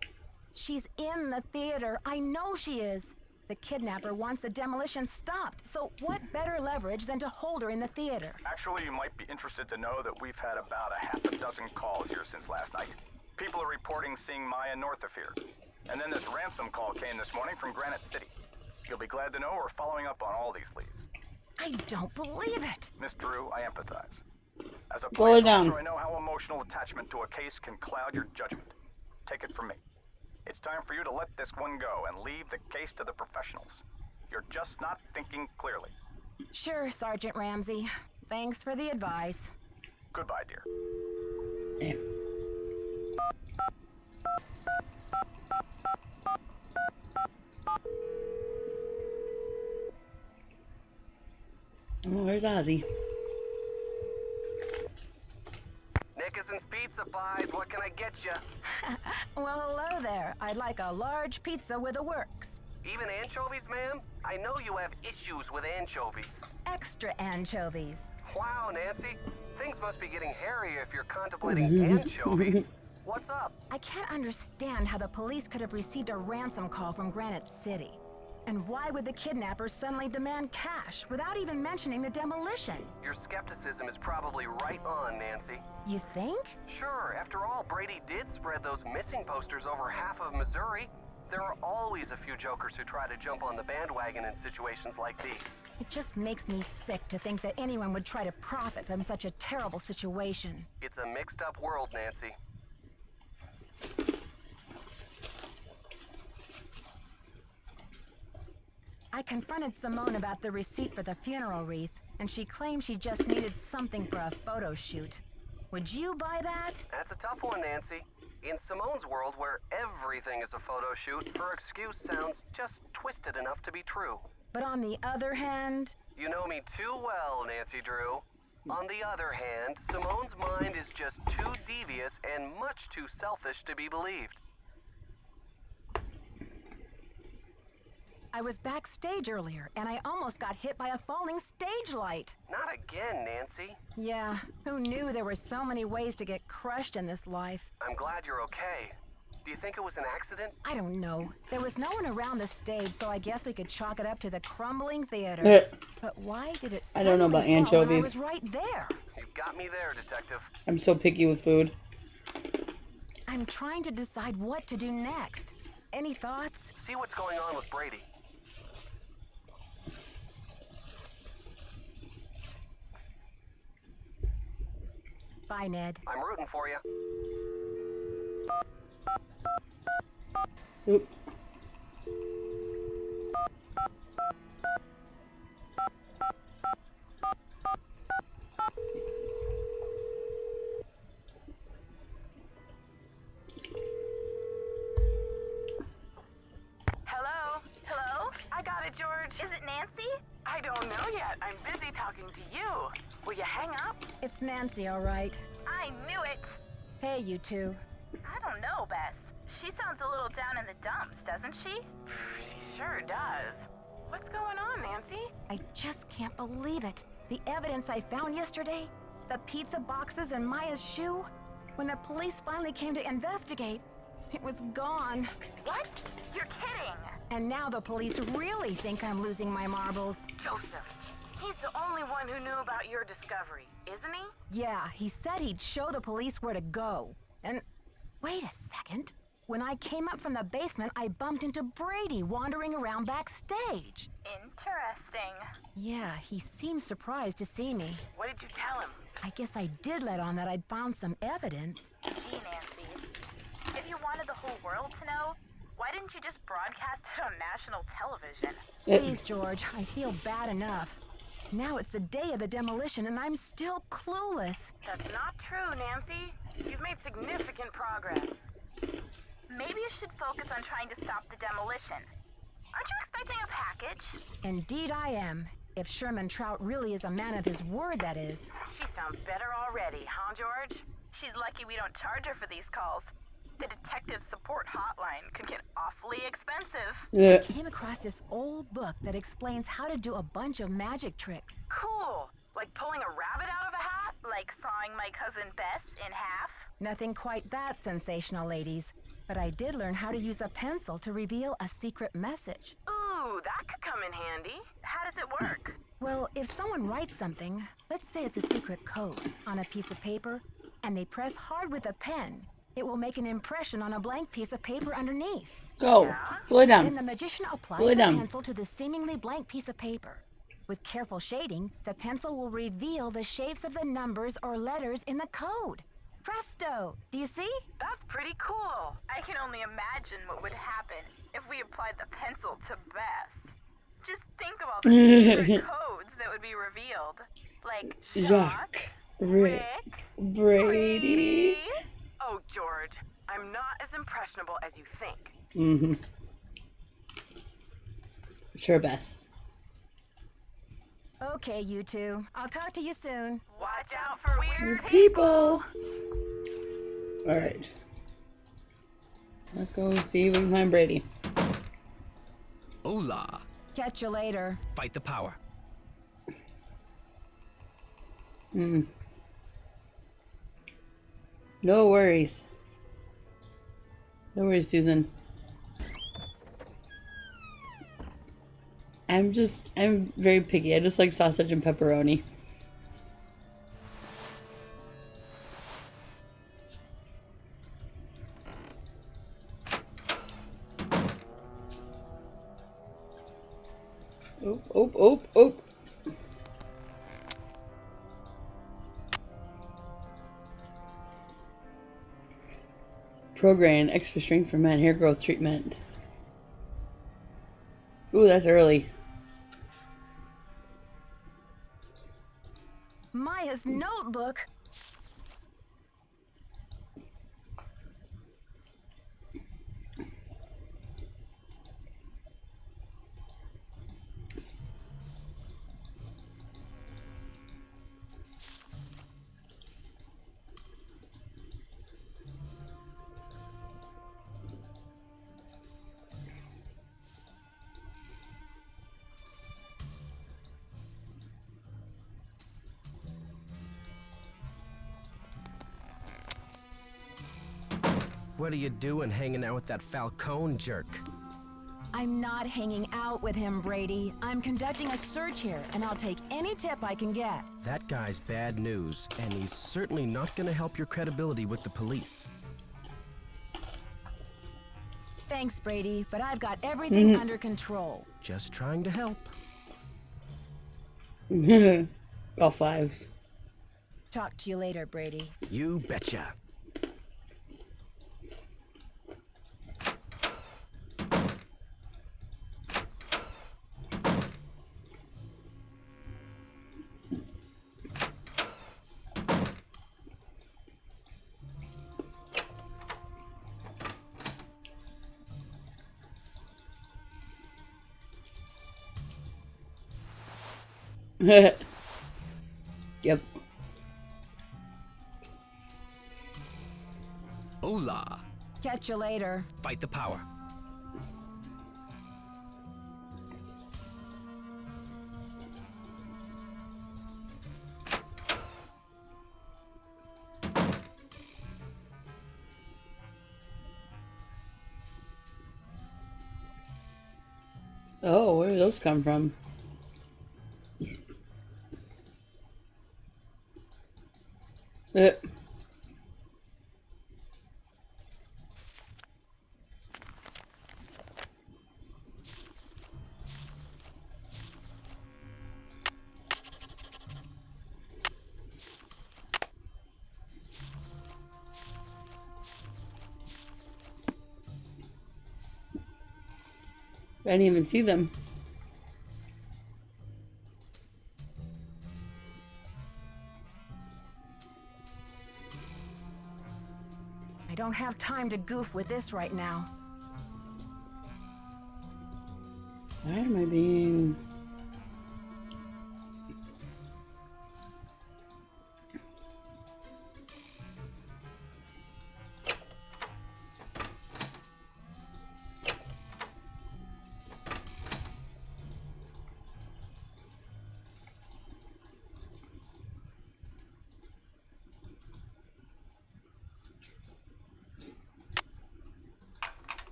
She's in the theater. I know she is. The kidnapper wants the demolition stopped, so what better leverage than to hold her in the theater? Actually, you might be interested to know that we've had about a half a dozen calls here since last night. People are reporting seeing Maya north of here. And then this ransom call came this morning from Granite City. You'll be glad to know we're following up on all these leads. I don't believe it. Miss Drew, I empathize. As a Slow police it down. officer, I know how emotional attachment to a case can cloud your judgment. Take it from me. It's time for you to let this one go and leave the case to the professionals. You're just not thinking clearly. Sure, Sergeant Ramsey. Thanks for the advice. Goodbye, dear. Yeah. Oh, where's Ozzy? Nickerson's Pizza Pies, what can I get you? Well, hello there. I'd like a large pizza with a works. Even anchovies, ma'am? I know you have issues with anchovies. Extra anchovies. Wow, Nancy. Things must be getting hairy if you're contemplating anchovies. What's up? I can't understand how the police could have received a ransom call from Granite City. And why would the kidnappers suddenly demand cash without even mentioning the demolition? Your skepticism is probably right on, Nancy. You think? Sure, after all, Brady did spread those missing posters over half of Missouri. There are always a few jokers who try to jump on the bandwagon in situations like these. It just makes me sick to think that anyone would try to profit from such a terrible situation. It's a mixed up world, Nancy. I confronted Simone about the receipt for the funeral wreath, and she claimed she just needed something for a photo shoot. Would you buy that? That's a tough one, Nancy. In Simone's world, where everything is a photo shoot, her excuse sounds just twisted enough to be true. But on the other hand... You know me too well, Nancy Drew. On the other hand, Simone's mind is just too devious and much too selfish to be believed. I was backstage earlier, and I almost got hit by a falling stage light. Not again, Nancy. Yeah, who knew there were so many ways to get crushed in this life? I'm glad you're okay. Do you think it was an accident? I don't know. There was no one around the stage, so I guess we could chalk it up to the crumbling theater. But why did it I don't know about suddenly fall when I anchovies. was right there? You got me there, Detective. I'm so picky with food. I'm trying to decide what to do next. Any thoughts? See what's going on with Brady. Bye, Ned. I'm rooting for you. Oop. Hello? Hello? I got it, George. Is it Nancy? I don't know yet. I'm busy talking to you. Will you hang up? It's Nancy, all right. I knew it. Hey, you two. I don't know, Bess. She sounds a little down in the dumps, doesn't she? She sure does. What's going on, Nancy? I just can't believe it. The evidence I found yesterday, the pizza boxes and Maya's shoe, when the police finally came to investigate, it was gone. What? You're kidding. And now the police really think I'm losing my marbles. Joseph. He's the only one who knew about your discovery, isn't he? Yeah, he said he'd show the police where to go. And wait a second. When I came up from the basement, I bumped into Brady wandering around backstage. Interesting. Yeah, he seemed surprised to see me. What did you tell him? I guess I did let on that I'd found some evidence. Gee, Nancy. If you wanted the whole world to know, why didn't you just broadcast it on national television? Please, George, I feel bad enough. Now it's the day of the demolition and I'm still clueless. That's not true, Nancy. You've made significant progress. Maybe you should focus on trying to stop the demolition. Aren't you expecting a package? Indeed I am. If Sherman Trout really is a man of his word, that is. She sounds better already, huh, George? She's lucky we don't charge her for these calls. The detective support hotline could get awfully expensive. I came across this old book that explains how to do a bunch of magic tricks. Cool. Like pulling a rabbit out of a hat? Like sawing my cousin Bess in half? Nothing quite that sensational, ladies. But I did learn how to use a pencil to reveal a secret message. Ooh, that could come in handy. How does it work? Well, if someone writes something, let's say it's a secret code, on a piece of paper, and they press hard with a pen, it will make an impression on a blank piece of paper underneath. Go. Lay down. Then the magician applies Lay the down. pencil to the seemingly blank piece of paper. With careful shading, the pencil will reveal the shapes of the numbers or letters in the code. Presto! Do you see? That's pretty cool. I can only imagine what would happen if we applied the pencil to Bess. Just think of all the secret codes that would be revealed. Like Jacques, Rick, Brady. Oh, George, I'm not as impressionable as you think. Mm-hmm. Sure, Bess. Okay, you two. I'll talk to you soon. Watch out for weird People. All right. Let's go see if we can find Brady. Hola. Catch you later. Fight the power. No worries. No worries, Susan. I'm very picky. I just like sausage and pepperoni. Oop, oop, oop, oop. Program, extra strength for men, hair growth treatment. Ooh, that's early. Maya's notebook? What are you doing hanging out with that Falcone jerk? I'm not hanging out with him, Brady. I'm conducting a search here, and I'll take any tip I can get. That guy's bad news, and he's certainly not gonna help your credibility with the police. Thanks, Brady, but I've got everything under control. Just trying to help. All fives. Talk to you later, Brady. You betcha. Yep. Hola. Catch you later. Fight the power. Oh, where did those come from? Uh. I didn't even see them. I don't have time to goof with this right now. Why am I being...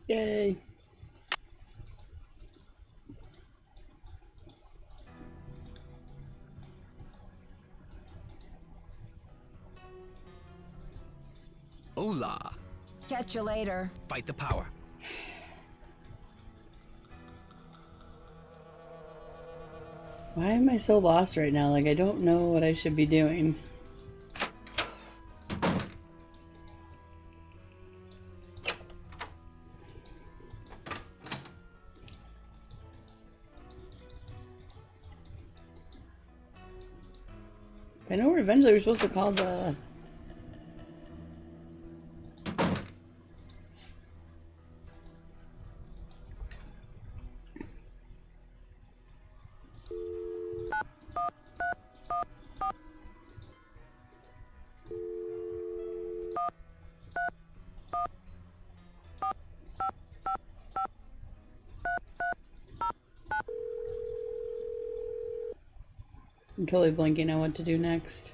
Yay. Hola. Catch you later. Fight the power. Why am I so lost right now? Like, I don't know what I should be doing. I know eventually we're supposed to call the... I'm totally blanking on what to do next.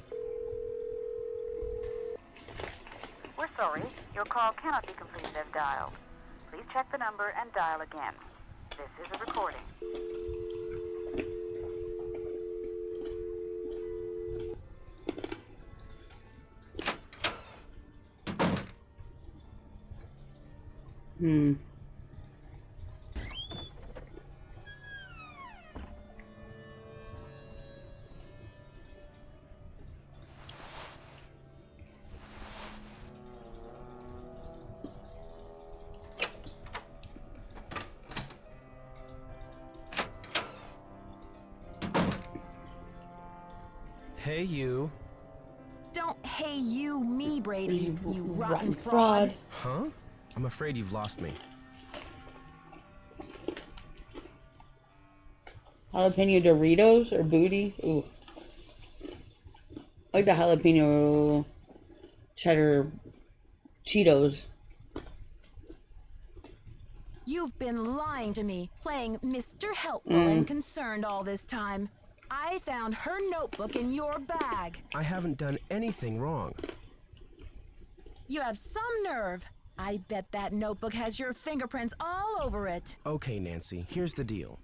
We're sorry. Your call cannot be completed as dialed. Please check the number and dial again. This is a recording. Hmm. Hey, you. Don't hey you me, Brady, you rotten rotten fraud. Huh? I'm afraid you've lost me. Jalapeno Doritos or booty? Ooh. I like the jalapeno cheddar Cheetos. You've been lying to me, playing Mr. Helpful and concerned all this time. I found her notebook in your bag. I haven't done anything wrong. You have some nerve. I bet that notebook has your fingerprints all over it. Okay, Nancy, here's the deal.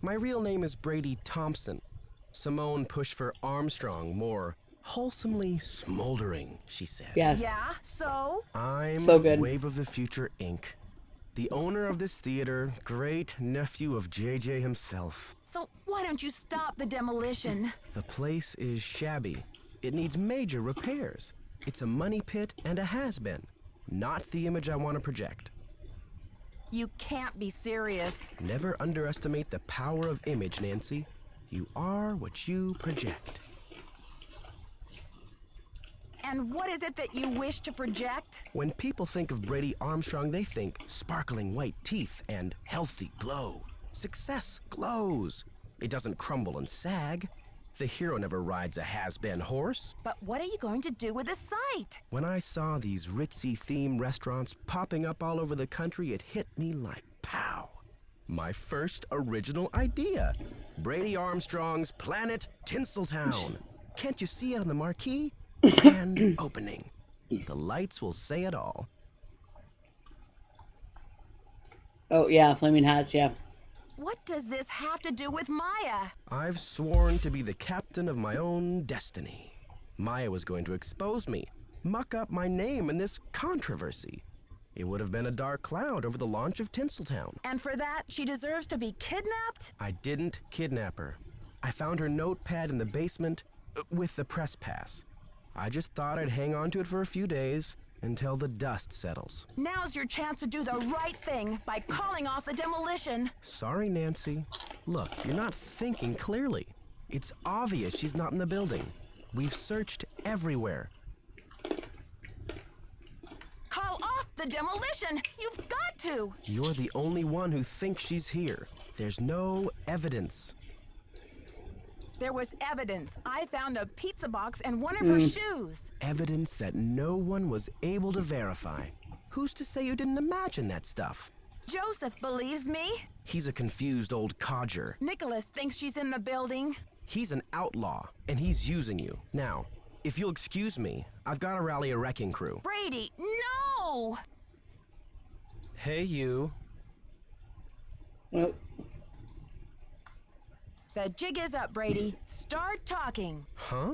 My real name is Brady Thompson. Simone pushed for Armstrong, more wholesomely smoldering, she said. Yes. Yeah, so? I'm So good. Wave of the Future, Inc., the owner of this theater, great nephew of JJ himself. So why don't you stop the demolition? The place is shabby. It needs major repairs. It's a money pit and a has-been. Not the image I want to project. You can't be serious. Never underestimate the power of image, Nancy. You are what you project. And what is it that you wish to project? When people think of Brady Armstrong, they think sparkling white teeth and healthy glow. Success glows. It doesn't crumble and sag. The hero never rides a has-been horse. But what are you going to do with the site? When I saw these ritzy themed restaurants popping up all over the country, it hit me like pow. My first original idea. Brady Armstrong's Planet Tinseltown. Can't you see it on the marquee? Grand opening. The lights will say it all. Oh, yeah, flaming hats, yeah. What does this have to do with Maya? I've sworn to be the captain of my own destiny. Maya was going to expose me, muck up my name in this controversy. It would have been a dark cloud over the launch of Tinseltown. And for that, she deserves to be kidnapped? I didn't kidnap her. I found her notepad in the basement with the press pass. I just thought I'd hang on to it for a few days until the dust settles. Now's your chance to do the right thing by calling off the demolition. Sorry, Nancy. Look, you're not thinking clearly. It's obvious she's not in the building. We've searched everywhere. Call off the demolition! You've got to! You're the only one who thinks she's here. There's no evidence. There was evidence. I found a pizza box and one of her shoes. Evidence that no one was able to verify. Who's to say you didn't imagine that stuff? Joseph believes me. He's a confused old codger. Nicholas thinks she's in the building. He's an outlaw, and he's using you. Now, if you'll excuse me, I've got to rally a wrecking crew. Brady, no! Hey, you. Nope. The jig is up, Brady. Start talking. Huh?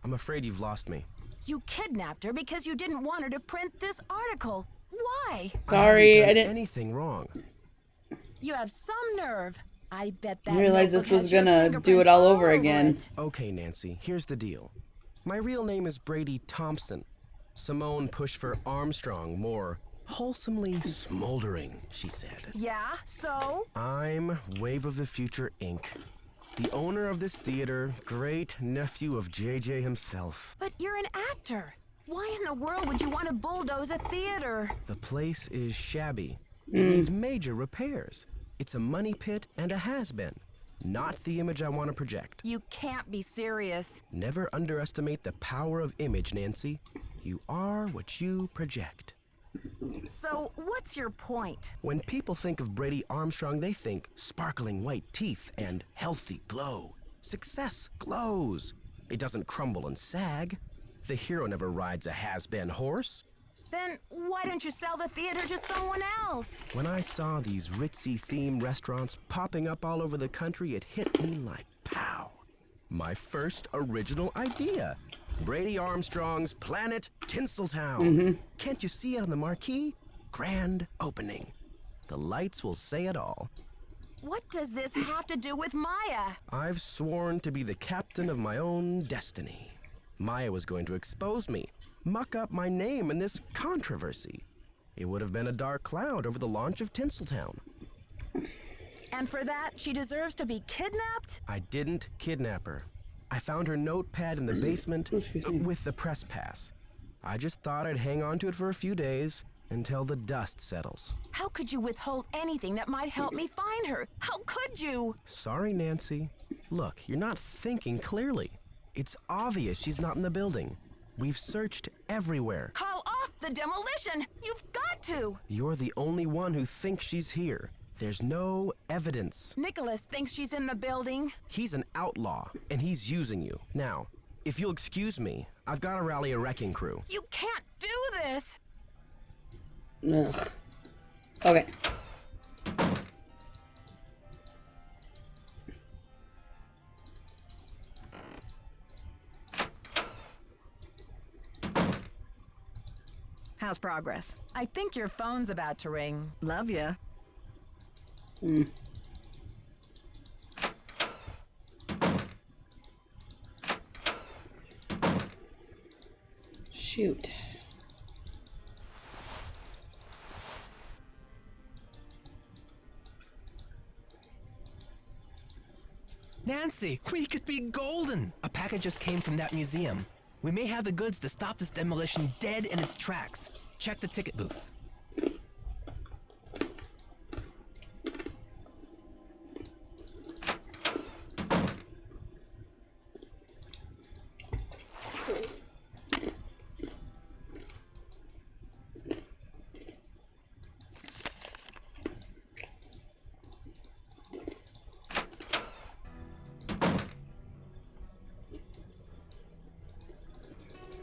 I'm afraid you've lost me. You kidnapped her because you didn't want her to print this article. Why? Sorry, I didn't. didn't. Anything wrong. You have some nerve. I bet that. I realized this notebook was has your gonna do it all over again. it. Okay, Nancy, here's the deal. My real name is Brady Thompson. Simone pushed for Armstrong, more wholesomely smoldering, she said. Yeah, so? I'm Wave of the Future, Inc., the owner of this theater, great nephew of JJ himself. But you're an actor. Why in the world would you want to bulldoze a theater? The place is shabby. It needs major repairs. It's a money pit and a has-been. Not the image I want to project. You can't be serious. Never underestimate the power of image, Nancy. You are what you project. So, what's your point? When people think of Brady Armstrong, they think sparkling white teeth and healthy glow. Success glows. It doesn't crumble and sag. The hero never rides a has-been horse. Then why don't you sell the theater to someone else? When I saw these ritzy themed restaurants popping up all over the country, it hit me like pow. My first original idea. Brady Armstrong's Planet Tinseltown. Can't you see it on the marquee? Grand opening. The lights will say it all. What does this have to do with Maya? I've sworn to be the captain of my own destiny. Maya was going to expose me, muck up my name in this controversy. It would have been a dark cloud over the launch of Tinseltown. And for that, she deserves to be kidnapped? I didn't kidnap her. I found her notepad in the basement with the press pass. I just thought I'd hang on to it for a few days until the dust settles. How could you withhold anything that might help me find her? How could you? Sorry, Nancy. Look, you're not thinking clearly. It's obvious she's not in the building. We've searched everywhere. Call off the demolition! You've got to! You're the only one who thinks she's here. There's no evidence. Nicholas thinks she's in the building. He's an outlaw, and he's using you. Now, if you'll excuse me, I've got to rally a wrecking crew. You can't do this! Ugh. Okay. How's progress? I think your phone's about to ring. Love ya. Shoot. Nancy, we could be golden. A package just came from that museum. We may have the goods to stop this demolition dead in its tracks. Check the ticket booth.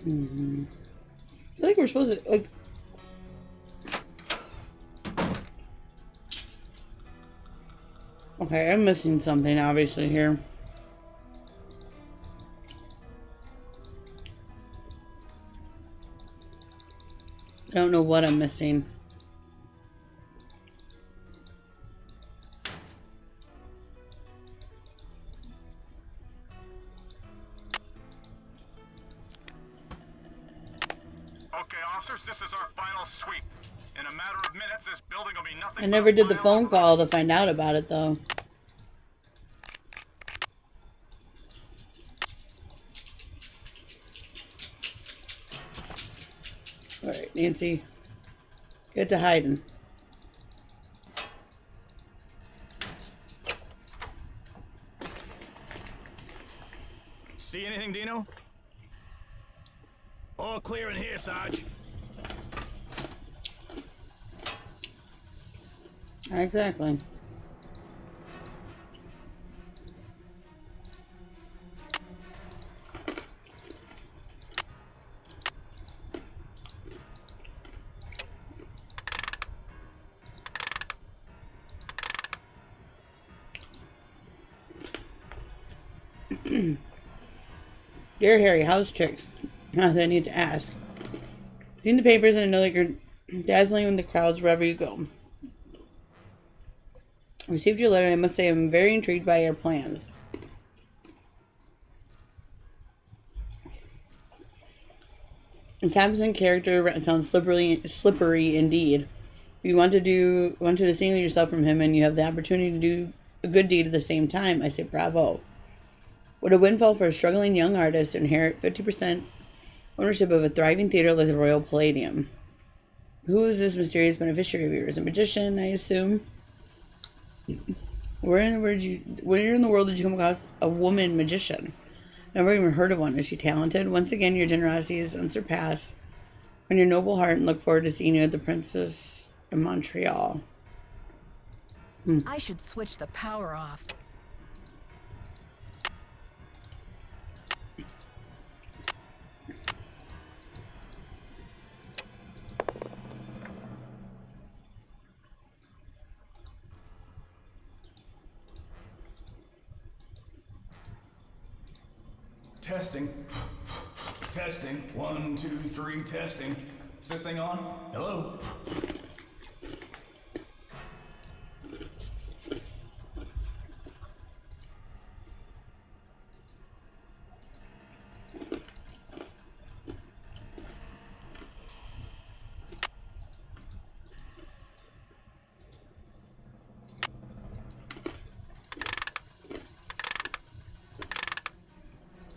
I feel like we're supposed to, like... Okay, I'm missing something, obviously, here. I don't know what I'm missing. This is our final sweep. In a matter of minutes, this building will be nothing. I never did the phone call to find out about it, though. Alright, Nancy. Get to hiding. See anything, Dino? All clear in here, Sarge. Exactly. Dear Harry, how's chicks? Nothing I need to ask. Seen the papers and I know that you're dazzling in the crowds wherever you go. Received your letter and I must say I'm very intrigued by your plans. His Samson character sounds slippery indeed. You want to distinguish yourself from him and you have the opportunity to do a good deed at the same time. I say bravo. What a windfall for a struggling young artist to inherit 50% ownership of a thriving theater like the Royal Palladium. Who is this mysterious beneficiary of yours? A magician, I assume? Where in the world did you come across a woman magician? Never even heard of one. Is she talented? Once again, your generosity is unsurpassed. On your noble heart, and look forward to seeing you at the Princess in Montreal. I should switch the power off. Testing. Testing. 1, 2, 3, testing. Is this thing on? Hello?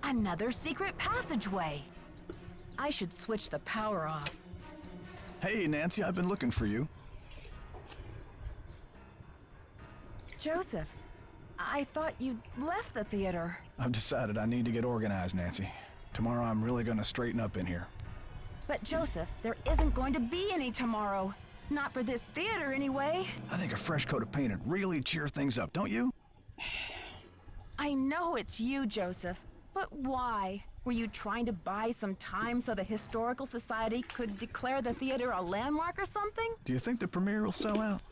Another secret passageway. I should switch the power off. Hey, Nancy, I've been looking for you. Joseph, I thought you'd left the theater. I've decided I need to get organized, Nancy. Tomorrow I'm really gonna straighten up in here. But Joseph, there isn't going to be any tomorrow. Not for this theater, anyway. I think a fresh coat of paint would really cheer things up, don't you? I know it's you, Joseph. But why? Were you trying to buy some time so the Historical Society could declare the theater a landmark or something? Do you think the premiere will sell out?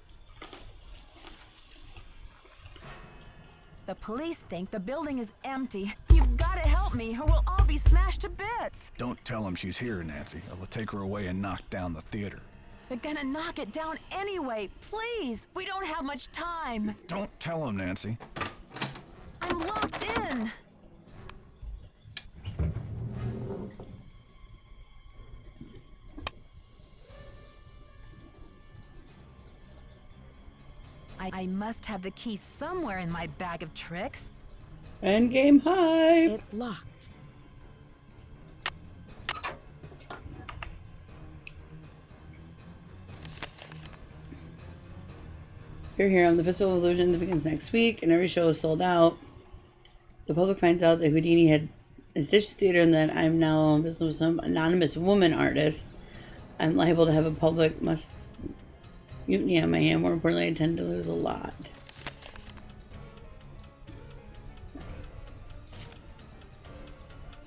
The police think the building is empty. You've got to help me or we'll all be smashed to bits. Don't tell them she's here, Nancy. I will take her away and knock down the theater. They're gonna knock it down anyway. Please, we don't have much time. Don't tell them, Nancy. I'm locked in. I must have the key somewhere in my bag of tricks. Endgame hype. It's locked. You're here on the Festival of Illusion that begins next week, and every show is sold out. The public finds out that Houdini has ditched theater and that I'm now in business with some anonymous woman artist. I'm liable to have a public mutiny on my hand. More importantly, I tend to lose a lot.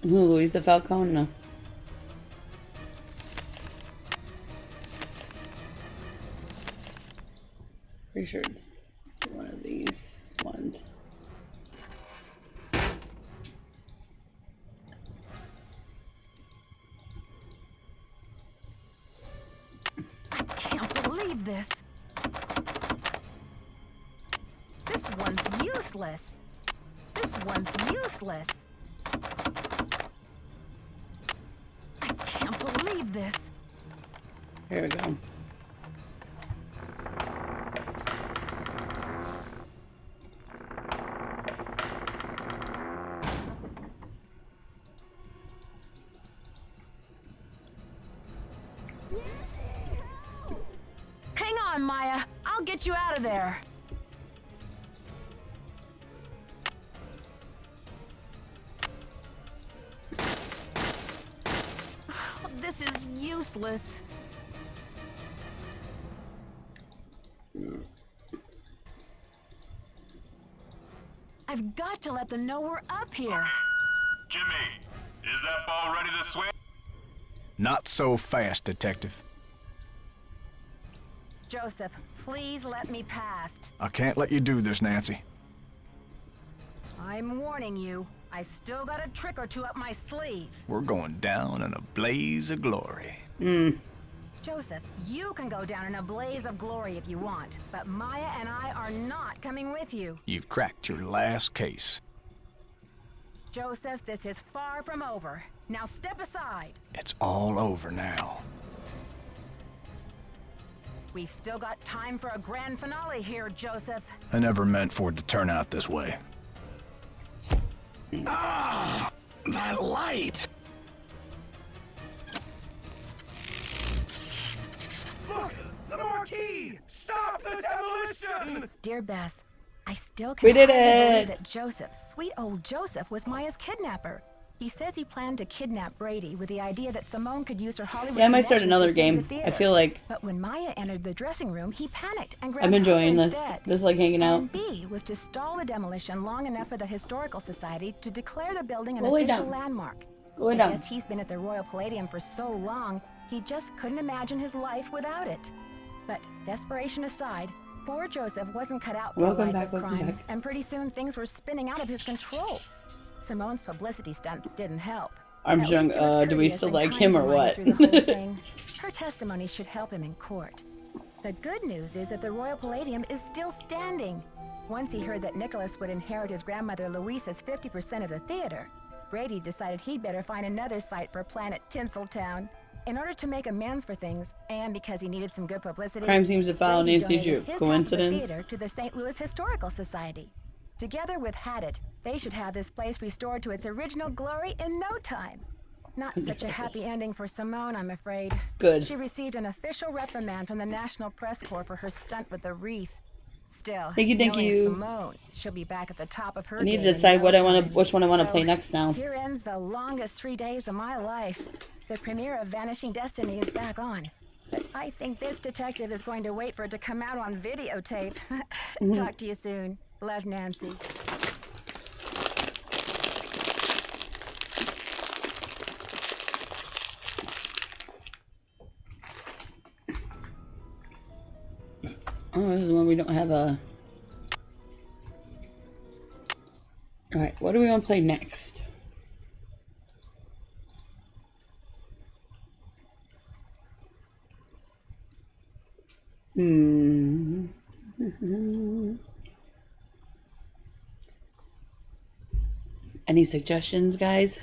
Ooh, Luisa Falcone. Pretty sure it's one of these ones. I can't believe this. This one's useless. This one's useless. I can't believe this. Here we go. Hang on, Maya. I'll get you out of there. This is useless. I've got to let them know we're up here. Jimmy, is that ball ready to swing? Not so fast, Detective. Joseph, please let me past. I can't let you do this, Nancy. I'm warning you. I still got a trick or two up my sleeve. We're going down in a blaze of glory. Joseph, you can go down in a blaze of glory if you want, but Maya and I are not coming with you. You've cracked your last case. Joseph, this is far from over. Now step aside. It's all over now. We've still got time for a grand finale here, Joseph. I never meant for it to turn out this way. Ah! That light! Look! The marquee! Stop the demolition! Dear Bess, I still We can't did believe it. that Joseph, sweet old Joseph, was Maya's kidnapper. He says he planned to kidnap Brady with the idea that Simone could use her Hollywood Yeah, I might start connections another to save the game. theater. I feel like But when Maya entered the dressing room, he panicked and grabbed I'm enjoying her this. instead. Just like hanging out. Plan B was to stall the demolition long enough for the Historical Society to declare the building an Go lay official down. landmark. Go lay I down. guess he's been at the Royal Palladium for so long, he just couldn't imagine his life without it. But desperation aside, poor Joseph wasn't cut out for a Welcome life back, of welcome crime, back. and pretty soon things were spinning out of his control. Simone's publicity stunts didn't help. Armstrong, At least he was do we courteous still and like kind him to or Maya what? through the whole thing. Her testimony should help him in court. The good news is that the Royal Palladium is still standing. Once he heard that Nicholas would inherit his grandmother Louisa's 50% of the theater, Brady decided he'd better find another site for Planet Tinseltown. In order to make amends for things, and because he needed some good publicity, Crime seems to follow Brady Nancy donated Drew. his Coincidence? half of the theater to the St. Louis Historical Society. Together with Haddett, they should have this place restored to its original glory in no time. Not such a happy ending for Simone, I'm afraid. Good. She received an official reprimand from the National Press Corps for her stunt with the wreath. Still, Thank knowing you. Simone, she'll be back at the top of her I need game to in decide no what I want time. to, which one I want to So, play next now. Here ends the longest 3 days of my life. The premiere of Vanishing Destiny is back on. But I think this detective is going to wait for it to come out on videotape. Talk to you soon. Love, Nancy. Oh, this is the one we don't have a... Alright, what do we want to play next? Any suggestions, guys?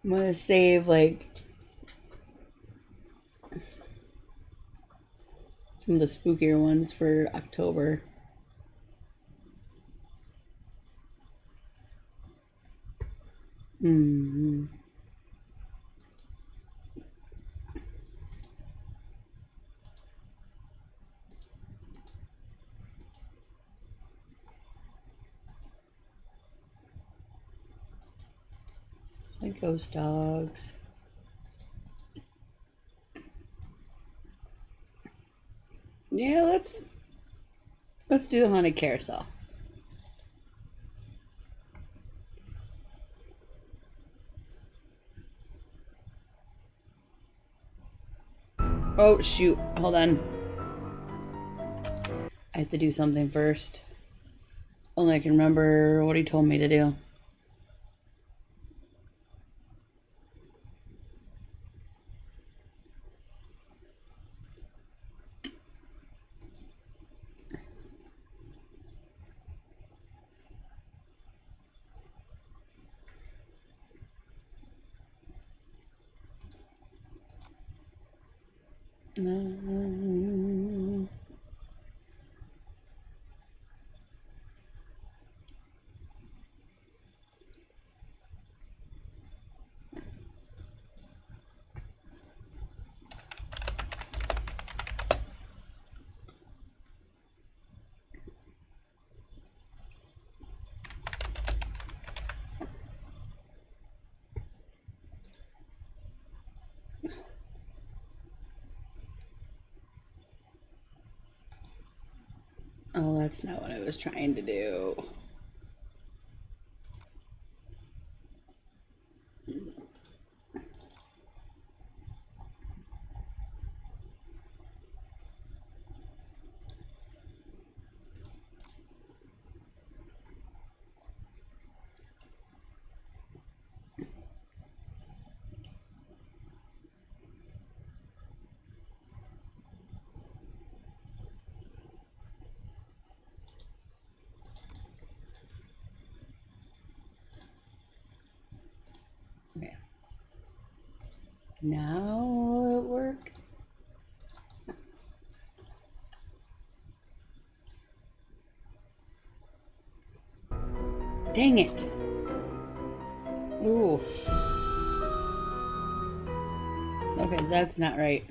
I'm gonna save like some of the spookier ones for October. Like ghost dogs. Yeah, let's do the haunted carousel. Oh shoot, hold on. I have to do something first. Only I can remember what he told me to do. Oh, that's not what I was trying to do. Okay. Now will it work? Dang it. Ooh. Okay, that's not right.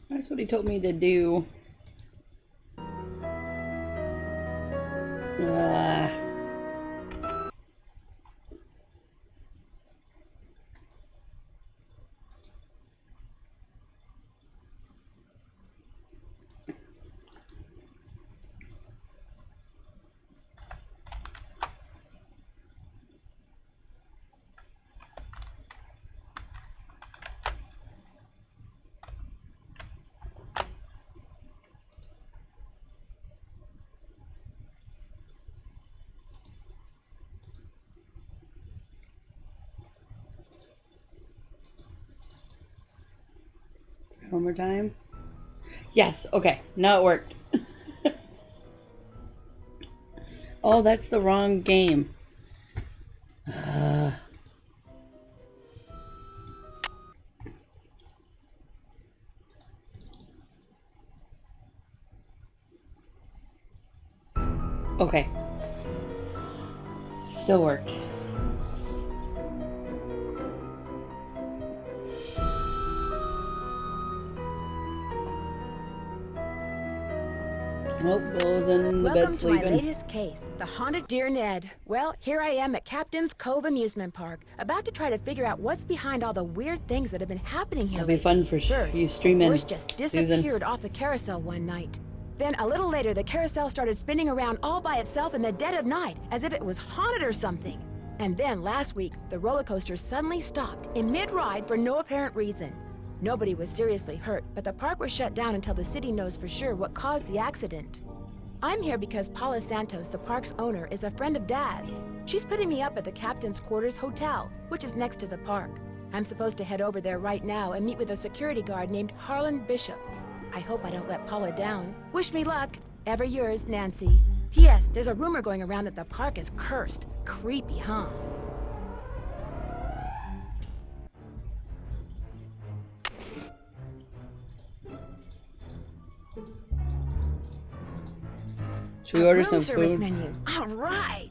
That's what he told me to do. One more time. Yes, okay. Now it worked. Oh, that's the wrong game. Okay. Still worked. Nope, Willow's in the bed Welcome to my sleeping. latest case, the Haunted Dear Ned. Well, here I am at Captain's Cove Amusement Park, about to try to figure out what's behind all the weird things that have been happening here. It'll be fun for you streaming. Horse just disappeared off the carousel one night. Then a little later, the carousel started spinning around all by itself in the dead of night, as if it was haunted or something. And then last week, the roller coaster suddenly stopped in mid-ride for no apparent reason. Nobody was seriously hurt, but the park was shut down until the city knows for sure what caused the accident. I'm here because Paula Santos, the park's owner, is a friend of Dad's. She's putting me up at the Captain's Quarters Hotel, which is next to the park. I'm supposed to head over there right now and meet with a security guard named Harlan Bishop. I hope I don't let Paula down. Wish me luck. Ever yours, Nancy. P.S. There's a rumor going around that the park is cursed. Creepy, huh? Should we order Room some service food? menu. All right.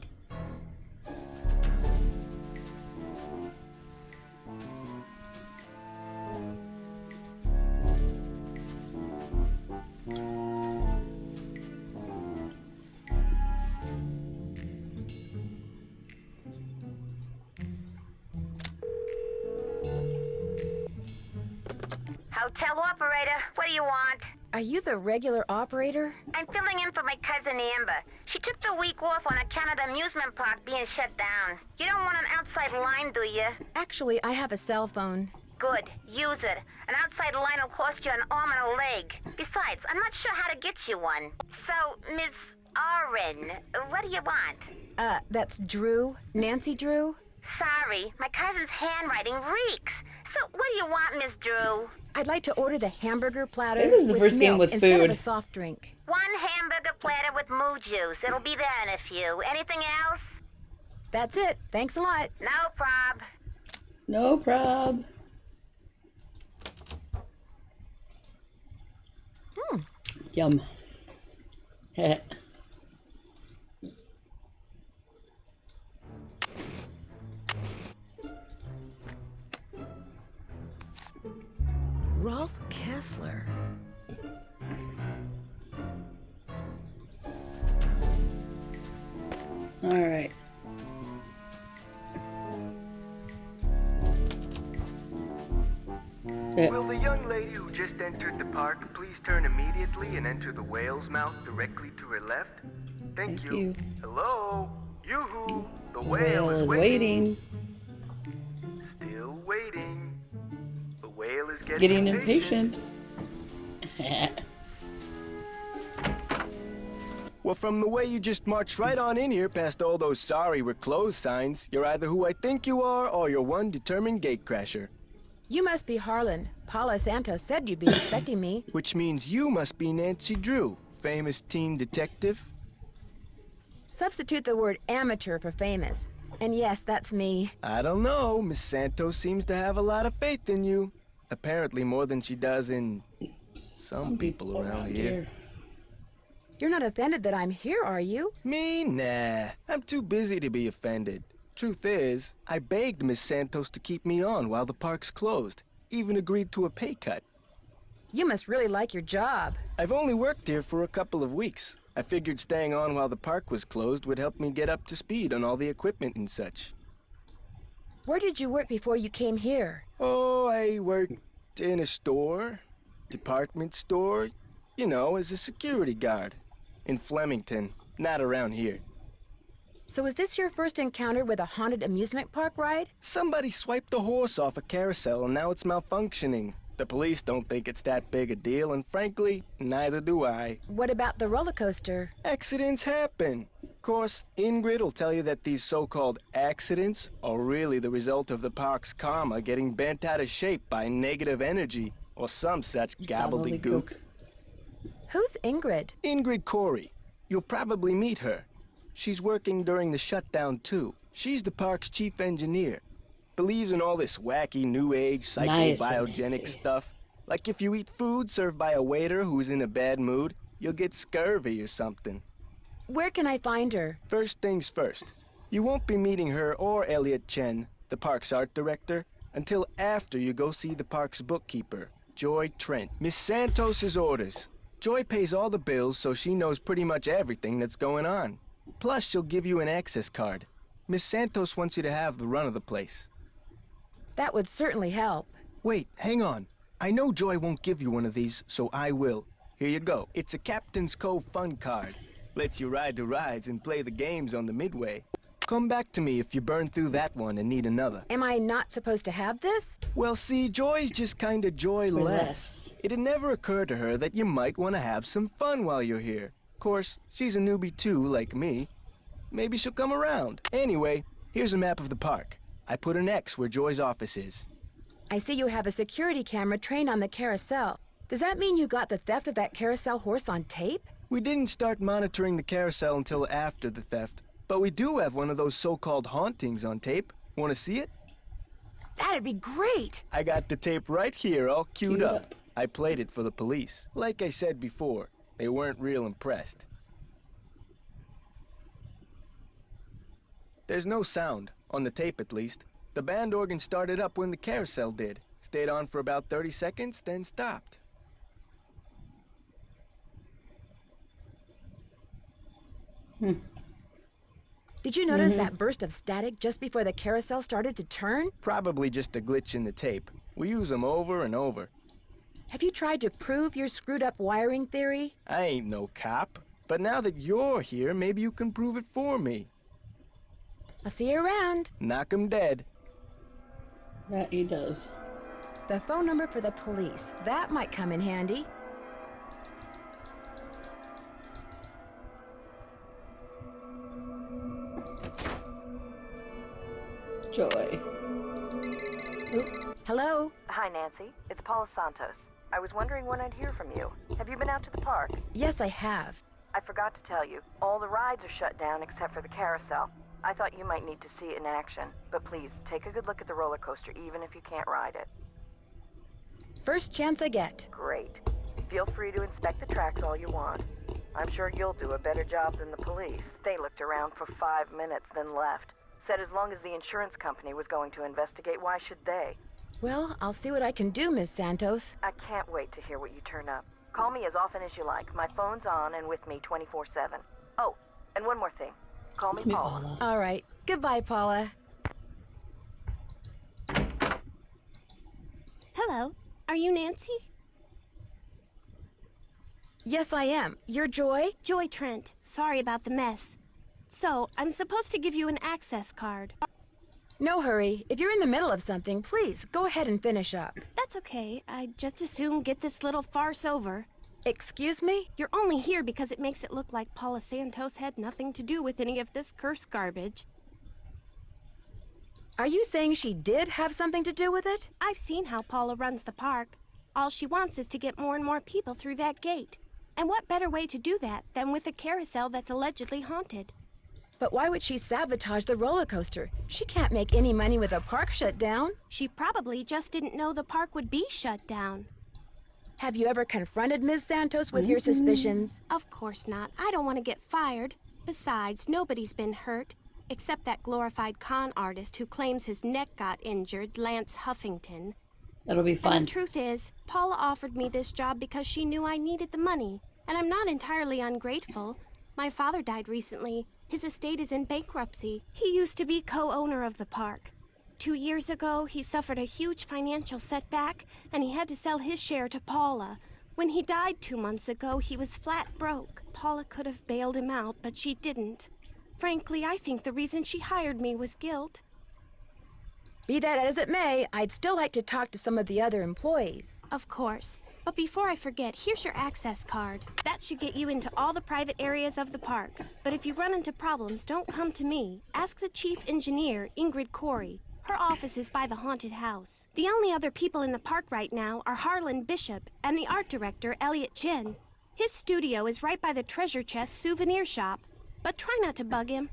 Hotel operator, what do you want? Are you the regular operator? I'm filling in for my cousin Amber. She took the week off on account of the amusement park being shut down. You don't want an outside line, do you? Actually, I have a cell phone. Good. Use it. An outside line will cost you an arm and a leg. Besides, I'm not sure how to get you one. So, Miss Oren, what do you want? That's Drew? Nancy Drew? Sorry, my cousin's handwriting reeks. So, what do you want, Miss Drew? I'd like to order the hamburger platter This is the first game milk with instead food. of a soft drink. One hamburger platter with moo juice. It'll be there in a few. Anything else? That's it. Thanks a lot. No prob. No prob. Yum. Rolf Kessler. All right. Will the young lady who just entered the park please turn immediately and enter the whale's mouth directly to her left? Thank you. Hello? Yoo-hoo! The whale is waiting. Still waiting. The whale is Getting impatient. Well, from the way you just marched right on in here past all those sorry we're closed signs, you're either who I think you are or you're one determined gatecrasher. You must be Harlan. Paula Santos said you'd be expecting me. Which means you must be Nancy Drew, famous teen detective. Substitute the word amateur for famous. And yes, that's me. I don't know. Miss Santos seems to have a lot of faith in you. Apparently more than she does in some people around here. You're not offended that I'm here, are you? Me? Nah. I'm too busy to be offended. Truth is, I begged Miss Santos to keep me on while the park's closed. even agreed to a pay cut. You must really like your job. I've only worked here for a couple of weeks. I figured staying on while the park was closed would help me get up to speed on all the equipment and such. Where did you work before you came here? Oh, I worked in a store, department store, you know, as a security guard. In Flemington, not around here. So is this your first encounter with a haunted amusement park ride? Somebody swiped a horse off a carousel and now it's malfunctioning. The police don't think it's that big a deal, and frankly, neither do I. What about the roller coaster? Accidents happen. Of course, Ingrid will tell you that these so-called accidents are really the result of the park's karma getting bent out of shape by negative energy or some such gobbledygook. Who's Ingrid? Ingrid Corey. You'll probably meet her. She's working during the shutdown, too. She's the park's chief engineer. Believes in all this wacky new age psychobiogenic stuff. Like if you eat food served by a waiter who's in a bad mood, you'll get scurvy or something. Where can I find her? First things first. You won't be meeting her or Elliot Chen, the park's art director, until after you go see the park's bookkeeper, Joy Trent. Miss Santos's orders. Joy pays all the bills, so she knows pretty much everything that's going on. Plus, she'll give you an access card. Miss Santos wants you to have the run of the place. That would certainly help. Wait, hang on. I know Joy won't give you one of these, so I will. Here you go. It's a Captain's Cove fun card. Lets you ride the rides and play the games on the midway. Come back to me if you burn through that one and need another. Am I not supposed to have this? Well, see, Joy's just kinda joyless. It'd never occur to her that you might want to have some fun while you're here. Of course, she's a newbie too, like me. Maybe she'll come around. Anyway, here's a map of the park. I put an X where Joy's office is. I see you have a security camera trained on the carousel. Does that mean you got the theft of that carousel horse on tape? We didn't start monitoring the carousel until after the theft, but we do have one of those so-called hauntings on tape. Want to see it? That'd be great! I got the tape right here, all queued up. I played it for the police. Like I said before, they weren't real impressed. There's no sound, on the tape at least. The band organ started up when the carousel did. Stayed on for about 30 seconds, then stopped. Did you notice that burst of static just before the carousel started to turn? Probably just a glitch in the tape. We use them over and over. Have you tried to prove your screwed up wiring theory? I ain't no cop. But now that you're here, maybe you can prove it for me. I'll see you around. Knock 'em dead. That he does. The phone number for the police. That might come in handy. Joy. Oop. Hello? Hi, Nancy. It's Paula Santos. I was wondering when I'd hear from you. Have you been out to the park? Yes, I have. I forgot to tell you. All the rides are shut down except for the carousel. I thought you might need to see it in action. But please, take a good look at the roller coaster, even if you can't ride it. First chance I get. Great. Feel free to inspect the tracks all you want. I'm sure you'll do a better job than the police. They looked around for 5 minutes, then left. Said as long as the insurance company was going to investigate, why should they? Well, I'll see what I can do, Miss Santos. I can't wait to hear what you turn up. Call me as often as you like. My phone's on and with me 24/7. Oh, and one more thing. Call me Paula. All right. Goodbye, Paula. Hello. Are you Nancy? Yes, I am. You're Joy? Joy Trent. Sorry about the mess. So, I'm supposed to give you an access card. No hurry. If you're in the middle of something, please, go ahead and finish up. That's okay. I'd just as soon get this little farce over. Excuse me? You're only here because it makes it look like Paula Santos had nothing to do with any of this cursed garbage. Are you saying she did have something to do with it? I've seen how Paula runs the park. All she wants is to get more and more people through that gate. And what better way to do that than with a carousel that's allegedly haunted? But why would she sabotage the roller coaster? She can't make any money with a park shut down. She probably just didn't know the park would be shut down. Have you ever confronted Ms. Santos with your suspicions? Of course not. I don't want to get fired. Besides, nobody's been hurt, except that glorified con artist who claims his neck got injured, Lance Huffington. It'll be And fun. the truth is, Paula offered me this job because she knew I needed the money. And I'm not entirely ungrateful. My father died recently. His estate is in bankruptcy. He used to be co-owner of the park. 2 years ago, he suffered a huge financial setback, and he had to sell his share to Paula. When he died 2 months ago, he was flat broke. Paula could have bailed him out, but she didn't. Frankly, I think the reason she hired me was guilt. Be that as it may, I'd still like to talk to some of the other employees. Of course. But before I forget, here's your access card. That should get you into all the private areas of the park. But if you run into problems, don't come to me. Ask the chief engineer, Ingrid Corey. Her office is by the haunted house. The only other people in the park right now are Harlan Bishop and the art director, Elliot Chen. His studio is right by the treasure chest souvenir shop. But try not to bug him.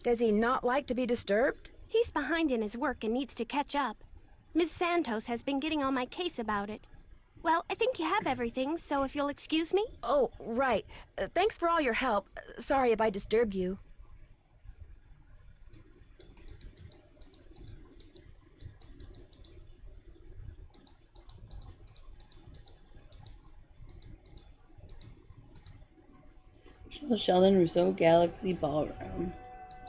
Does he not like to be disturbed? He's behind in his work and needs to catch up. Ms. Santos has been getting on my case about it. Well, I think you have everything, so if you'll excuse me. Oh, right. Thanks for all your help. Sorry if I disturbed you. Sheldon Rousseau Galaxy Ballroom.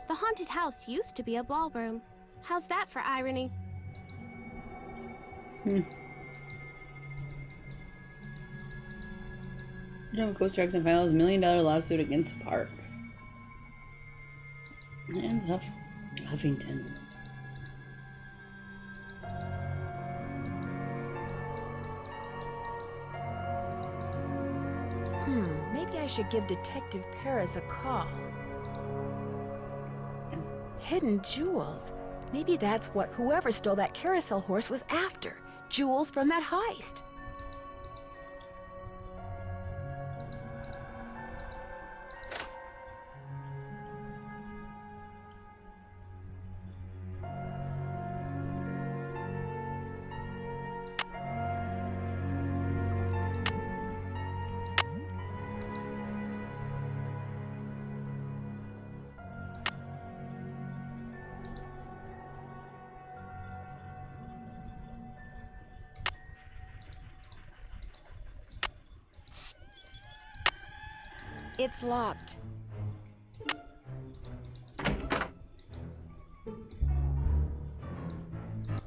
The haunted house used to be a ballroom. How's that for irony? Ghost Strikes and files $1 million lawsuit against the park. And Huffington. Maybe I should give Detective Paris a call. Hidden jewels. Maybe that's what whoever stole that carousel horse was after. Jewels from that heist. It's locked.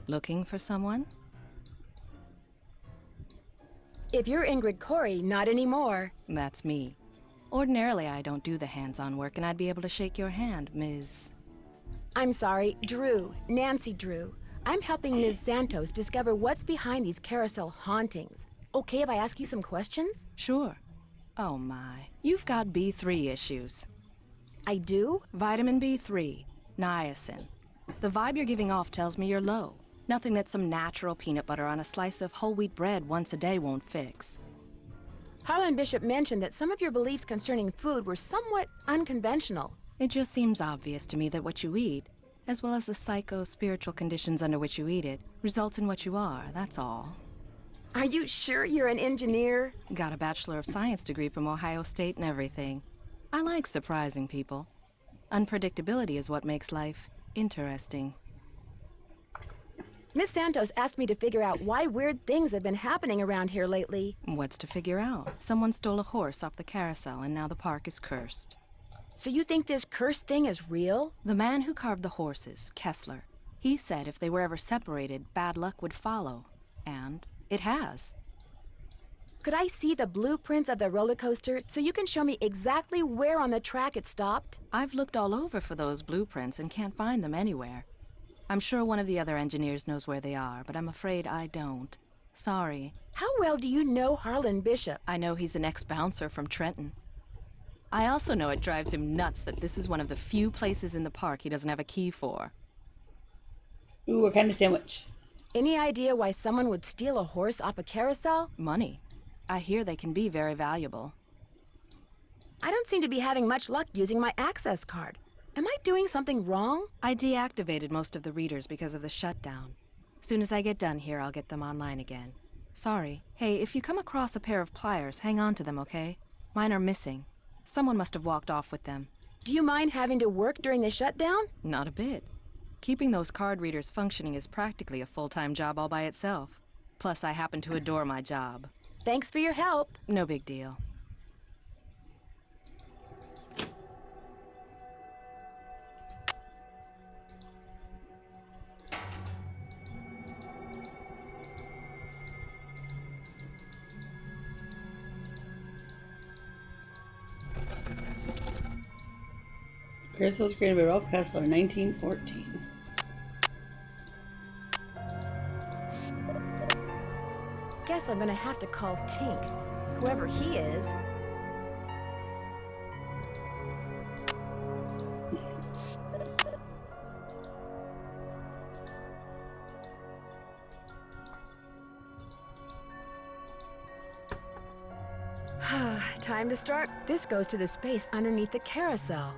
Looking for someone? If you're Ingrid Corey, not anymore. That's me. Ordinarily, I don't do the hands-on work, and I'd be able to shake your hand, Ms. I'm sorry, Drew. Nancy Drew. I'm helping Ms. Santos discover what's behind these carousel hauntings. Okay if I ask you some questions? Sure. Oh my. You've got B3 issues. I do? Vitamin B3. Niacin. The vibe you're giving off tells me you're low. Nothing that some natural peanut butter on a slice of whole wheat bread once a day won't fix. Harlan Bishop mentioned that some of your beliefs concerning food were somewhat unconventional. It just seems obvious to me that what you eat, as well as the psycho-spiritual conditions under which you eat it, results in what you are, that's all. Are you sure you're an engineer? Got a Bachelor of Science degree from Ohio State and everything. I like surprising people. Unpredictability is what makes life interesting. Miss Santos asked me to figure out why weird things have been happening around here lately. What's to figure out? Someone stole a horse off the carousel and now the park is cursed. So you think this cursed thing is real? The man who carved the horses, Kessler, he said if they were ever separated, bad luck would follow. And it has. Could I see the blueprints of the roller coaster so you can show me exactly where on the track it stopped? I've looked all over for those blueprints and can't find them anywhere. I'm sure one of the other engineers knows where they are, but I'm afraid I don't. Sorry. How well do you know Harlan Bishop? I know he's an ex-bouncer from Trenton. I also know it drives him nuts that this is one of the few places in the park he doesn't have a key for. Ooh, what kind of sandwich? Any idea why someone would steal a horse off a carousel? Money. I hear they can be very valuable. I don't seem to be having much luck using my access card. Am I doing something wrong? I deactivated most of the readers because of the shutdown. Soon as I get done here, I'll get them online again. Sorry. Hey, if you come across a pair of pliers, hang on to them, okay? Mine are missing. Someone must have walked off with them. Do you mind having to work during the shutdown? Not a bit. Keeping those card readers functioning is practically a full-time job all by itself. Plus, I happen to adore my job. Thanks for your help. No big deal. Crystal was created by Ralph Kessler in 1914. Guess I'm gonna have to call Tink, whoever he is. Time to start. This goes to the space underneath the carousel.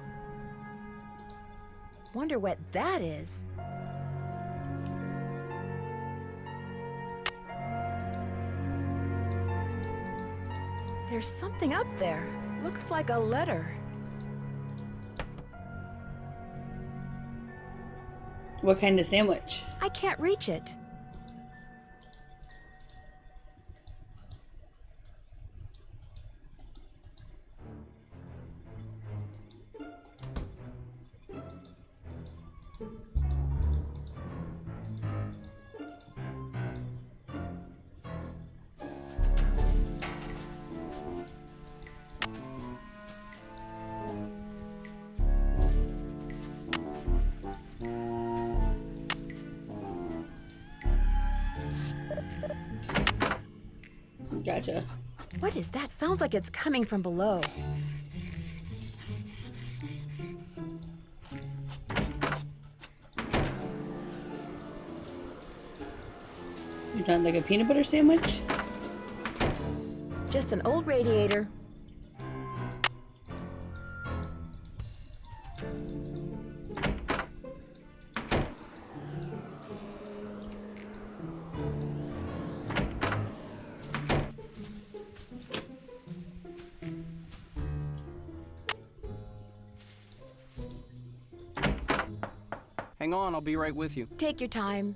Wonder what that is. There's something up there. Looks like a letter. What kind of sandwich? I can't reach it. Gotcha. What is that? Sounds like it's coming from below. You done like a peanut butter sandwich? Just an old radiator. Hang on, I'll be right with you. Take your time.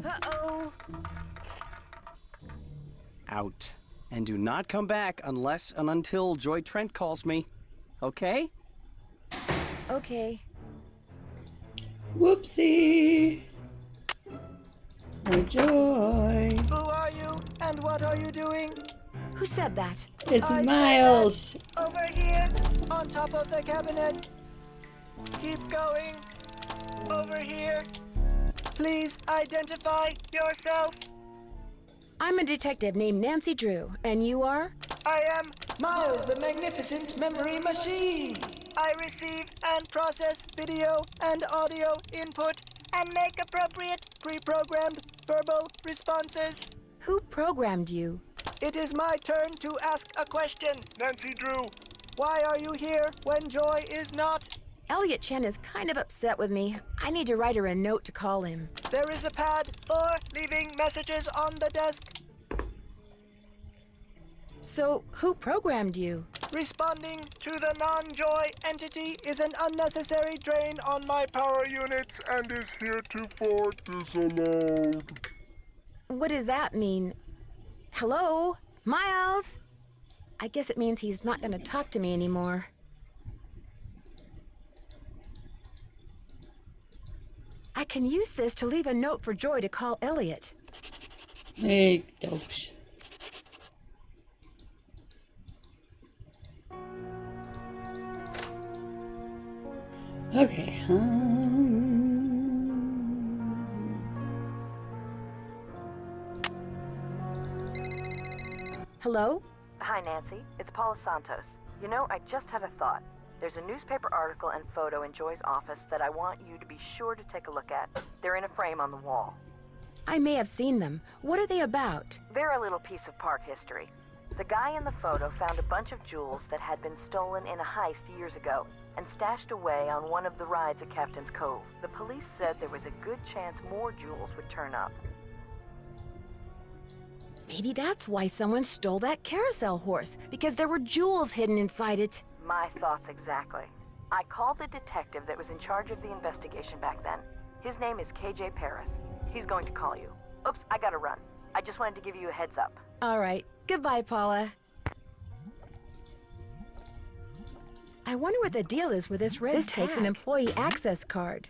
Uh-oh. Out. And do not come back unless and until Joy Trent calls me. Okay? Okay. Whoopsie. Oh, Joy. Who are you and what are you doing? Who said that? It's I Miles. said that. Over here, on top of the cabinet. Keep going. Over here. Please identify yourself. I'm a detective named Nancy Drew, and you are? I am Miles, the magnificent memory machine. I receive and process video and audio input and make appropriate pre-programmed verbal responses. Who programmed you? It is my turn to ask a question. Nancy Drew, why are you here when Joy is not? Elliot Chen is kind of upset with me. I need to write her a note to call him. There is a pad for leaving messages on the desk. So, who programmed you? Responding to the non-Joy entity is an unnecessary drain on my power units and is heretofore disallowed. What does that mean? Hello? Miles? I guess it means he's not gonna talk to me anymore. I can use this to leave a note for Joy to call Elliot. Hey, dope. Okay. Hello? Hi, Nancy. It's Paula Santos. You know, I just had a thought. There's a newspaper article and photo in Joy's office that I want you to be sure to take a look at. They're in a frame on the wall. I may have seen them. What are they about? They're a little piece of park history. The guy in the photo found a bunch of jewels that had been stolen in a heist years ago and stashed away on one of the rides at Captain's Cove. The police said there was a good chance more jewels would turn up. Maybe that's why someone stole that carousel horse, because there were jewels hidden inside it. My thoughts exactly. I called the detective that was in charge of the investigation back then. His name is KJ Paris. He's going to call you. Oops, I gotta run. I just wanted to give you a heads up. All right. Goodbye, Paula. I wonder what the deal is with this red tag. This takes an employee access card.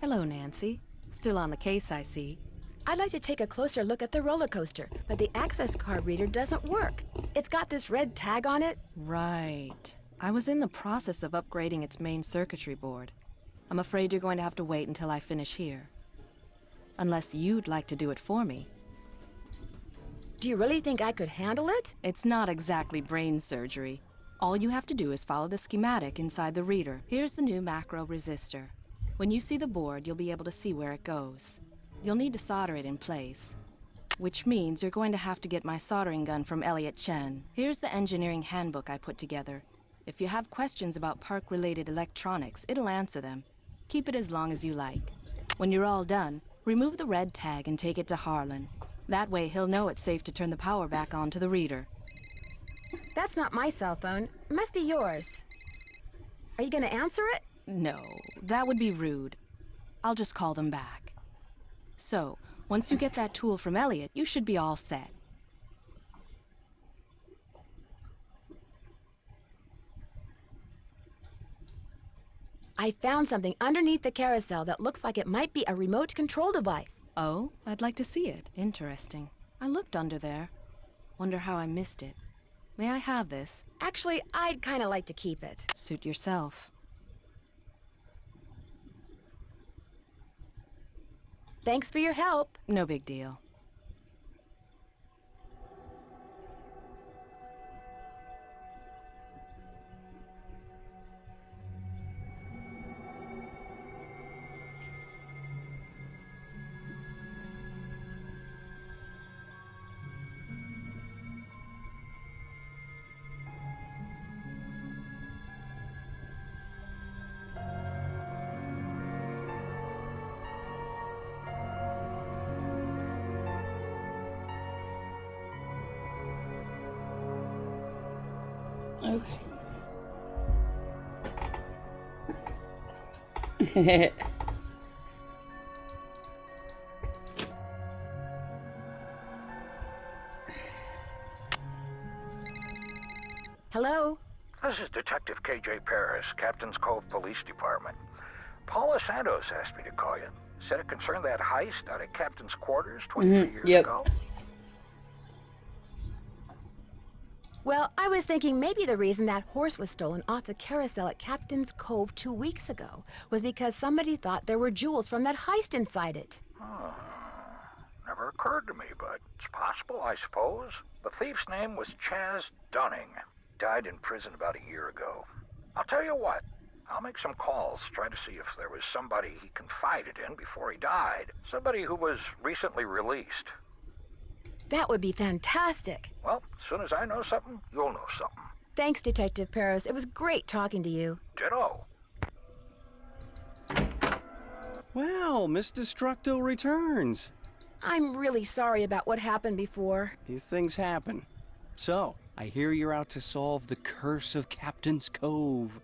Hello, Nancy. Still on the case, I see. I'd like to take a closer look at the roller coaster, but the access card reader doesn't work. It's got this red tag on it. Right. I was in the process of upgrading its main circuitry board. I'm afraid you're going to have to wait until I finish here. Unless you'd like to do it for me. Do you really think I could handle it? It's not exactly brain surgery. All you have to do is follow the schematic inside the reader. Here's the new macro resistor. When you see the board, you'll be able to see where it goes. You'll need to solder it in place, which means you're going to have to get my soldering gun from Elliot Chen. Here's the engineering handbook I put together. If you have questions about park-related electronics, it'll answer them. Keep it as long as you like. When you're all done, remove the red tag and take it to Harlan. That way he'll know it's safe to turn the power back on to the reader. That's not my cell phone. It must be yours. Are you gonna answer it? No, that would be rude. I'll just call them back. So, once you get that tool from Elliot, you should be all set. I found something underneath the carousel that looks like it might be a remote control device. Oh, I'd like to see it. Interesting. I looked under there. Wonder how I missed it. May I have this? Actually, I'd kind of like to keep it. Suit yourself. Thanks for your help. No big deal. Okay. Hello? This is Detective KJ Paris, Captain's Cove Police Department. Paula Santos asked me to call you. Said it concerned that heist out of Captain's quarters 23 years ago. Well, I was thinking maybe the reason that horse was stolen off the carousel at Captain's Cove 2 weeks ago was because somebody thought there were jewels from that heist inside it. Never occurred to me, but it's possible, I suppose. The thief's name was Chaz Dunning. Died in prison about a year ago. I'll tell you what, I'll make some calls, try to see if there was somebody he confided in before he died. Somebody who was recently released. That would be fantastic. Well, as soon as I know something, you'll know something. Thanks, Detective Paris. It was great talking to you. Ditto. Well, Miss Destructo returns. I'm really sorry about what happened before. These things happen. So, I hear you're out to solve the curse of Captain's Cove.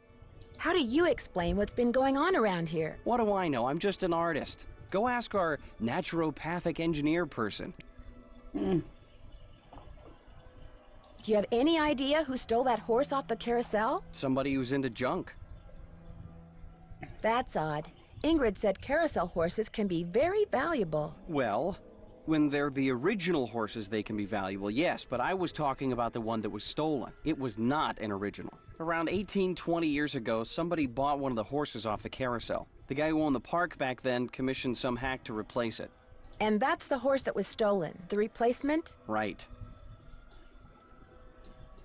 How do you explain what's been going on around here? What do I know? I'm just an artist. Go ask our naturopathic engineer person. Do you have any idea who stole that horse off the carousel? Somebody who's into junk. That's odd. Ingrid said carousel horses can be very valuable. Well, when they're the original horses, they can be valuable, yes, but I was talking about the one that was stolen. It was not an original. Around 20 years ago, somebody bought one of the horses off the carousel. The guy who owned the park back then commissioned some hack to replace it. And that's the horse that was stolen, the replacement? Right.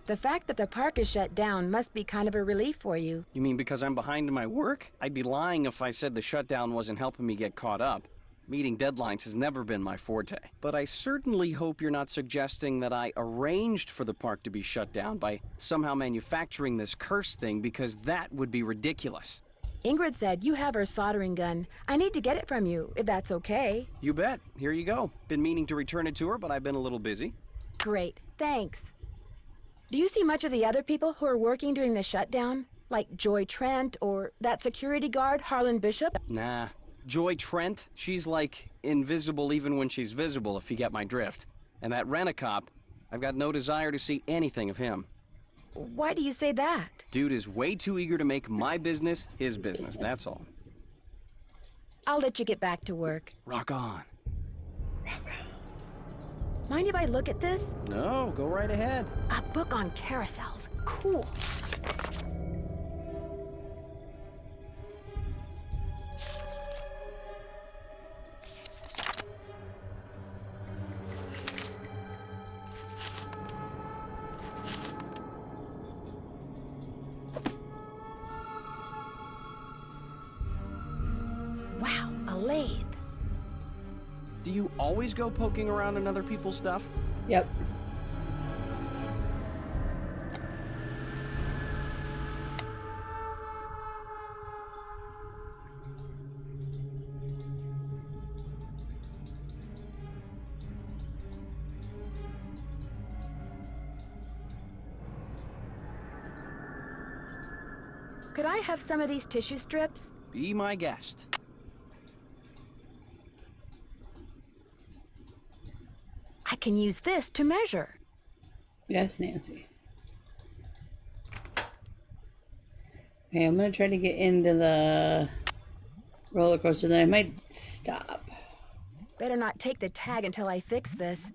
The fact that the park is shut down must be kind of a relief for you. You mean because I'm behind in my work? I'd be lying if I said the shutdown wasn't helping me get caught up. Meeting deadlines has never been my forte. But I certainly hope you're not suggesting that I arranged for the park to be shut down by somehow manufacturing this curse thing, because that would be ridiculous. Ingrid said you have her soldering gun. I need to get it from you, if that's okay. You bet. Here you go. Been meaning to return it to her, but I've been a little busy. Great, thanks. Do you see much of the other people who are working during the shutdown? Like Joy Trent or that security guard, Harlan Bishop? Nah. Joy Trent, she's like invisible even when she's visible, if you get my drift. And that rent-a-cop, I've got no desire to see anything of him. Why do you say that? Dude is way too eager to make my business his business, that's all. I'll let you get back to work. Rock on. Mind if I look at this? No, go right ahead. A book on carousels. Cool. Wow, a lathe. Do you always go poking around in other people's stuff? Yep. Could I have some of these tissue strips? Be my guest. I can use this to measure. Yes, Nancy. Okay, I'm gonna try to get into the roller coaster, then I might stop. Better not take the tag until I fix this.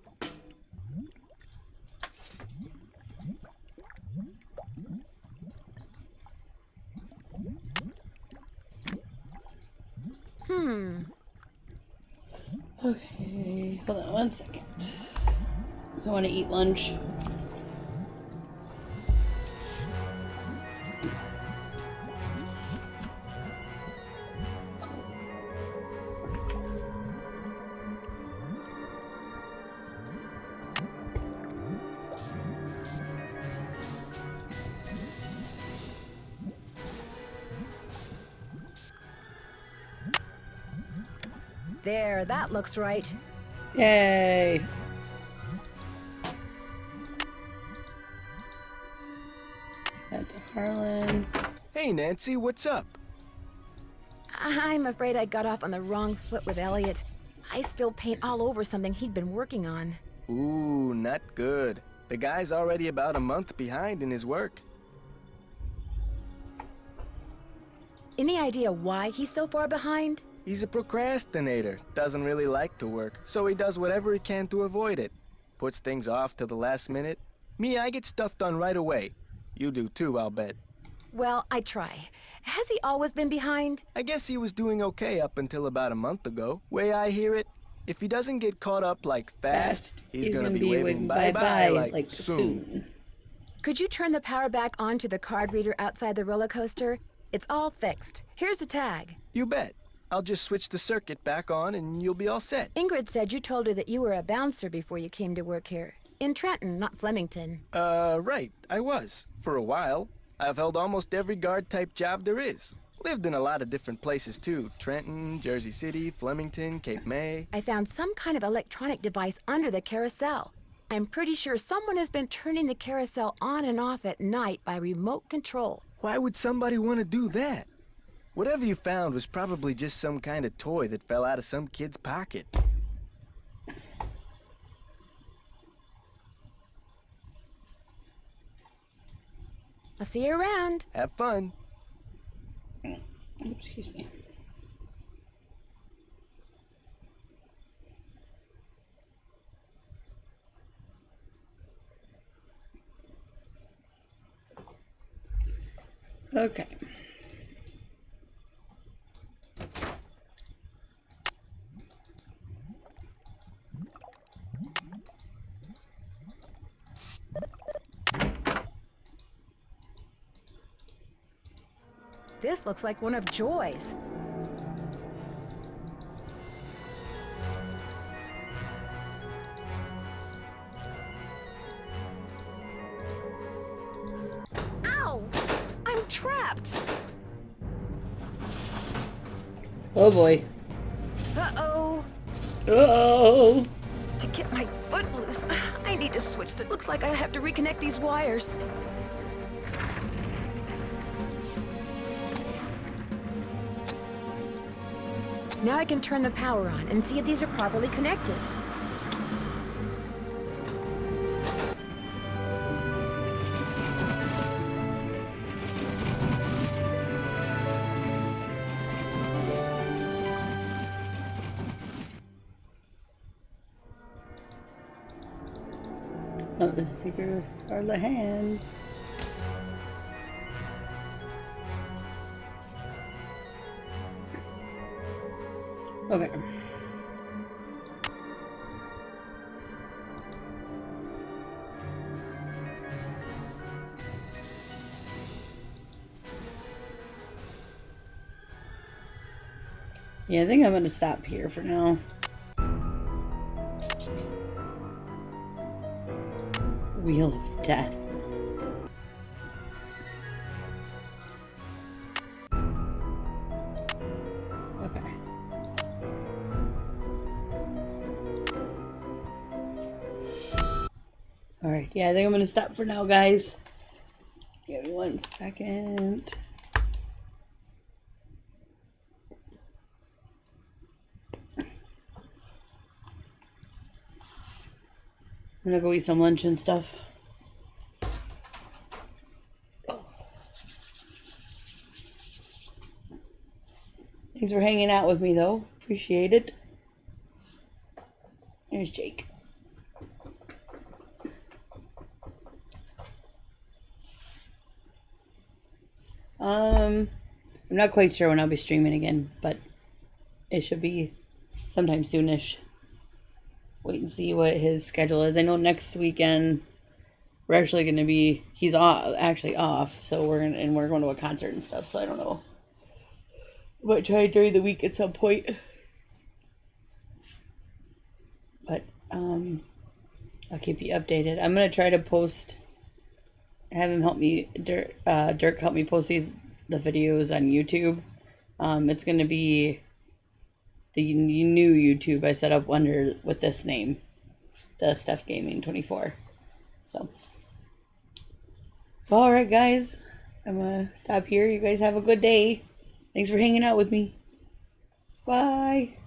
Okay, hold on 1 second. So I want to eat lunch. There, that looks right. Yay! That to Harlan. Hey, Nancy, what's up? I'm afraid I got off on the wrong foot with Elliot. I spilled paint all over something he'd been working on. Ooh, not good. The guy's already about a month behind in his work. Any idea why he's so far behind? He's a procrastinator, doesn't really like to work, so he does whatever he can to avoid it. Puts things off till the last minute. Me, I get stuff done right away. You do too, I'll bet. Well, I try. Has he always been behind? I guess he was doing okay up until about a month ago. Way I hear it, if he doesn't get caught up like fast, he's gonna be waving bye-bye like soon. Could you turn the power back on to the card reader outside the roller coaster? It's all fixed. Here's the tag. You bet. I'll just switch the circuit back on and you'll be all set. Ingrid said you told her that you were a bouncer before you came to work here. In Trenton, not Flemington. Right. I was. For a while. I've held almost every guard-type job there is. Lived in a lot of different places, too. Trenton, Jersey City, Flemington, Cape May. I found some kind of electronic device under the carousel. I'm pretty sure someone has been turning the carousel on and off at night by remote control. Why would somebody want to do that? Whatever you found was probably just some kind of toy that fell out of some kid's pocket. I'll see you around. Have fun. Excuse me. Okay. This looks like one of Joy's. trapped. Oh boy. Uh-oh. Uh-oh. To get my foot loose, I need to switch the... Looks like I have to reconnect these wires. Now I can turn the power on and see if these are properly connected. Oh, the secret of Scarlet Hand. Okay. Yeah, I think I'm gonna stop here for now. Wheel of Death. Okay. Alright, yeah, I think I'm gonna stop for now, guys. Give me 1 second. I'm gonna go eat some lunch and stuff. Thanks for hanging out with me, though. Appreciate it. There's Jake. I'm not quite sure when I'll be streaming again, but it should be sometime soonish. Wait and see what his schedule is. I know next weekend we're actually going to be, he's actually off, so we're going to a concert and stuff, so I don't know. But try during the week at some point. But I'll keep you updated. I'm going to try to post, have him help me, Dirk help me post the videos on YouTube. It's going to be the new YouTube I set up under with this name, the Steph Gaming 24. So, all right, guys, I'm gonna stop here. You guys have a good day. Thanks for hanging out with me. Bye.